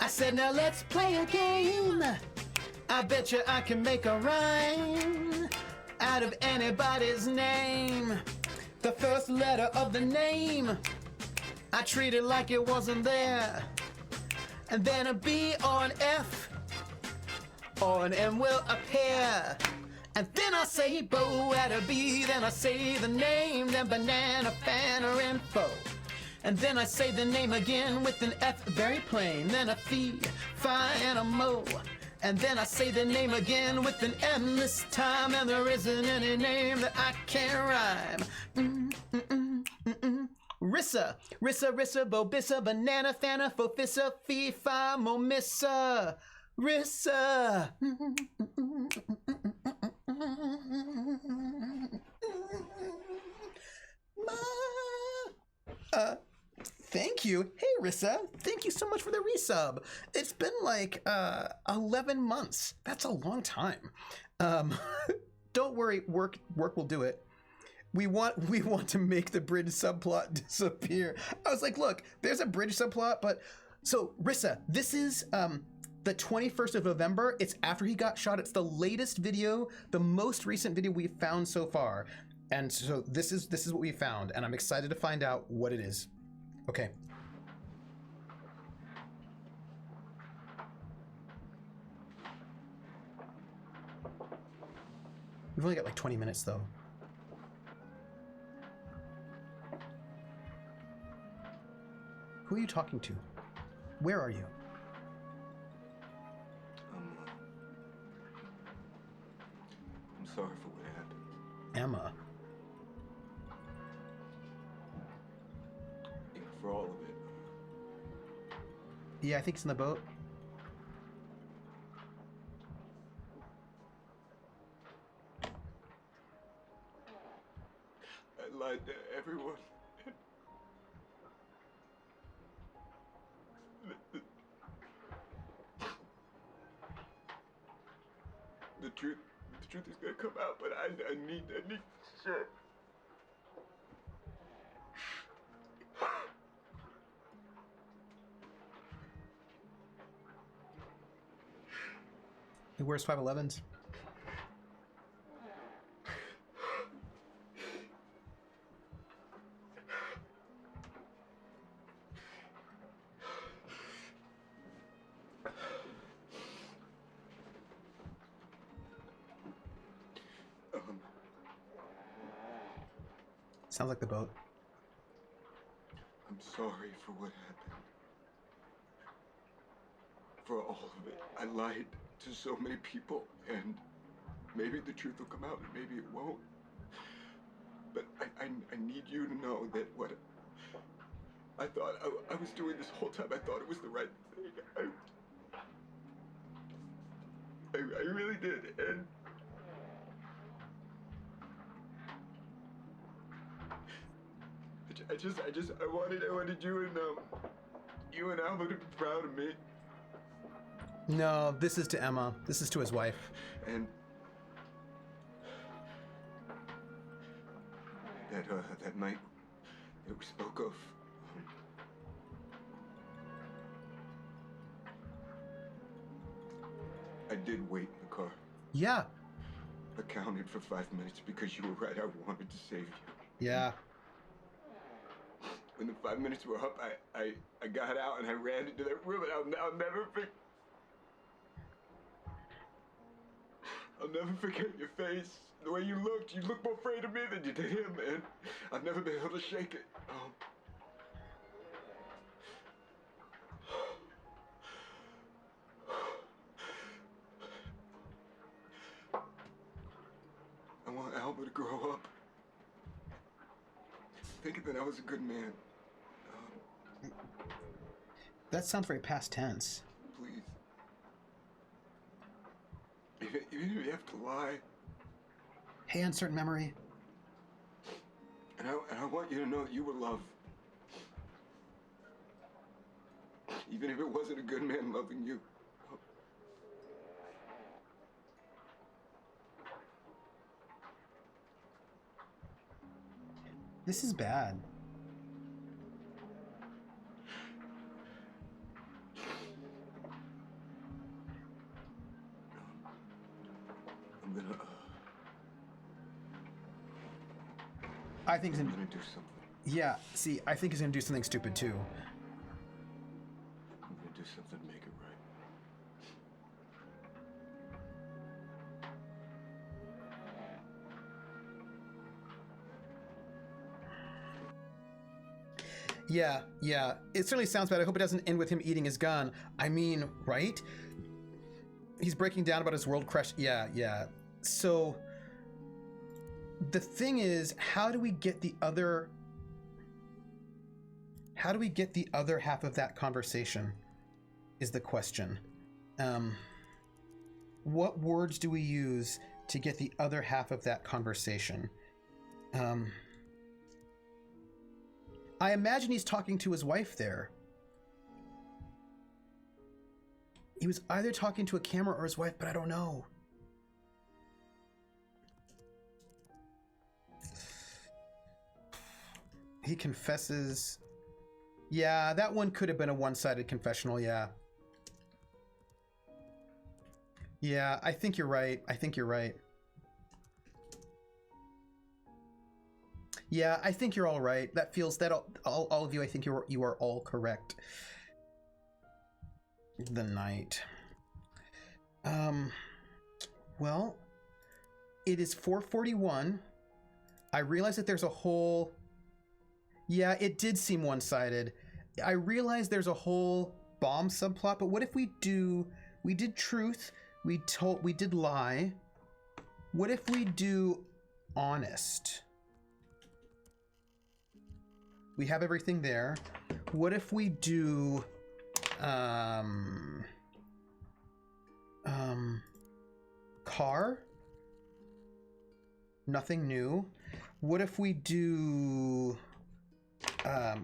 I said, now let's play a game. I bet you I can make a rhyme out of anybody's name. The first letter of the name, I treat it like it wasn't there. And then a B or an F or an M will appear. And then I say bow at a B, then I say the name, then banana, fan, or info. And then I say the name again with an F, very plain, then a fee, fi, and a mo. And then I say the name again with an M this time, and there isn't any name that I can't rhyme. Rissa, Bobissa, banana, fana, fofissa, fee, fi, mo, missa. Rissa. Thank you. Hey, Rissa. Thank you so much for the resub. It's been like 11 months. That's a long time. Don't worry, work will do it. We want to make the bridge subplot disappear. I was like, look, there's a bridge subplot, but so Rissa, this is The 21st of November, it's after he got shot. It's the latest video, the most recent video we've found so far. And so this is what we found, and I'm excited to find out what it is. Okay. We've only got like 20 minutes though. Who are you talking to? Where are you? I'm sorry for what happened. Emma. Yeah, for all of it. Yeah, I think it's in the boat. I lied to everyone. The truth is gonna come out, but I need shit. He wears 511s. Sounds like the boat. I'm sorry for what happened. For all of it. I lied to so many people, and maybe the truth will come out and maybe it won't. But I need you to know that what I thought I was doing this whole time, I thought it was the right thing. I really did, and I wanted you and Alva to be proud of me. No, this is to Emma. This is to his wife. And that night that we spoke of, I did wait in the car. Yeah. I counted for 5 minutes because you were right. I wanted to save you. Yeah. When the 5 minutes were up, I got out and I ran into that room, and I'll never forget your face. The way you looked more afraid of me than you did him, and I've never been able to shake it. I want Alba to grow up thinking that I was a good man. That sounds very past tense. Please. Even if you have to lie. Hey, uncertain memory. And I want you to know that you were loved. Even if it wasn't a good man loving you. This is bad. I'm gonna I think he's gonna do something. Yeah, see, I think he's gonna do something stupid too. I'm gonna do something to make it right. Yeah. It certainly sounds bad. I hope it doesn't end with him eating his gun. I mean, right? He's breaking down about his world crush. Yeah. So the thing is, how do we get the other half of that conversation is the question. What words do we use to get the other half of that conversation? I imagine he's talking to his wife there. He was either talking to a camera or his wife, but I don't know. He confesses. Yeah, that one could have been a one-sided confessional, yeah. Yeah, I think you're right. I think you're right. Yeah, I think you're all right. That feels that all of you. I think you are all correct. The night. Well, it is 4:41. I realize that there's a whole. Yeah, it did seem one-sided. I realize there's a whole bomb subplot, but what if we did truth, we did lie. What if we do honest? We have everything there. What if we do car? Nothing new. What if we do I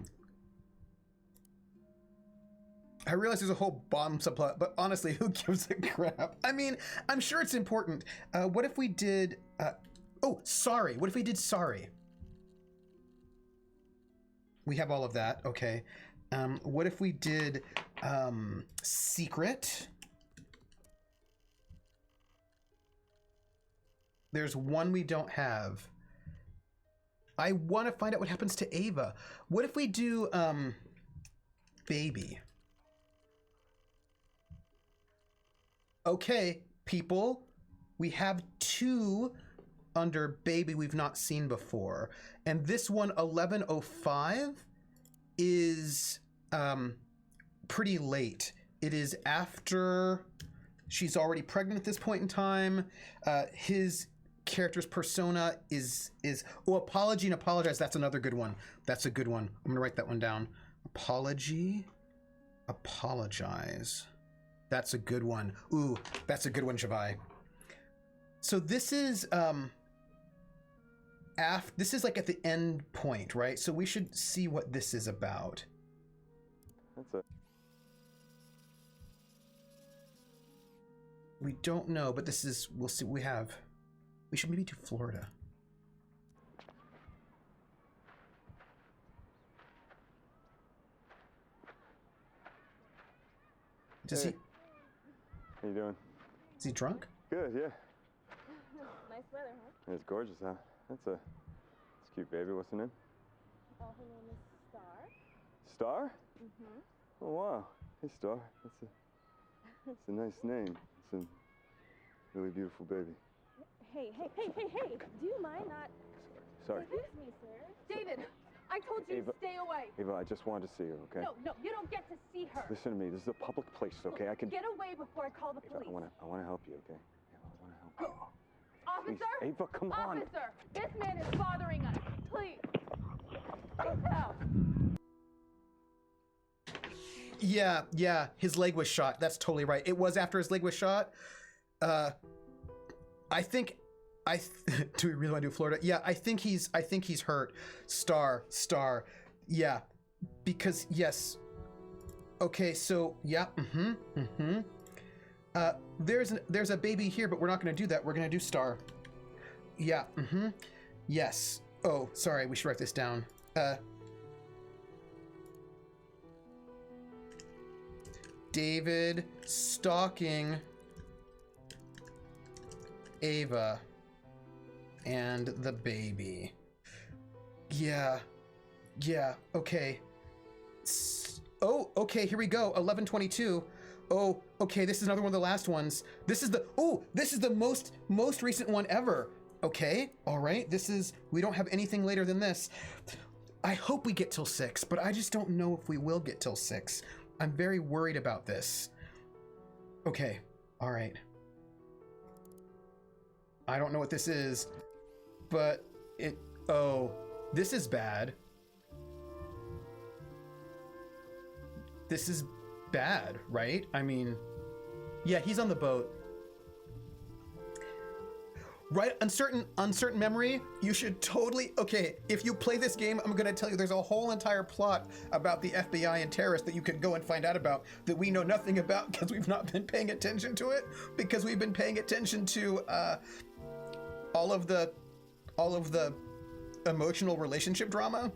realize there's a whole bomb subplot, but honestly, who gives a crap? I mean, I'm sure it's important. What if we did sorry. What if we did sorry? We have all of that. Okay. What if we did secret? There's one we don't have. I want to find out what happens to Ava. What if we do baby? Okay, people, we have two under baby we've not seen before. And this one, 11:05, is pretty late. It is after she's already pregnant at this point in time. His character's persona is apology and apologize. That's another good one. That's a good one. I'm gonna write that one down. Apology, apologize. That's a good one. Ooh, that's a good one, Shavai. So this is this is like at the end point, right? So we should see what this is about. That's it. We don't know, but this is, we'll see what we have. We should maybe do Florida. Does he? How you doing? Is he drunk? Good, yeah. Nice weather, huh? It's gorgeous, huh? It's cute, baby. What's her name? Oh, her name is Star. Star? Mm-hmm. Oh, wow. Hey, Star. That's a nice name. It's a really beautiful baby. Hey. Do you mind not... Sorry. Excuse me, sir. David, I told you Ava, to stay away. Ava, I just wanted to see her, okay? No, you don't get to see her. Listen to me. This is a public place, okay? I can... Get away before I call the police. Ava, I want to help you, okay? Ava, I want to help you. Officer? Please, Ava, come on. Officer, this man is bothering us. Please. Please help. Yeah, his leg was shot. That's totally right. It was after his leg was shot. Do we really want to do Florida? Yeah, I think he's hurt. Star. Yeah, because yes. Okay, so yeah, there's a baby here, but we're not going to do that. We're going to do Star. Yeah, yes. Oh, sorry, we should write this down. David stalking Ava and the baby. Yeah, okay. Okay, here we go. 11:22. Oh, okay, this is another one of the last ones. This is the most recent one ever. Okay, all right. We don't have anything later than this. I hope we get till 6, but I just don't know if we will get till 6. I'm very worried about this. Okay, all right. I don't know what this is, but this is bad. This is bad, right? I mean, yeah, he's on the boat. Right, uncertain memory, you should totally, okay, if you play this game, I'm gonna tell you there's a whole entire plot about the FBI and terrorists that you can go and find out about that we know nothing about because we've not been paying attention to it, because we've been paying attention to all of the emotional relationship drama.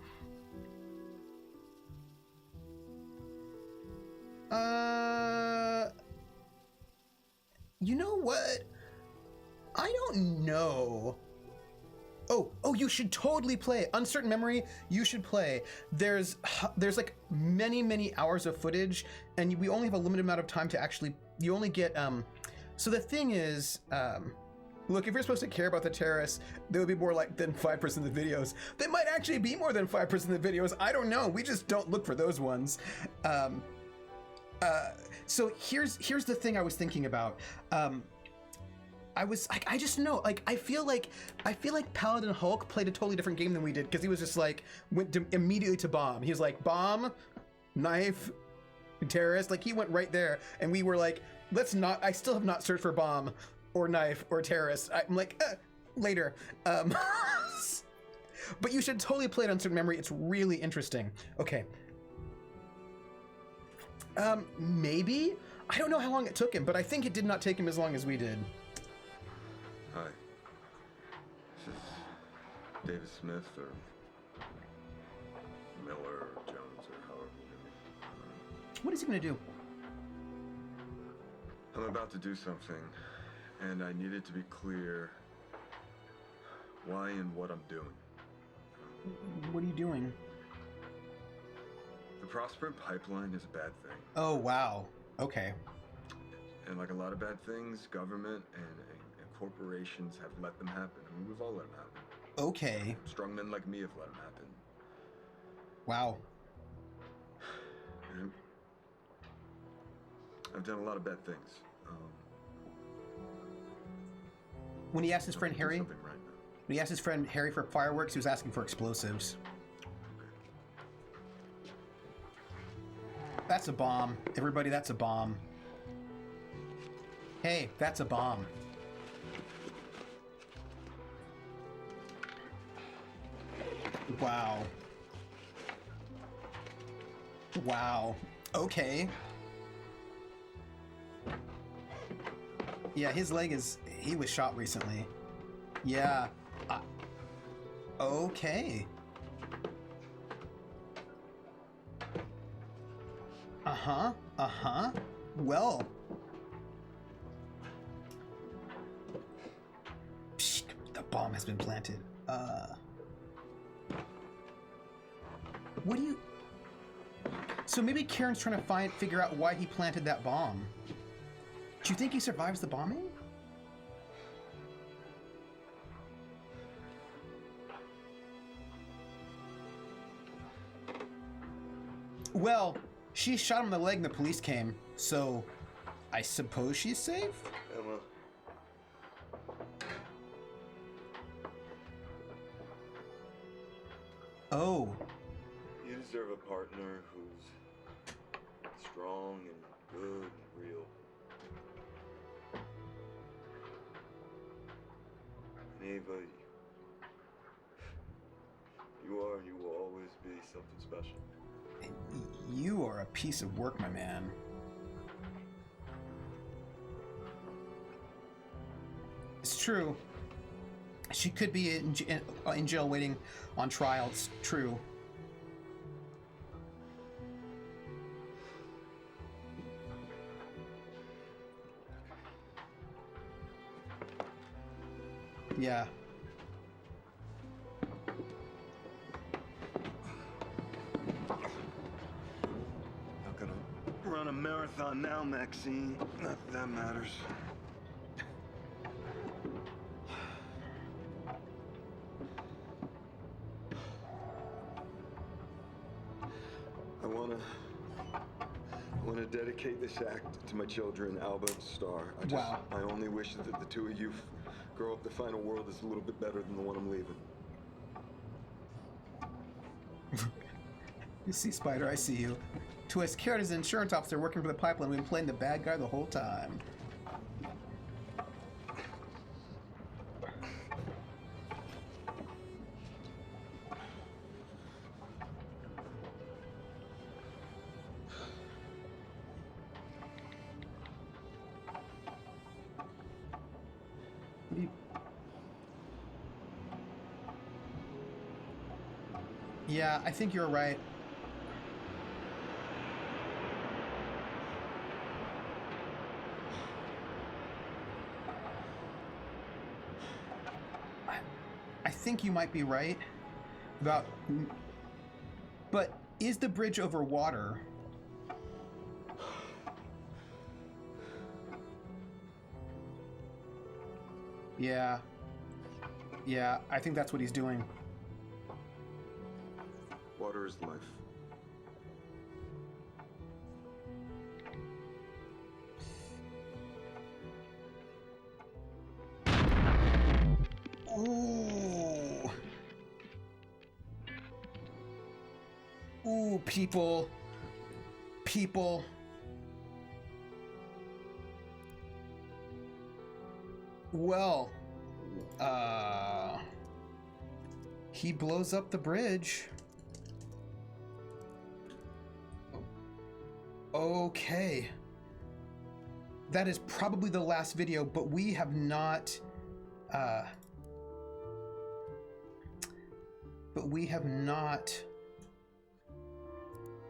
You know what? I don't know. Oh, you should totally play Uncertain Memory. You should play. There's like many hours of footage, and we only have a limited amount of time to actually. You only get. So the thing is, look, if you're supposed to care about the terrorists, there would be more like than 5% of the videos. They might actually be more than 5% of the videos. I don't know. We just don't look for those ones. So here's the thing I was thinking about. I just know, like, I feel like Paladin Hulk played a totally different game than we did, because he was just like, immediately to bomb. He was like, bomb, knife, terrorist, like he went right there, and we were like, let's not, I still have not searched for bomb, or knife, or terrorist. I'm like, later. But you should totally play it on Uncertain Memory, it's really interesting. Okay. Maybe? I don't know how long it took him, but I think it did not take him as long as we did. Hi. This is David Smith, or Miller, or Jones, or however you know me. What is he gonna do? I'm about to do something, and I needed to be clear why and what I'm doing. What are you doing? The Prosperant Pipeline is a bad thing. Oh, wow. Okay. And like a lot of bad things, government and corporations have let them happen. I mean, we've all let them happen. Okay. Strong men like me have let them happen. Wow. And I've done a lot of bad things. When he asked his friend Harry, Right now. when he asked his friend Harry for fireworks, he was asking for explosives. That's a bomb. Everybody, that's a bomb. Hey, that's a bomb. Wow. Wow. Okay. Yeah, his leg is... He was shot recently. Yeah. Okay. Uh-huh. Uh-huh. Well. Psst, the bomb has been planted. What do you... So maybe Karen's trying to figure out why he planted that bomb. Do you think he survives the bombing? Well, she shot him in the leg and the police came, so I suppose she's safe? Emma. Oh. You deserve a partner who's strong and good and real. And Ava, you are and you will always be something special. You are a piece of work, my man. It's true. She could be in jail waiting on trial. It's true. Yeah. Not gonna run a marathon now, Maxine. Not that matters. I want to dedicate this act to my children, Alba and Star. I only wish that the two of you grow up to find a world that's a little bit better than the one I'm leaving. You see, Spider, I see you. Twist, Carrot is an insurance officer working for the pipeline. We've been playing the bad guy the whole time. Yeah, I think you're right. think you might be right about, but is the bridge over water? Yeah. Yeah, I think that's what he's doing. Water is life. Ooh. Ooh, people. People. Well, he blows up the bridge. Okay. That is probably the last video, but we have not,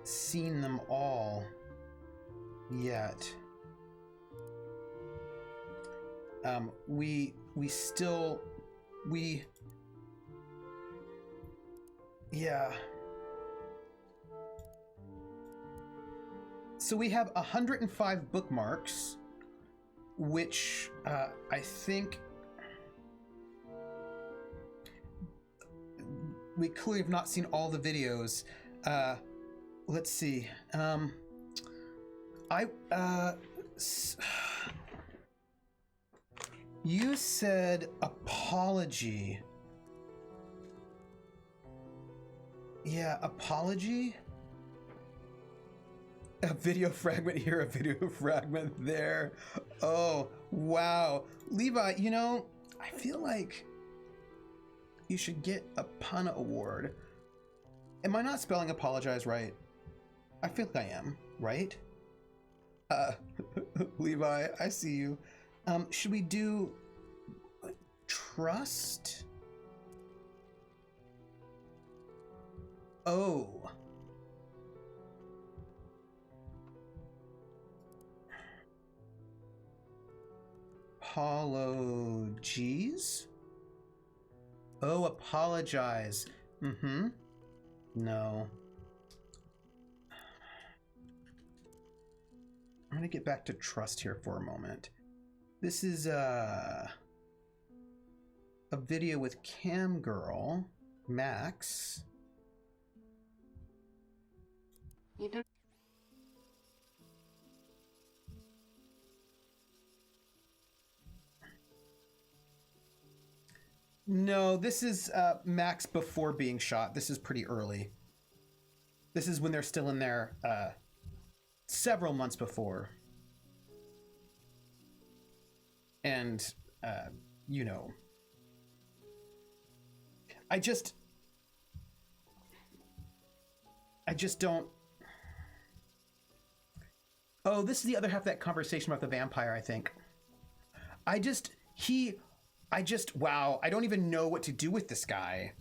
seen them all yet. Yeah. So we have 105 bookmarks, which I think we clearly have not seen all the videos. Let's see. You said apology. Yeah, apology? A video fragment here, a video fragment there. Oh, wow. Levi, you know, I feel like you should get a pun award. Am I not spelling apologize right? I feel like I am, right? Levi, I see you. Should we do trust? Oh. Apologies? Oh, apologize. Mm-hmm. No. I'm gonna get back to trust here for a moment. This is a video with Cam Girl, Max. You don't. No, this is Max before being shot. This is pretty early. This is when they're still in there, several months before. And, you know, I just don't. Oh, this is the other half of that conversation about the vampire, I think. Wow, I don't even know what to do with this guy.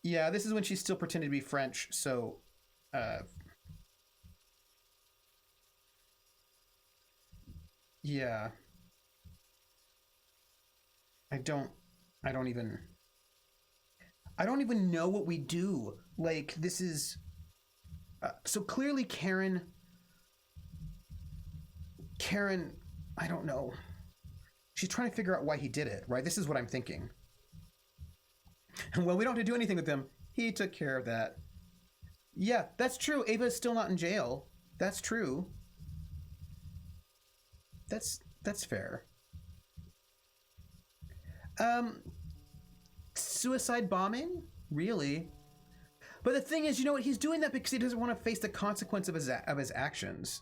Yeah, this is when she's still pretending to be French, so, yeah. I don't even know what we do. Like, this is, so clearly Karen, I don't know. She's trying to figure out why he did it, right? This is what I'm thinking. Well, we don't have to do anything with him. He took care of that. Yeah, that's true. Ava is still not in jail. That's true. That's fair. Suicide bombing? Really? But the thing is, you know what? He's doing that because he doesn't want to face the consequence of his actions.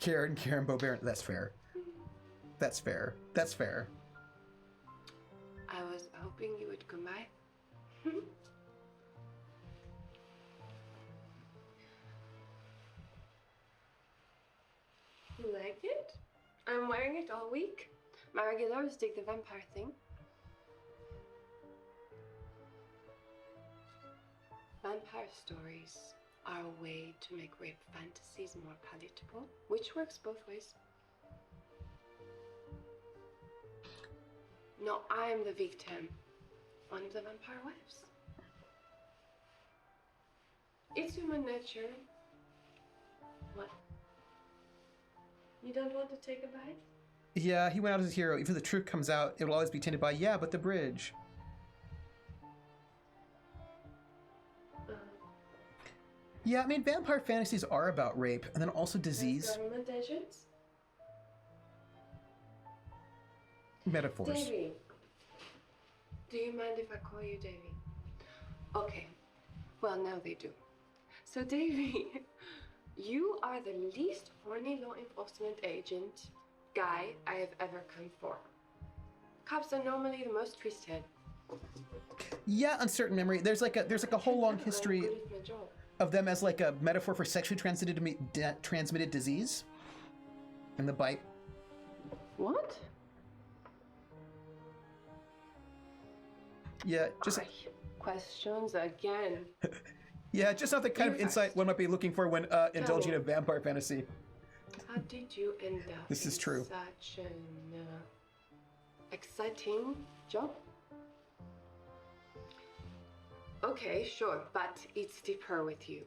Karen Beaubaron. That's fair. That's fair. That's fair. I was hoping you would come by. You like it? I'm wearing it all week. My regulars dig the vampire thing. Vampire stories are a way to make rape fantasies more palatable, which works both ways. No, I'm the victim. One of the vampire wives. It's human nature. What? You don't want to take a bite? Yeah, he went out as a hero. Even if the truth comes out, it'll always be tainted by, yeah, but the bridge. Yeah, I mean, vampire fantasies are about rape and then also disease. Government agents? Metaphors. Davy. Do you mind if I call you Davy? Okay. Well, now they do. So, Davy, you are the least horny law enforcement agent guy I have ever come for. Cops are normally the most twisted. Yeah, uncertain memory. There's like a whole long history I'm good at my job. of them as like a metaphor for sexually transmitted disease. And the bite. What? Yeah, just questions again. yeah, just not the kind of insight one might be looking for when indulging in a vampire fantasy. How did you end up This is true. such an exciting job? Okay, sure, but it's deeper with you.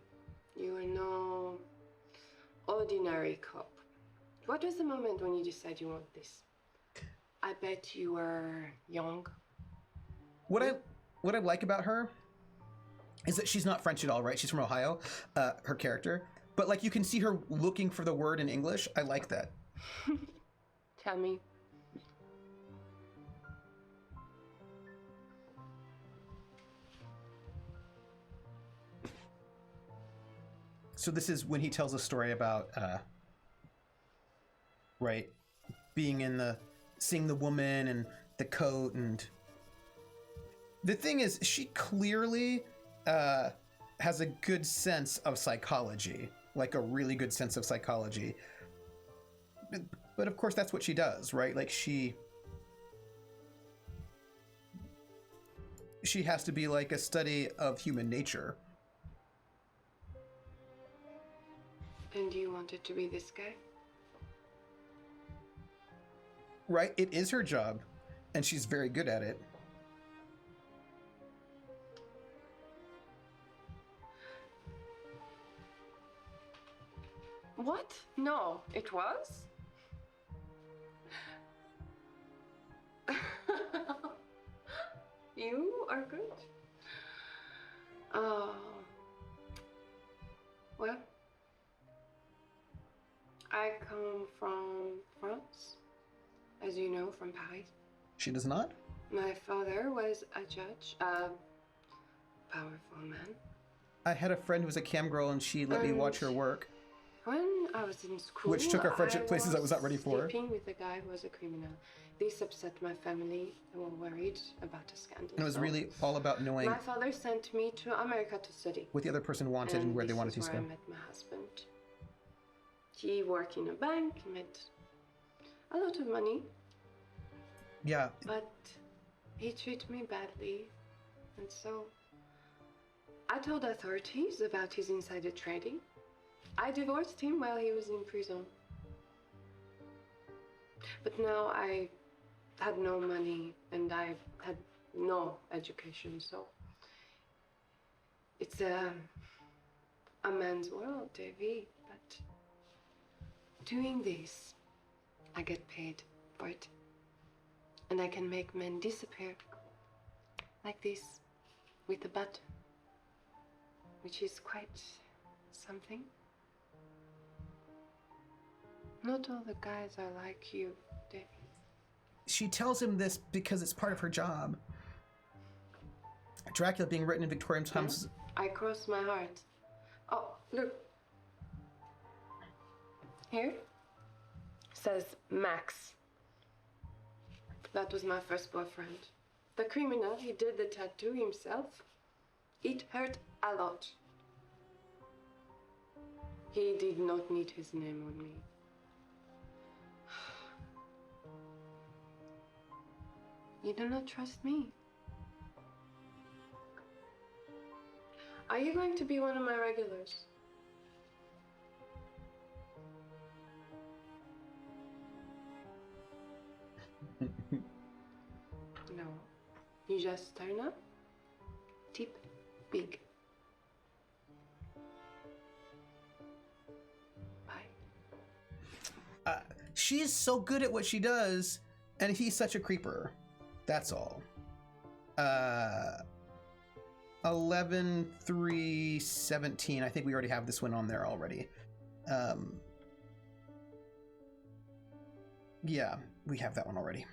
You are no ordinary cop. What was the moment when you decided you want this? I bet you were young. What I like about her is that she's not French at all, right? She's from Ohio, her character. But like you can see her looking for the word in English. I like that. Tell me. So this is when he tells a story about, right, seeing the woman and the coat, and the thing is, she clearly has a good sense of psychology, like a really good sense of psychology. But of course, that's what she does, right? Like she has to be like a study of human nature. And you wanted to be this guy? Right? It is her job, and she's very good at it. What? No, it was? You are good. Oh. Well, I come from France, as you know, from Paris. She does not? My father was a judge, a powerful man. I had a friend who was a cam girl, and she let me watch her work. When I was in school, Which took our friendship places I was not ready for. Sleeping with a guy who was a criminal. This upset my family, who were worried about a scandal. And it was really all about knowing My father sent me to America to study. what the other person wanted and where they wanted to This is where spend. I met my husband. He worked in a bank, he made a lot of money, Yeah, but he treated me badly. And so I told authorities about his insider trading. I divorced him while he was in prison. But now I had no money and I had no education, so it's a man's world, Davy. But doing this, I get paid for it. And I can make men disappear like this with a button, which is quite something. Not all the guys are like you, Davy. she tells him this because it's part of her job. Dracula being written in Victorian times. I cross my heart. Oh, look. Here says Max. That was my first boyfriend. The criminal, he did the tattoo himself. It hurt a lot. He did not need his name on me. You do not trust me. Are you going to be one of my regulars? No. You just turn up, tip big. She is so good at what she does, and he's such a creeper. That's all. 11, 3, 17. I think we already have this one on there already. Yeah, we have that one already.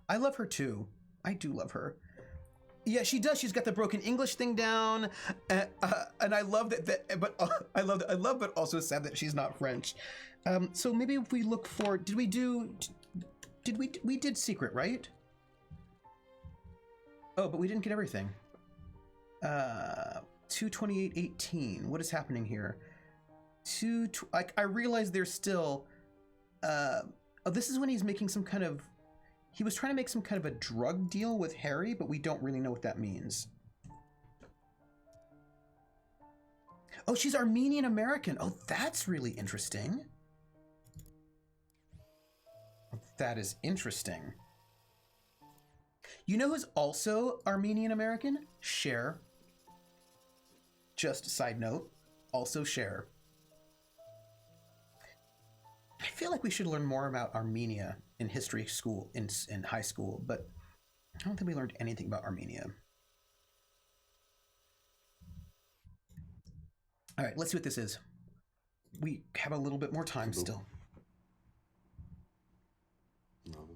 I love her too. I do love her. Yeah, she does. She's got the broken English thing down, and I love that. But I love, but also sad that she's not French. So maybe if we look for, did we did Secret, right? Oh, but we didn't get everything. 228:18. What is happening here? I realize there's still. Oh, this is when he's making some kind of. He was trying to make some kind of a drug deal with Harry, but we don't really know what that means. Oh, she's Armenian American. Oh, that's really interesting. That is interesting. You know who's also Armenian American? Cher. Just a side note, also Cher. I feel like we should learn more about Armenia in history school, in high school, but I don't think we learned anything about Armenia. All right, let's see what this is. We have a little bit more time still. No.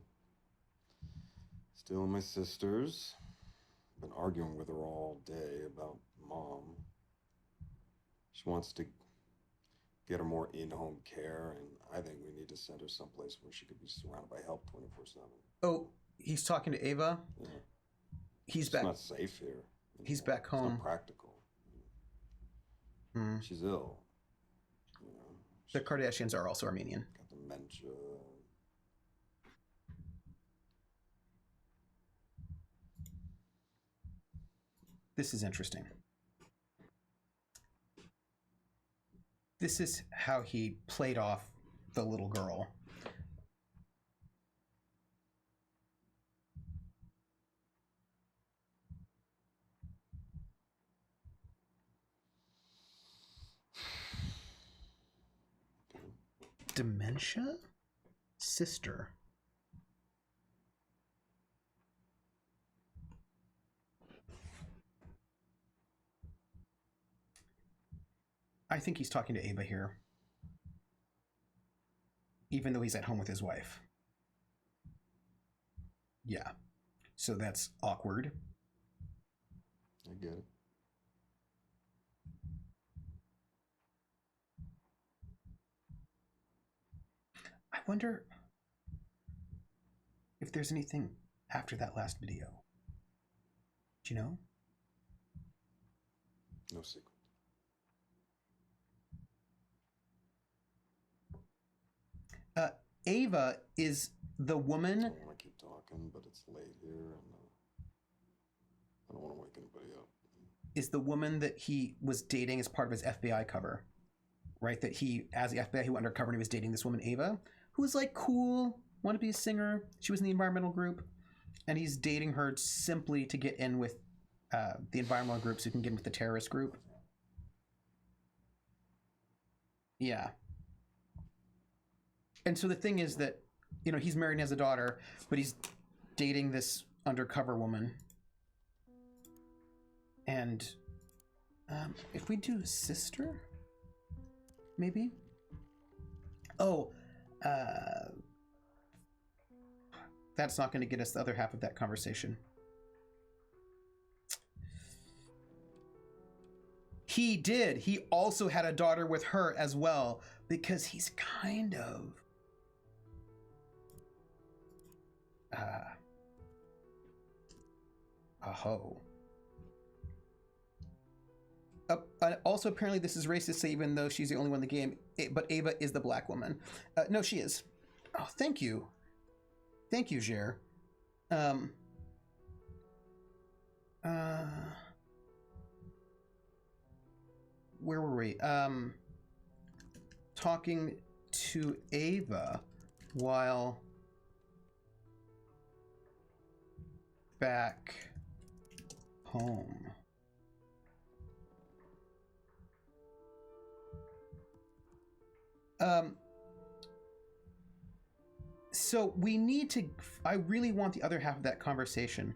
Still my sisters. Been arguing with her all day about Mom. She wants to get her more in-home care, and I think we need to send her someplace where she could be surrounded by help 24/7. Oh, he's talking to Ava? Yeah. He's It's back. not safe here. He's back It's home. not practical. Hmm. She's ill. The Kardashians are also Armenian. Got dementia. This is interesting. This is how he played off the little girl. Dementia? Sister. I think he's talking to Ava here. Even though he's at home with his wife. Yeah. So that's awkward. I get it. I wonder if there's anything after that last video. Do you know? No secret. Ava is the woman. I don't want to keep talking, but it's late here, and I don't want to wake anybody up. Is the woman that he was dating as part of his FBI cover, right? That he, as the FBI, he went undercover and he was dating this woman, Ava, who was like cool, wanted to be a singer. She was in the environmental group, and he's dating her simply to get in with the environmental group so he can get in with the terrorist group. Yeah. And so the thing is that, you know, he's married and has a daughter, but he's dating this undercover woman. And if we do sister, maybe? Oh, that's not going to get us the other half of that conversation. He did. He also had a daughter with her as well, because he's kind of... a hoe. Also, apparently this is racist, even though she's the only one in the game, but Ava is the black woman. No, she is. Oh, thank you. Thank you, Jer. we? Talking to Ava while back home. So we need to, I really want the other half of that conversation,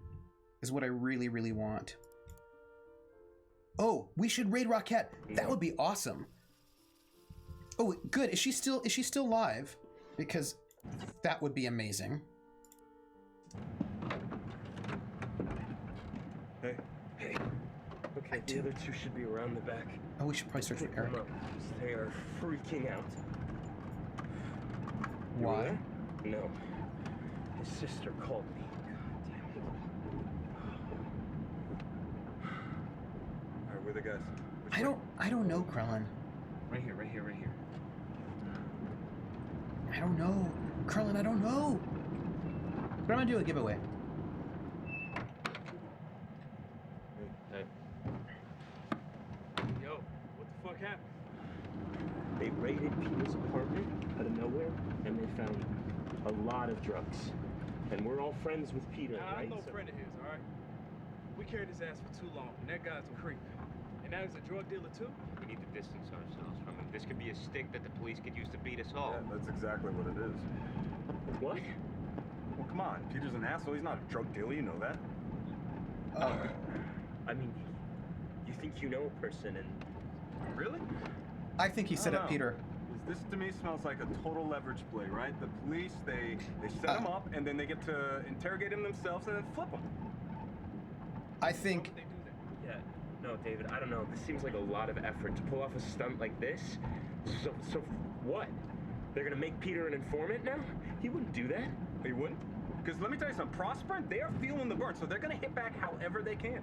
is what I really, really want. Oh, we should raid Rockette. That would be awesome. Oh, good. Is she still live? Because that would be amazing. Hey. Okay, the other two should be around the back. Oh, we should probably search for Eric. They are freaking out. Why? No. His sister called me. Alright, where are the guys? I don't know, Krellin. Right here. I don't know. Krellin, I don't know. But I'm gonna do a giveaway. Hey. Yo, what the fuck happened? They raided Peter's apartment out of nowhere, and they found a lot of drugs. And we're all friends with Peter, right? I'm no friend of his, all right? We carried his ass for too long, and that guy's a creep. And now he's a drug dealer, too? We need to distance ourselves from him. This could be a stick that the police could use to beat us all. Yeah, that's exactly what it is. What? Well, come on. Peter's an asshole. He's not a drug dealer. You know that. I mean, you think you know a person and... Really? I think he set up Peter. This to me smells like a total leverage play, right? The police, they set him up, and then they get to interrogate him themselves and then flip him. I think... Yeah, no, David, I don't know. This seems like a lot of effort to pull off a stunt like this. So what? They're gonna make Peter an informant now? He wouldn't do that. He wouldn't? Because let me tell you something, Prosper, they're feeling the burn, so they're gonna hit back however they can.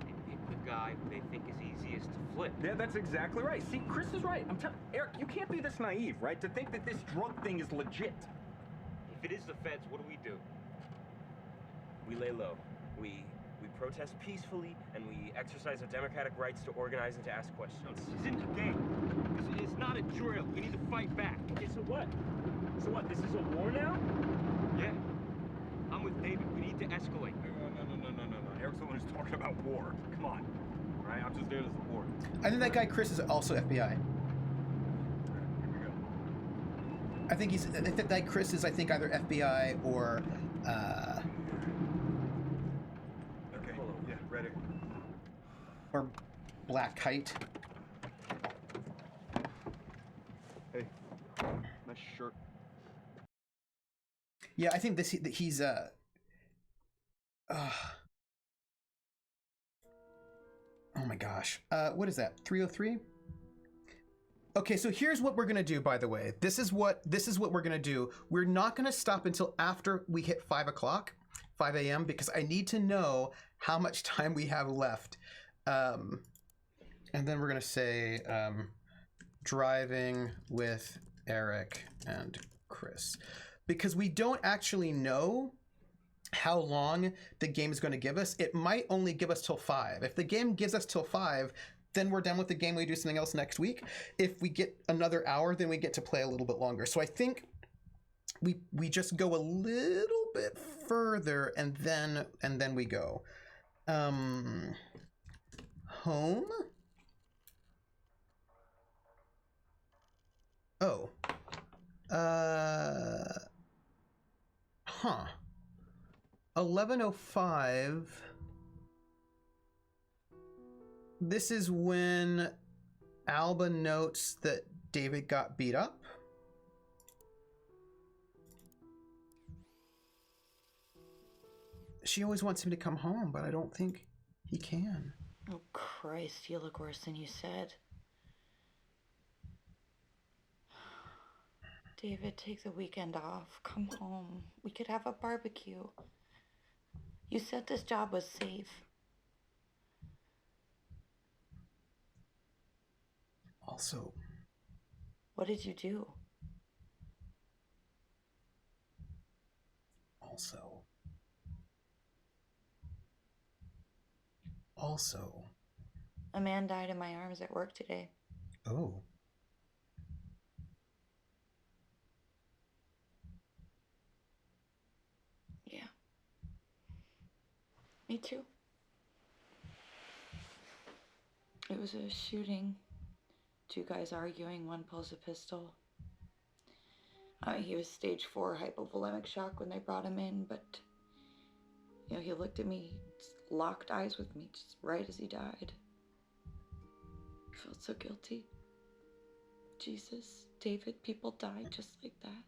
Pick the guy who they think is easiest to flip. Yeah, that's exactly right. See, Chris is right. I'm telling Eric, you can't be this naive, right? To think that this drug thing is legit. If it is the feds, what do? We lay low. We protest peacefully, and we exercise our democratic rights to organize and to ask questions. No, this isn't a game. It's not a drill. We need to fight back. Okay, so what? So what, this is a war now? Yeah. I'm with David. We need to escalate. No. Eric's the one who's talking about war. Come on. All right, I'm just there to support. I think that guy Chris is also FBI. Here we go. I think that guy Chris is, I think, either FBI or Okay, yeah, ready. or Black Kite. Hey, nice shirt. Yeah, I think he's oh my gosh. What is that? 303? Okay, so here's what we're gonna do, by the way. This is what we're gonna do. We're not gonna stop until after we hit 5 o'clock, 5 a.m., because I need to know how much time we have left. And then we're gonna say driving with Eric and Chris. Because we don't actually know how long the game is going to give us. It might only give us till 5. If the game gives us till 5, then we're done with the game. We do something else next week. If we get another hour, then we get to play a little bit longer. So I think we just go a little bit further and then we go. Home? Oh. 11:05. This is when Alba notes that David got beat up. She always wants him to come home, but I don't think he can. Oh, Christ, you look worse than you said. David, take the weekend off. Come home. We could have a barbecue. You said this job was safe. Also, what did you do? Also. A man died in my arms at work today. Oh. Yeah. Me too. It was a shooting. 2 guys arguing, one pulls a pistol. He was stage 4 hypovolemic shock when they brought him in, but, you know, he looked at me, just locked eyes with me, just right as he died. I felt so guilty. Jesus, David, people die just like that.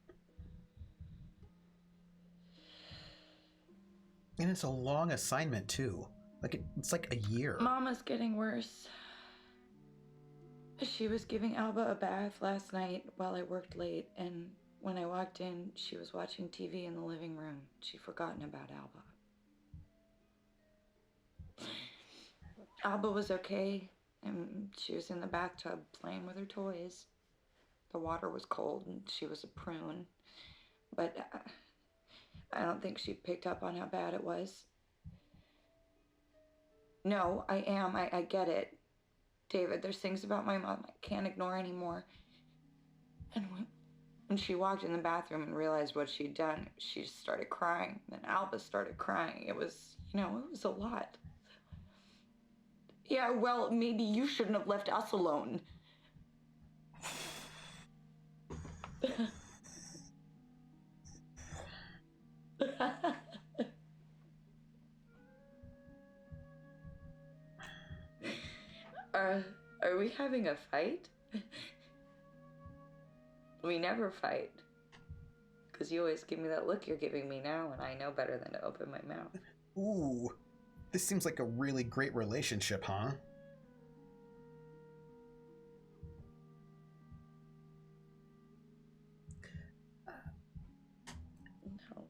And it's a long assignment, too. Like, it's like a year. Mama's getting worse. She was giving Alba a bath last night while I worked late, and when I walked in, she was watching TV in the living room. She'd forgotten about Alba. Alba was okay, and she was in the bathtub playing with her toys. The water was cold, and she was a prune. But I don't think she picked up on how bad it was. No, I am. I get it. David, there's things about my mom I can't ignore anymore. And when she walked in the bathroom and realized what she'd done, she just started crying. Then Alba started crying. It was, you know, it was a lot. Yeah, well, maybe you shouldn't have left us alone. Are we having a fight? We never fight. Because you always give me that look you're giving me now, and I know better than to open my mouth. Ooh, this seems like a really great relationship, huh? No.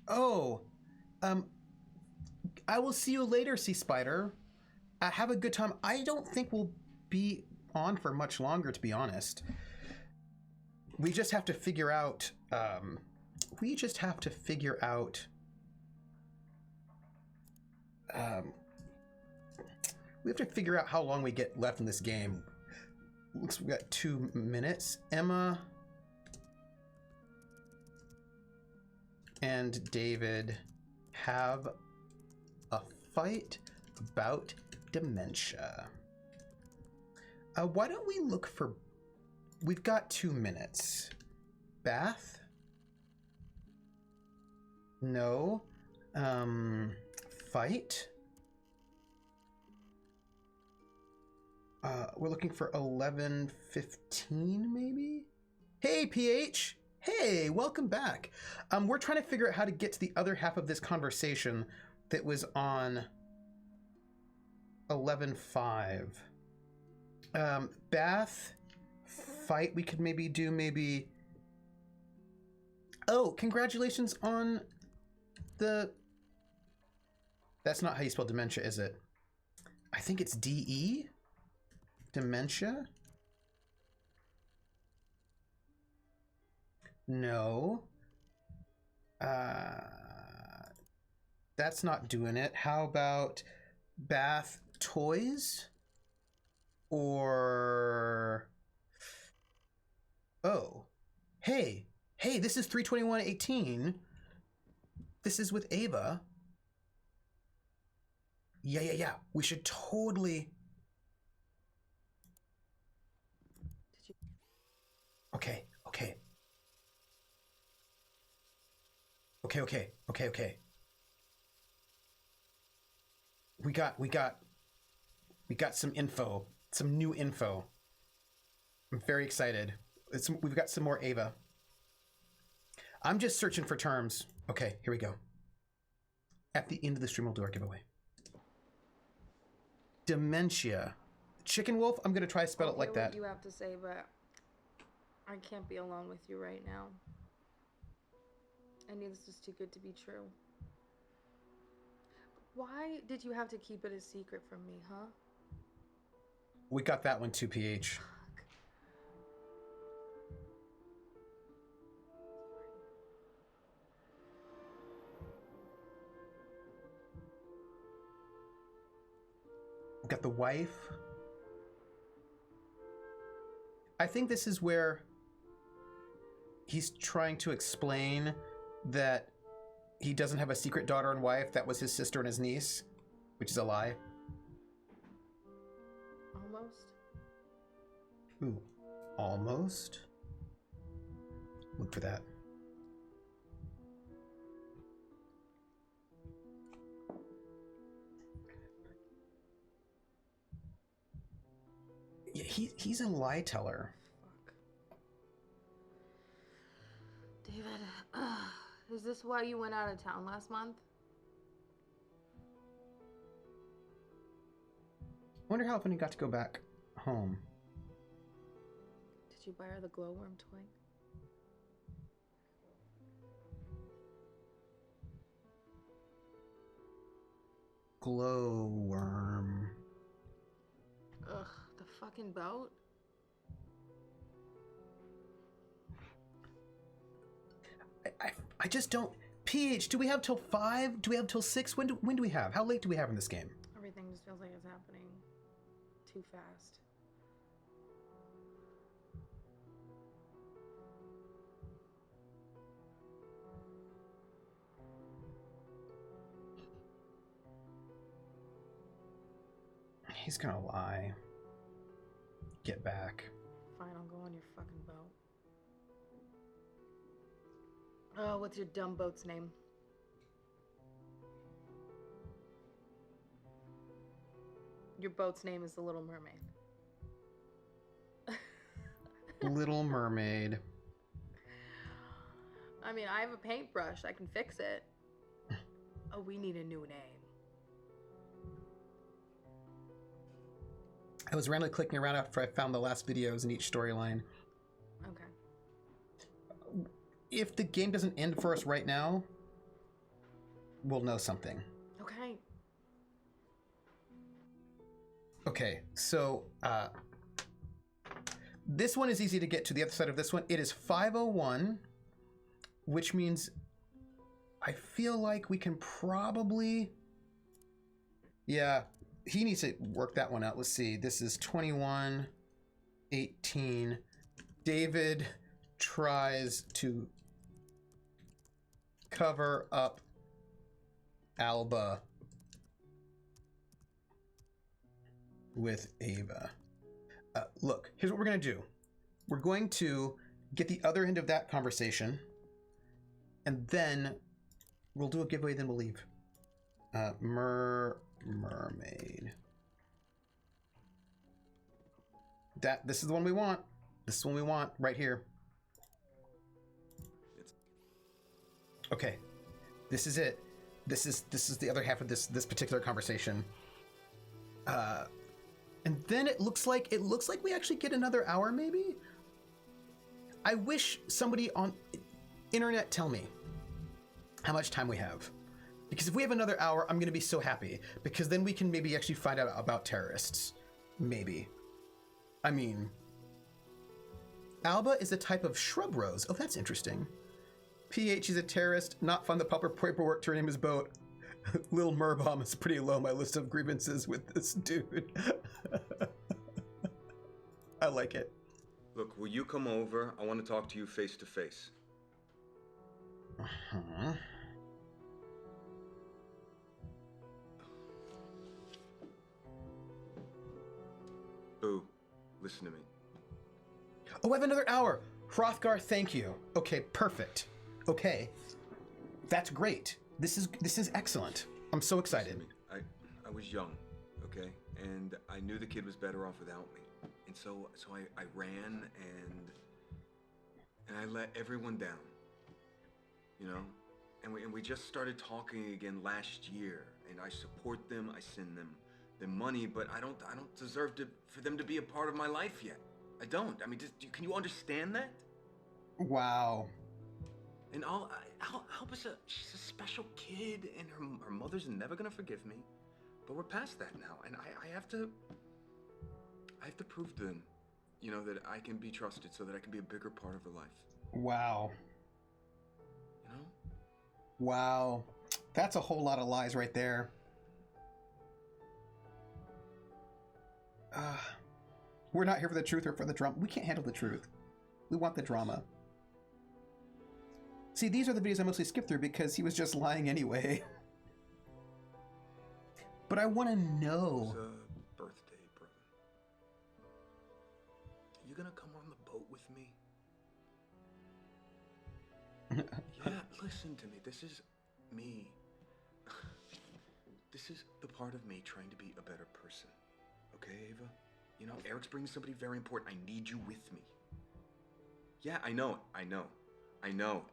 Oh, I will see you later, Sea Spider. Have a good time. I don't think we'll be on for much longer, to be honest. We just have to figure out, we have to figure out how long we get left in this game. Looks we got 2 minutes. Emma and David have a fight about dementia. Why don't we look for... We've got 2 minutes. Bath? No. Fight? We're looking for 11:15, maybe? Hey, PH! Hey, welcome back. We're trying to figure out how to get to the other half of this conversation that was on 11:05. Bath, fight, we could maybe do maybe... Oh, congratulations on the... That's not how you spell dementia, is it? I think it's D-E? Dementia? No. That's not doing it. How about bath toys? Or... Oh. Hey, this is 321:18. This is with Ava. Yeah. We should totally... Okay. We got some info, some new info. I'm very excited. We've got some more Ava. I'm just searching for terms. Okay, here we go. At the end of the stream, we'll do our giveaway. Dementia. Chicken Wolf, I'm going to try to spell it like that. What you have to say, but I can't be alone with you right now. I knew this was too good to be true. Why did you have to keep it a secret from me, huh? We got that one too, PH. We've got the wife. I think this is where he's trying to explain that he doesn't have a secret daughter and wife. That was his sister and his niece, which is a lie. Almost. Ooh, almost. Look for that. Yeah, he's a lie teller. David, is this why you went out of town last month? I wonder how often he got to go back home. Did you buy her the glowworm toy? Glowworm. Ugh, the fucking boat? I just don't. PH, do we have till 5? Do we have till 6? When do we have? How late do we have in this game? Everything just feels like it's happening too fast. He's gonna lie. Get back. Fine, I'll go on your fucking boat. Oh, what's your dumb boat's name? Your boat's name is the Little Mermaid. Little Mermaid. I mean, I have a paintbrush. I can fix it. Oh, we need a new name. I was randomly clicking around after I found the last videos in each storyline. Okay. If the game doesn't end for us right now, we'll know something. Okay. Okay, so this one is easy to get to. The other side of this one, it is 5:01, which means I feel like we can probably... Yeah, he needs to work that one out. Let's see. This is 21:18. David tries to cover up Alba with Ava. Look, here's what we're going to do. We're going to get the other end of that conversation, and then we'll do a giveaway, then we'll leave. Mermaid. This is the one we want. This is the one we want right here. Okay, this is it. This is the other half of this particular conversation. And then it looks like we actually get another hour, maybe. I wish somebody on internet tell me how much time we have, because if we have another hour, I'm gonna be so happy, because then we can maybe actually find out about terrorists. Maybe. I mean, Alba is a type of shrub rose. Oh, that's interesting. PH is a terrorist, not found the proper paperwork to rename his boat. Lil Merbomb is pretty low on my list of grievances with this dude. I like it. Look, will you come over? I want to talk to you face to face. Uh-huh. Boo, listen to me. Oh, I have another hour. Hrothgar, thank you. Okay, perfect. Okay, that's great. This is excellent. I'm so excited. I was young, okay, and I knew the kid was better off without me, and so I ran and I let everyone down, you know, and we just started talking again last year, and I support them. I send them the money, but I don't deserve for them to be a part of my life yet. I don't. I mean, can you understand that? Wow. And Alba's she's a special kid, and her mother's never gonna forgive me. But we're past that now, and I have to prove to them, you know, that I can be trusted, so that I can be a bigger part of her life. Wow. You know? Wow. That's a whole lot of lies right there. We're not here for the truth or for the drama. We can't handle the truth. We want the drama. See, these are the videos I mostly skip through because he was just lying anyway. But I want to know. It's a birthday, brother. You gonna come on the boat with me? Yeah, listen to me. This is me. This is the part of me trying to be a better person. Okay, Ava? You know, Eric's bringing somebody very important. I need you with me. Yeah, I know.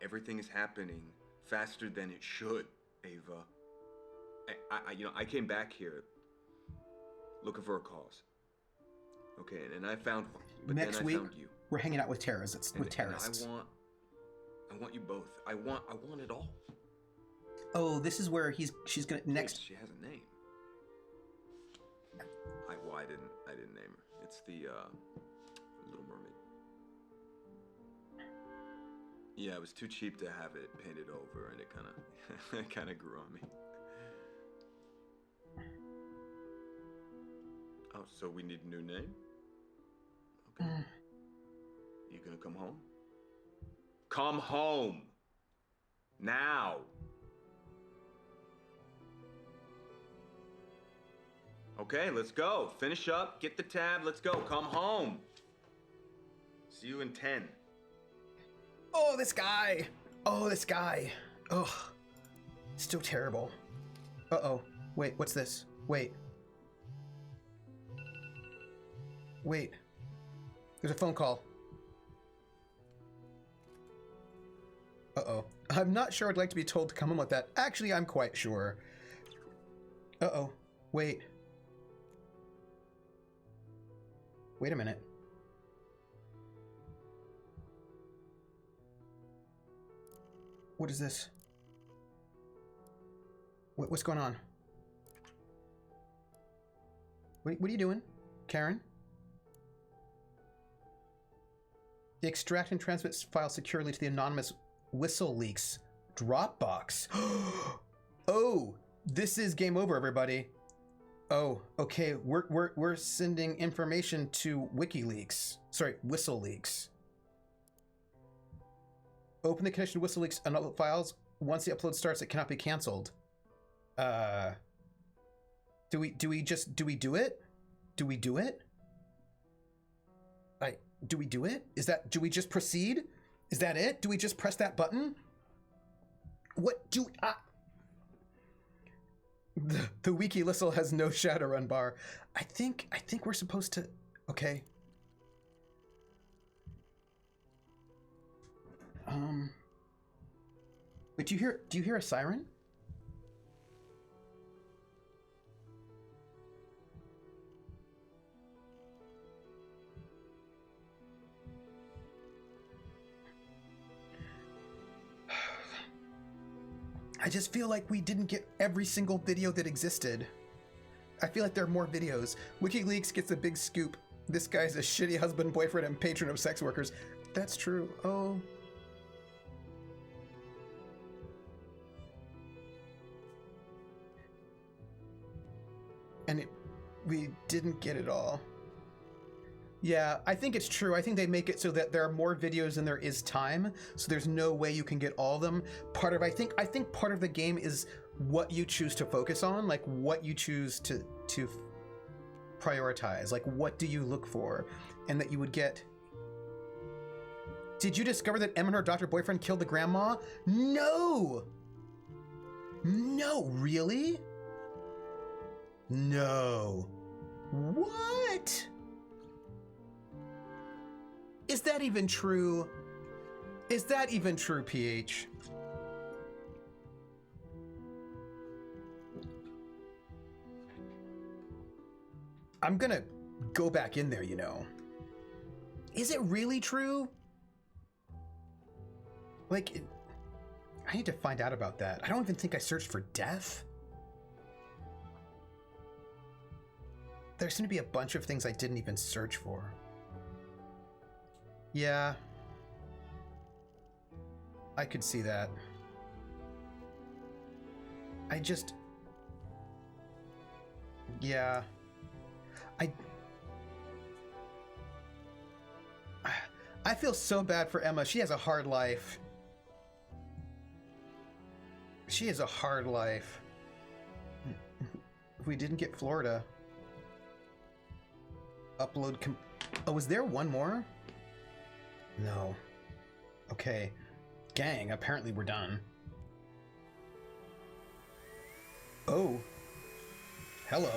Everything is happening faster than it should, Ava. I came back here looking for a cause. Okay, and I found one. But Next then I week, found you. we're hanging out with terrorists. And I want you both. I want it all. Oh, this is where she's gonna next. She has a name. I didn't name her. It's the Little Mermaid. Yeah, it was too cheap to have it painted over, and it kind of grew on me. Oh, so we need a new name? Okay. You gonna come home? Come home! Now! Okay, let's go. Finish up, get the tab, let's go. Come home. See you in 10. Oh, this guy. Oh, this guy. Oh, still terrible. Uh-oh. Wait, what's this? Wait. There's a phone call. Uh-oh. I'm not sure I'd like to be told to come in with that. Actually, I'm quite sure. Uh-oh. Wait a minute. What is this? What's going on? What are you doing, Karen? The extract and transmit file securely to the anonymous WhistleLeaks Dropbox. Oh, this is game over, everybody. Oh, okay. We're sending information to WikiLeaks. Sorry, WhistleLeaks. Open the connection to WhistleLeaks and upload files. Once the upload starts, it cannot be canceled. Do we do it? Do we do it? Do we do it? Do we just proceed? Is that it? Do we just press that button? The wiki listle has no Shadowrun bar. I think we're supposed to. Okay. But do you hear a siren? I just feel like we didn't get every single video that existed. I feel like there are more videos. WikiLeaks gets a big scoop. This guy's a shitty husband, boyfriend, and patron of sex workers. That's true. Oh. And we didn't get it all. Yeah, I think it's true. I think they make it so that there are more videos than there is time, so there's no way you can get all of them. I think part of the game is what you choose to focus on, like what you choose to prioritize, like what do you look for, and that you would get. Did you discover that Em and her doctor boyfriend killed the grandma? No! No, really? No. What? Is that even true? Is that even true, PH? I'm gonna go back in there, you know. Is it really true? Like, I need to find out about that. I don't even think I searched for death. There seem to be a bunch of things I didn't even search for. Yeah. I could see that. Yeah. I feel so bad for Emma. She has a hard life. She has a hard life. We didn't get Florida. Upload. Oh, is there one more? No. Okay. Gang, apparently we're done. Oh. Hello.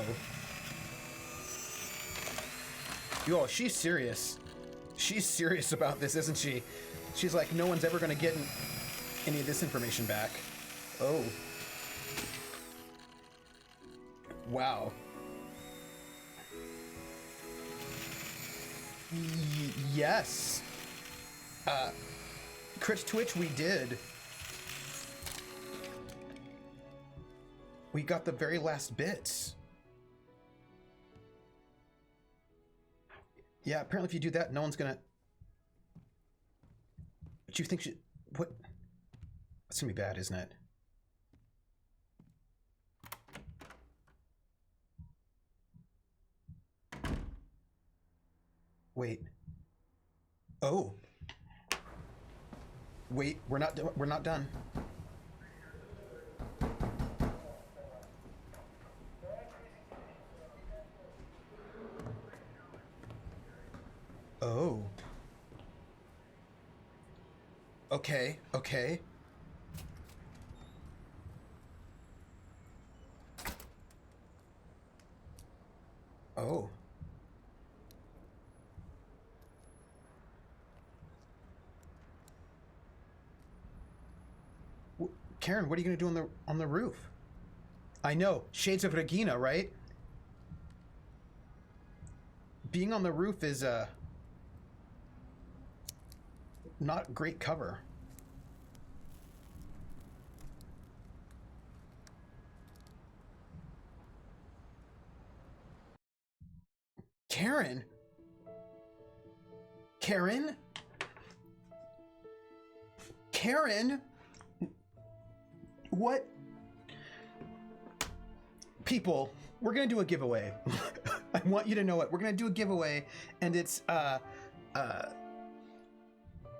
Yo, she's serious. She's serious about this, isn't she? She's like, no one's ever gonna get any of this information back. Oh. Wow. Yes. Crit Twitch, we did. We got the very last bits. Yeah, apparently if you do that, no one's gonna... But you think she... What? That's gonna be bad, isn't it? Wait. Oh. Wait, we're not done. Oh. Okay, okay. Oh. Karen, what are you gonna do on the roof? I know, Shades of Regina, right? Being on the roof is not great cover. Karen? Karen? Karen? What? People, we're gonna do a giveaway. I want you to know it. We're gonna do a giveaway, and it's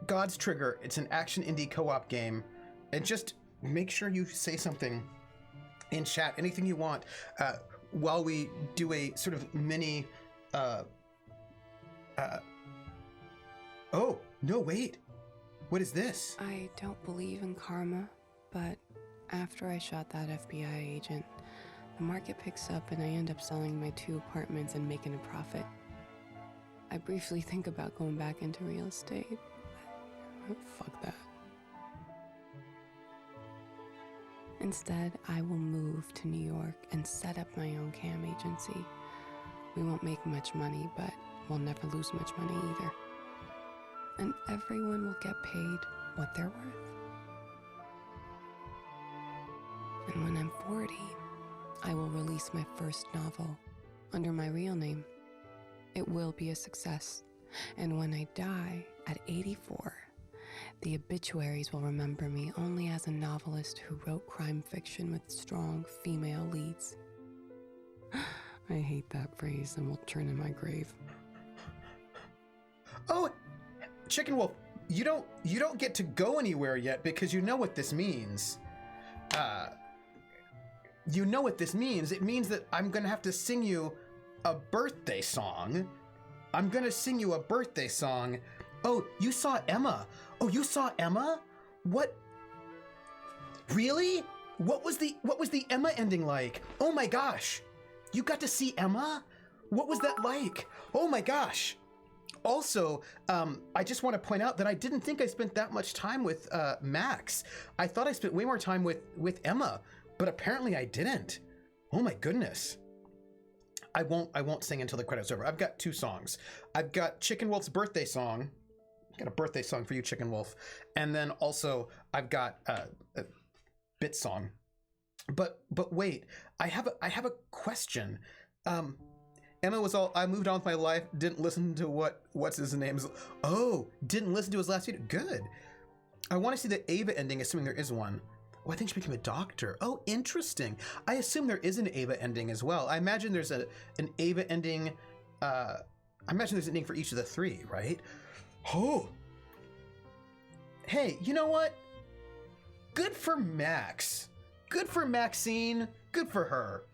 God's Trigger. It's an action indie co-op game, and just make sure you say something in chat, anything you want, while we do a sort of mini. Oh no! Wait, what is this? I don't believe in karma, but after I shot that FBI agent, the market picks up and I end up selling my 2 apartments and making a profit. I briefly think about going back into real estate, but fuck that. Instead, I will move to New York and set up my own cam agency. We won't make much money, but we'll never lose much money either. And everyone will get paid what they're worth. And when I'm 40, I will release my first novel under my real name. It will be a success. And when I die at 84, the obituaries will remember me only as a novelist who wrote crime fiction with strong female leads. I hate that phrase and will turn in my grave. Oh, Chicken Wolf, you don't get to go anywhere yet because you know what this means. You know what this means. It means that I'm gonna have to sing you a birthday song. I'm gonna sing you a birthday song. Oh, you saw Emma. Oh, you saw Emma? What? Really? What was the Emma ending like? Oh my gosh. You got to see Emma? What was that like? Oh my gosh. Also, I just want to point out that I didn't think I spent that much time with Max. I thought I spent way more time with Emma, but apparently I didn't. Oh my goodness. I won't sing until the credits are over. I've got 2 songs. I've got Chicken Wolf's birthday song. I've got a birthday song for you, Chicken Wolf. And then also I've got a bit song. But wait, I have a question. Emma was all, I moved on with my life, didn't listen to what's his name. Oh, didn't listen to his last video. Good. I want to see the Ava ending, assuming there is one. Oh, I think she became a doctor. Oh, interesting. I assume there is an Ava ending as well. I imagine there's an Ava ending. I imagine there's an ending for each of the 3, right? Oh. Hey, you know what? Good for Max. Good for Maxine. Good for her.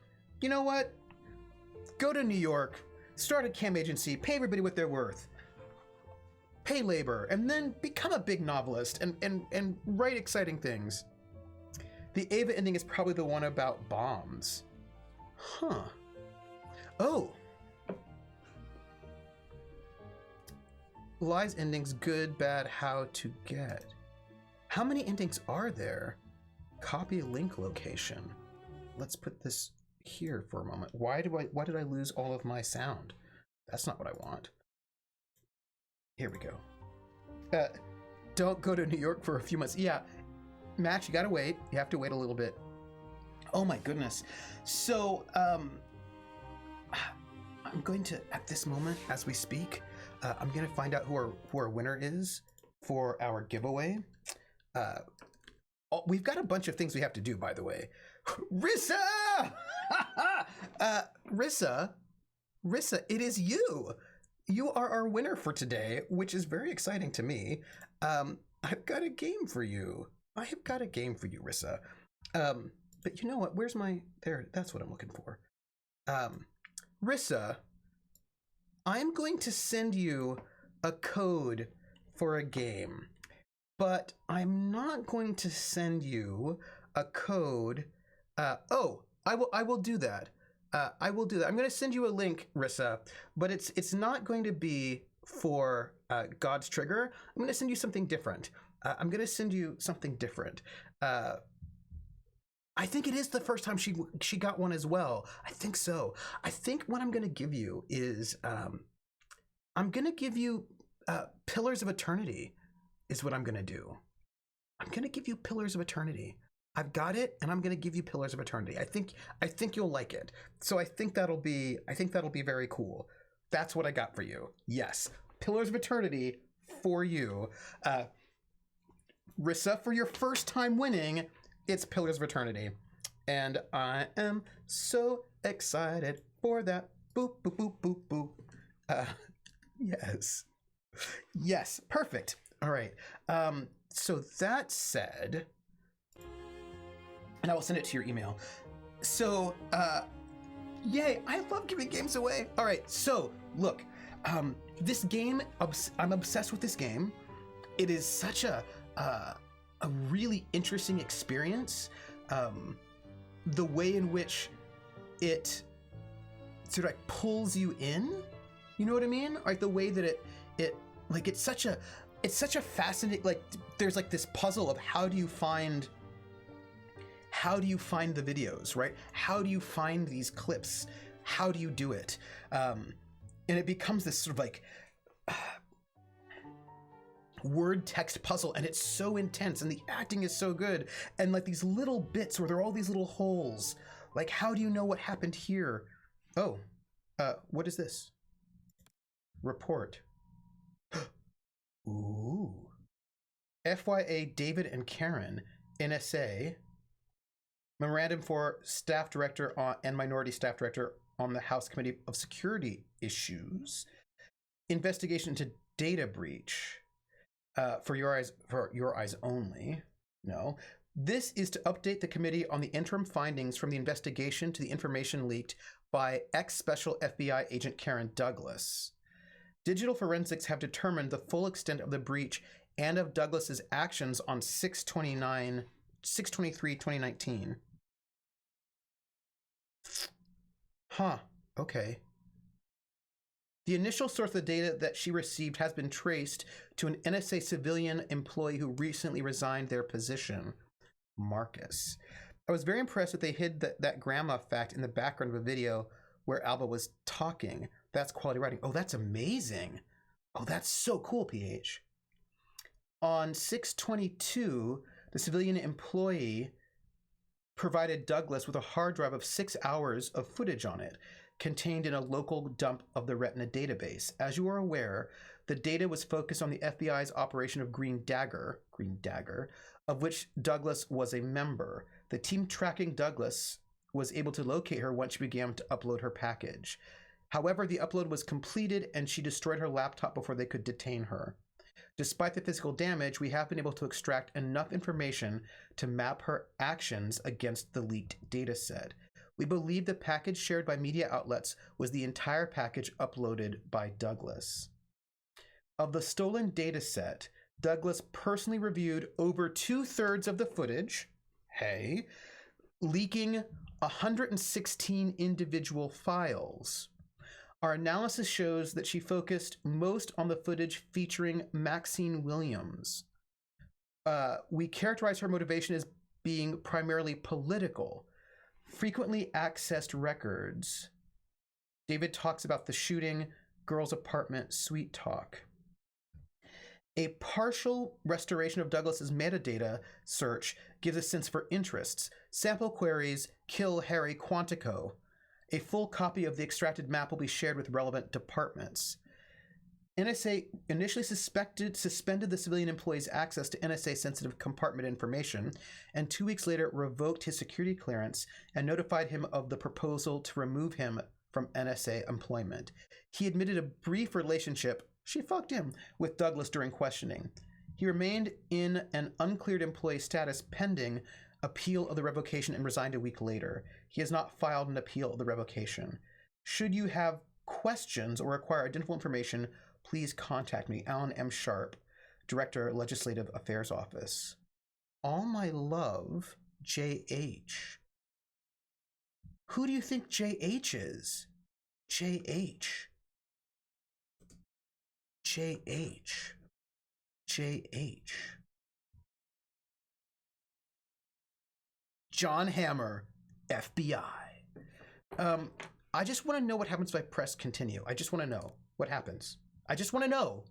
You know what? Go to New York, start a cam agency, pay everybody what they're worth. Pay labor, and then become a big novelist and write exciting things. The Ava ending is probably the one about bombs. Huh. Oh. Lies endings, good, bad, how to get. How many endings are there? Copy link location. Let's put this here for a moment. Why did I lose all of my sound? That's not what I want. Here we go. Don't go to New York for a few months. Yeah, Max, you gotta wait. You have to wait a little bit. Oh my goodness. So, I'm going to, at this moment, as we speak, I'm gonna find out who our winner is for our giveaway. We've got a bunch of things we have to do, by the way. Rissa! Rissa, it is you. You are our winner for today, which is very exciting to me. I've got a game for you. I have got a game for you, Rissa. But you know what? Where's my... There, that's what I'm looking for. Rissa, I'm going to send you a code for a game, but I'm not going to send you a code. I will do that. I will do that. I'm going to send you a link, Rissa, but it's not going to be for God's Trigger. I'm going to send you something different. I'm going to send you something different. I think it is the first time she got one as well. I think so. I think what I'm going to give you is I'm going to give you Pillars of Eternity is what I'm going to do. I'm going to give you Pillars of Eternity. I've got it, and I'm going to give you Pillars of Eternity. I think you'll like it. So I think that'll be very cool. That's what I got for you. Yes, Pillars of Eternity for you. Rissa, for your first time winning, it's Pillars of Eternity. And I am so excited for that. Boop, boop, boop, boop, boop. Yes. Yes, perfect. All right. So that said, and I will send it to your email. So, yay, I love giving games away. All right, so look, this game, I'm obsessed with this game. It is such a really interesting experience. The way in which it sort of like pulls you in, you know what I mean? Like the way that it like it's such a fascinating, like there's like this puzzle of how do you find the videos, right? How do you find these clips? How do you do it? And it becomes this sort of like word text puzzle, and it's so intense, and the acting is so good, and like these little bits where there are all these little holes. Like, how do you know what happened here? Oh, what is this? Report. Ooh. FYA, David and Karen, NSA. Memorandum for Staff Director and Minority Staff Director on the House Committee of Security Issues. Investigation into data breach. For your eyes only. No. This is to update the committee on the interim findings from the investigation to the information leaked by ex-Special FBI agent Karen Douglas. Digital forensics have determined the full extent of the breach and of Douglas's actions on 6/23/2019. Huh. Okay. The initial source of the data that she received has been traced to an NSA civilian employee who recently resigned their position, Marcus. I was very impressed that they hid that grandma fact in the background of a video where Alba was talking. That's quality writing. Oh, that's amazing. Oh, that's so cool, PH. On 6/22, the civilian employee provided Douglas with a hard drive of 6 hours of footage on it, contained in a local dump of the Retina database. As you are aware, the data was focused on the FBI's operation of Green Dagger, of which Douglas was a member. The team tracking Douglas was able to locate her once she began to upload her package. However, the upload was completed and she destroyed her laptop before they could detain her. Despite the physical damage, we have been able to extract enough information to map her actions against the leaked dataset. We believe the package shared by media outlets was the entire package uploaded by Douglas. Of the stolen dataset, Douglas personally reviewed over 2/3 of the footage, leaking 116 individual files. Our analysis shows that she focused most on the footage featuring Maxine Williams. We characterize her motivation as being primarily political. Frequently accessed records. David talks about the shooting, girl's apartment, sweet talk. A partial restoration of Douglas's metadata search gives a sense for interests. Sample queries kill Harry Quantico. A full copy of the extracted map will be shared with relevant departments. NSA initially suspended the civilian employee's access to NSA-sensitive compartment information, and 2 weeks later revoked his security clearance and notified him of the proposal to remove him from NSA employment. He admitted a brief relationship, she fucked him, with Douglas during questioning. He remained in an uncleared employee status pending appeal of the revocation and resigned a week later. He has not filed an appeal of the revocation. Should you have questions or require identifiable information, please contact me, Alan M. Sharp, Director, Legislative Affairs Office. All my love, J.H. Who do you think J.H. is? J.H. J.H. J.H. John Hammer, FBI. I just want to know what happens if I press continue. I just want to know what happens. I just want to know.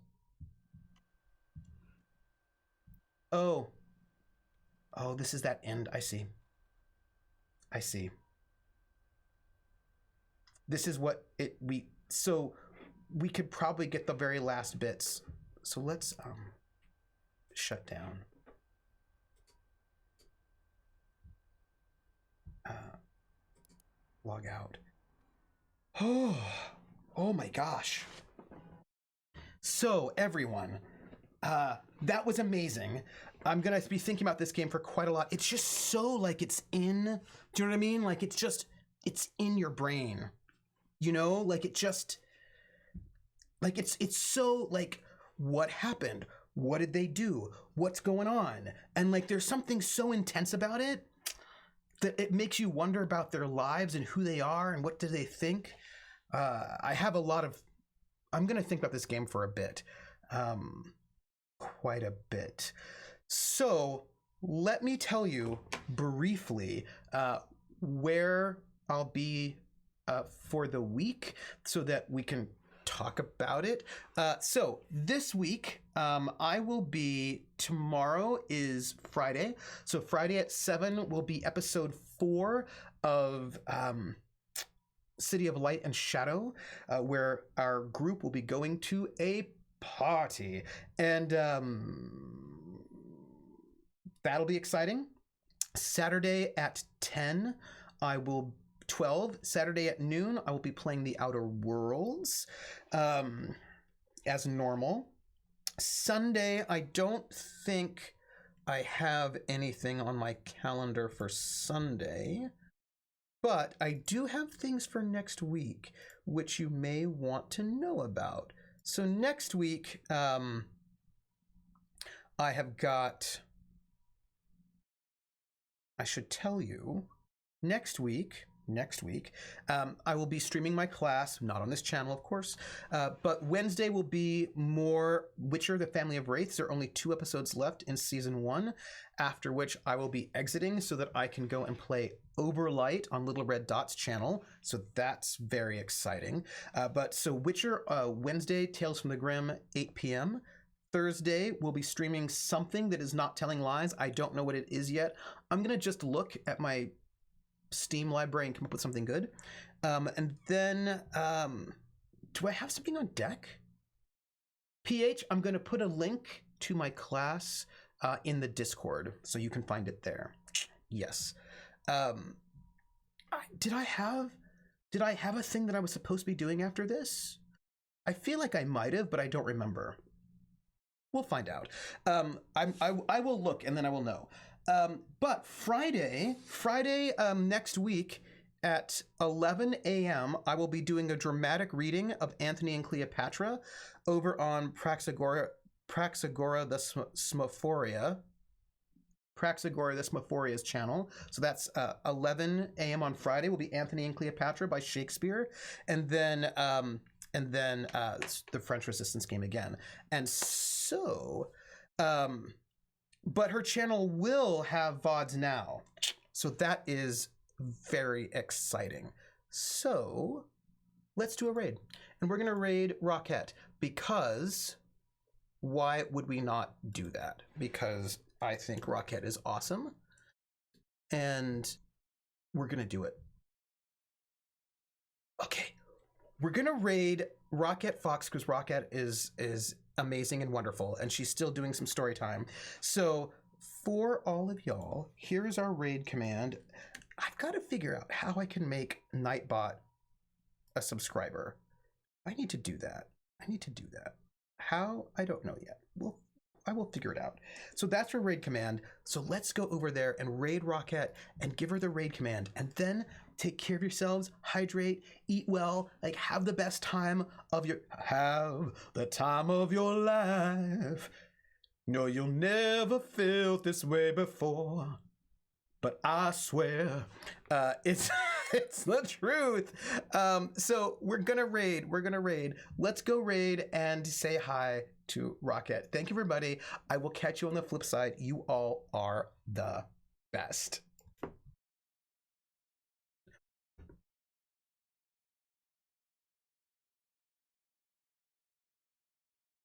Oh, this is that end. I see. This is what so we could probably get the very last bits. So let's shut down. Log out. Oh my gosh. So everyone, that was amazing. I'm gonna be thinking about this game for quite a lot. It's just so like it's in, do you know what I mean? Like it's in your brain, you know? Like it just, like it's so like, what happened? What did they do? What's going on? And like there's something so intense about it that it makes you wonder about their lives and who they are and what do they think. I have a lot of, I'm going to think about this game for a bit, quite a bit. So let me tell you briefly where I'll be for the week so that we can talk about it. So this week, I will be, tomorrow is Friday. So Friday at 7 will be episode 4 of City of Light and Shadow, where our group will be going to a party. And that'll be exciting. Saturday at 10, 12, Saturday at noon, I will be playing The Outer Worlds as normal. Sunday, I don't think I have anything on my calendar for Sunday, but I do have things for next week, which you may want to know about. So next week, I have got, I should tell you, next week, I will be streaming my class, not on this channel, of course, but Wednesday will be more Witcher, the Family of Wraiths. There are only 2 episodes left in season 1, after which I will be exiting so that I can go and play Overlight on Little Red Dot's channel. So that's very exciting. But so Witcher, Wednesday, Tales from the Grim, 8 p.m. Thursday, we'll be streaming something that is not telling lies. I don't know what it is yet. I'm going to just look at my Steam library and come up with something good. And then, do I have something on deck? PH, I'm going to put a link to my class in the Discord, so you can find it there. Yes. Did I have a thing that I was supposed to be doing after this? I feel like I might have, but I don't remember. We'll find out. I will look and then I will know. But Friday next week at 11 a.m., I will be doing a dramatic reading of Antony and Cleopatra over on Praxagora the Smophoria. Praxagora the Smophoria's channel. So that's 11 a.m. on Friday will be Antony and Cleopatra by Shakespeare. And then the French Resistance game again. And so, but her channel will have VODs now. So that is very exciting. So let's do a raid. And we're going to raid Rockette because why would we not do that? Because I think Rockette is awesome and we're going to do it. Okay. We're going to raid Rockette Fox because Rockette is amazing and wonderful and she's still doing some story time. So for all of y'all, here is our raid command. I've got to figure out how I can make Nightbot a subscriber. I need to do that. How? I don't know yet. I will figure it out. So that's her raid command. So let's go over there and raid Rockette and give her the raid command and then take care of yourselves, hydrate, eat well, like have the best time of your life. No, you'll never felt this way before. But I swear, it's the truth. So we're gonna raid. Let's go raid and say hi to Rockette. Thank you, everybody. I will catch you on the flip side. You all are the best.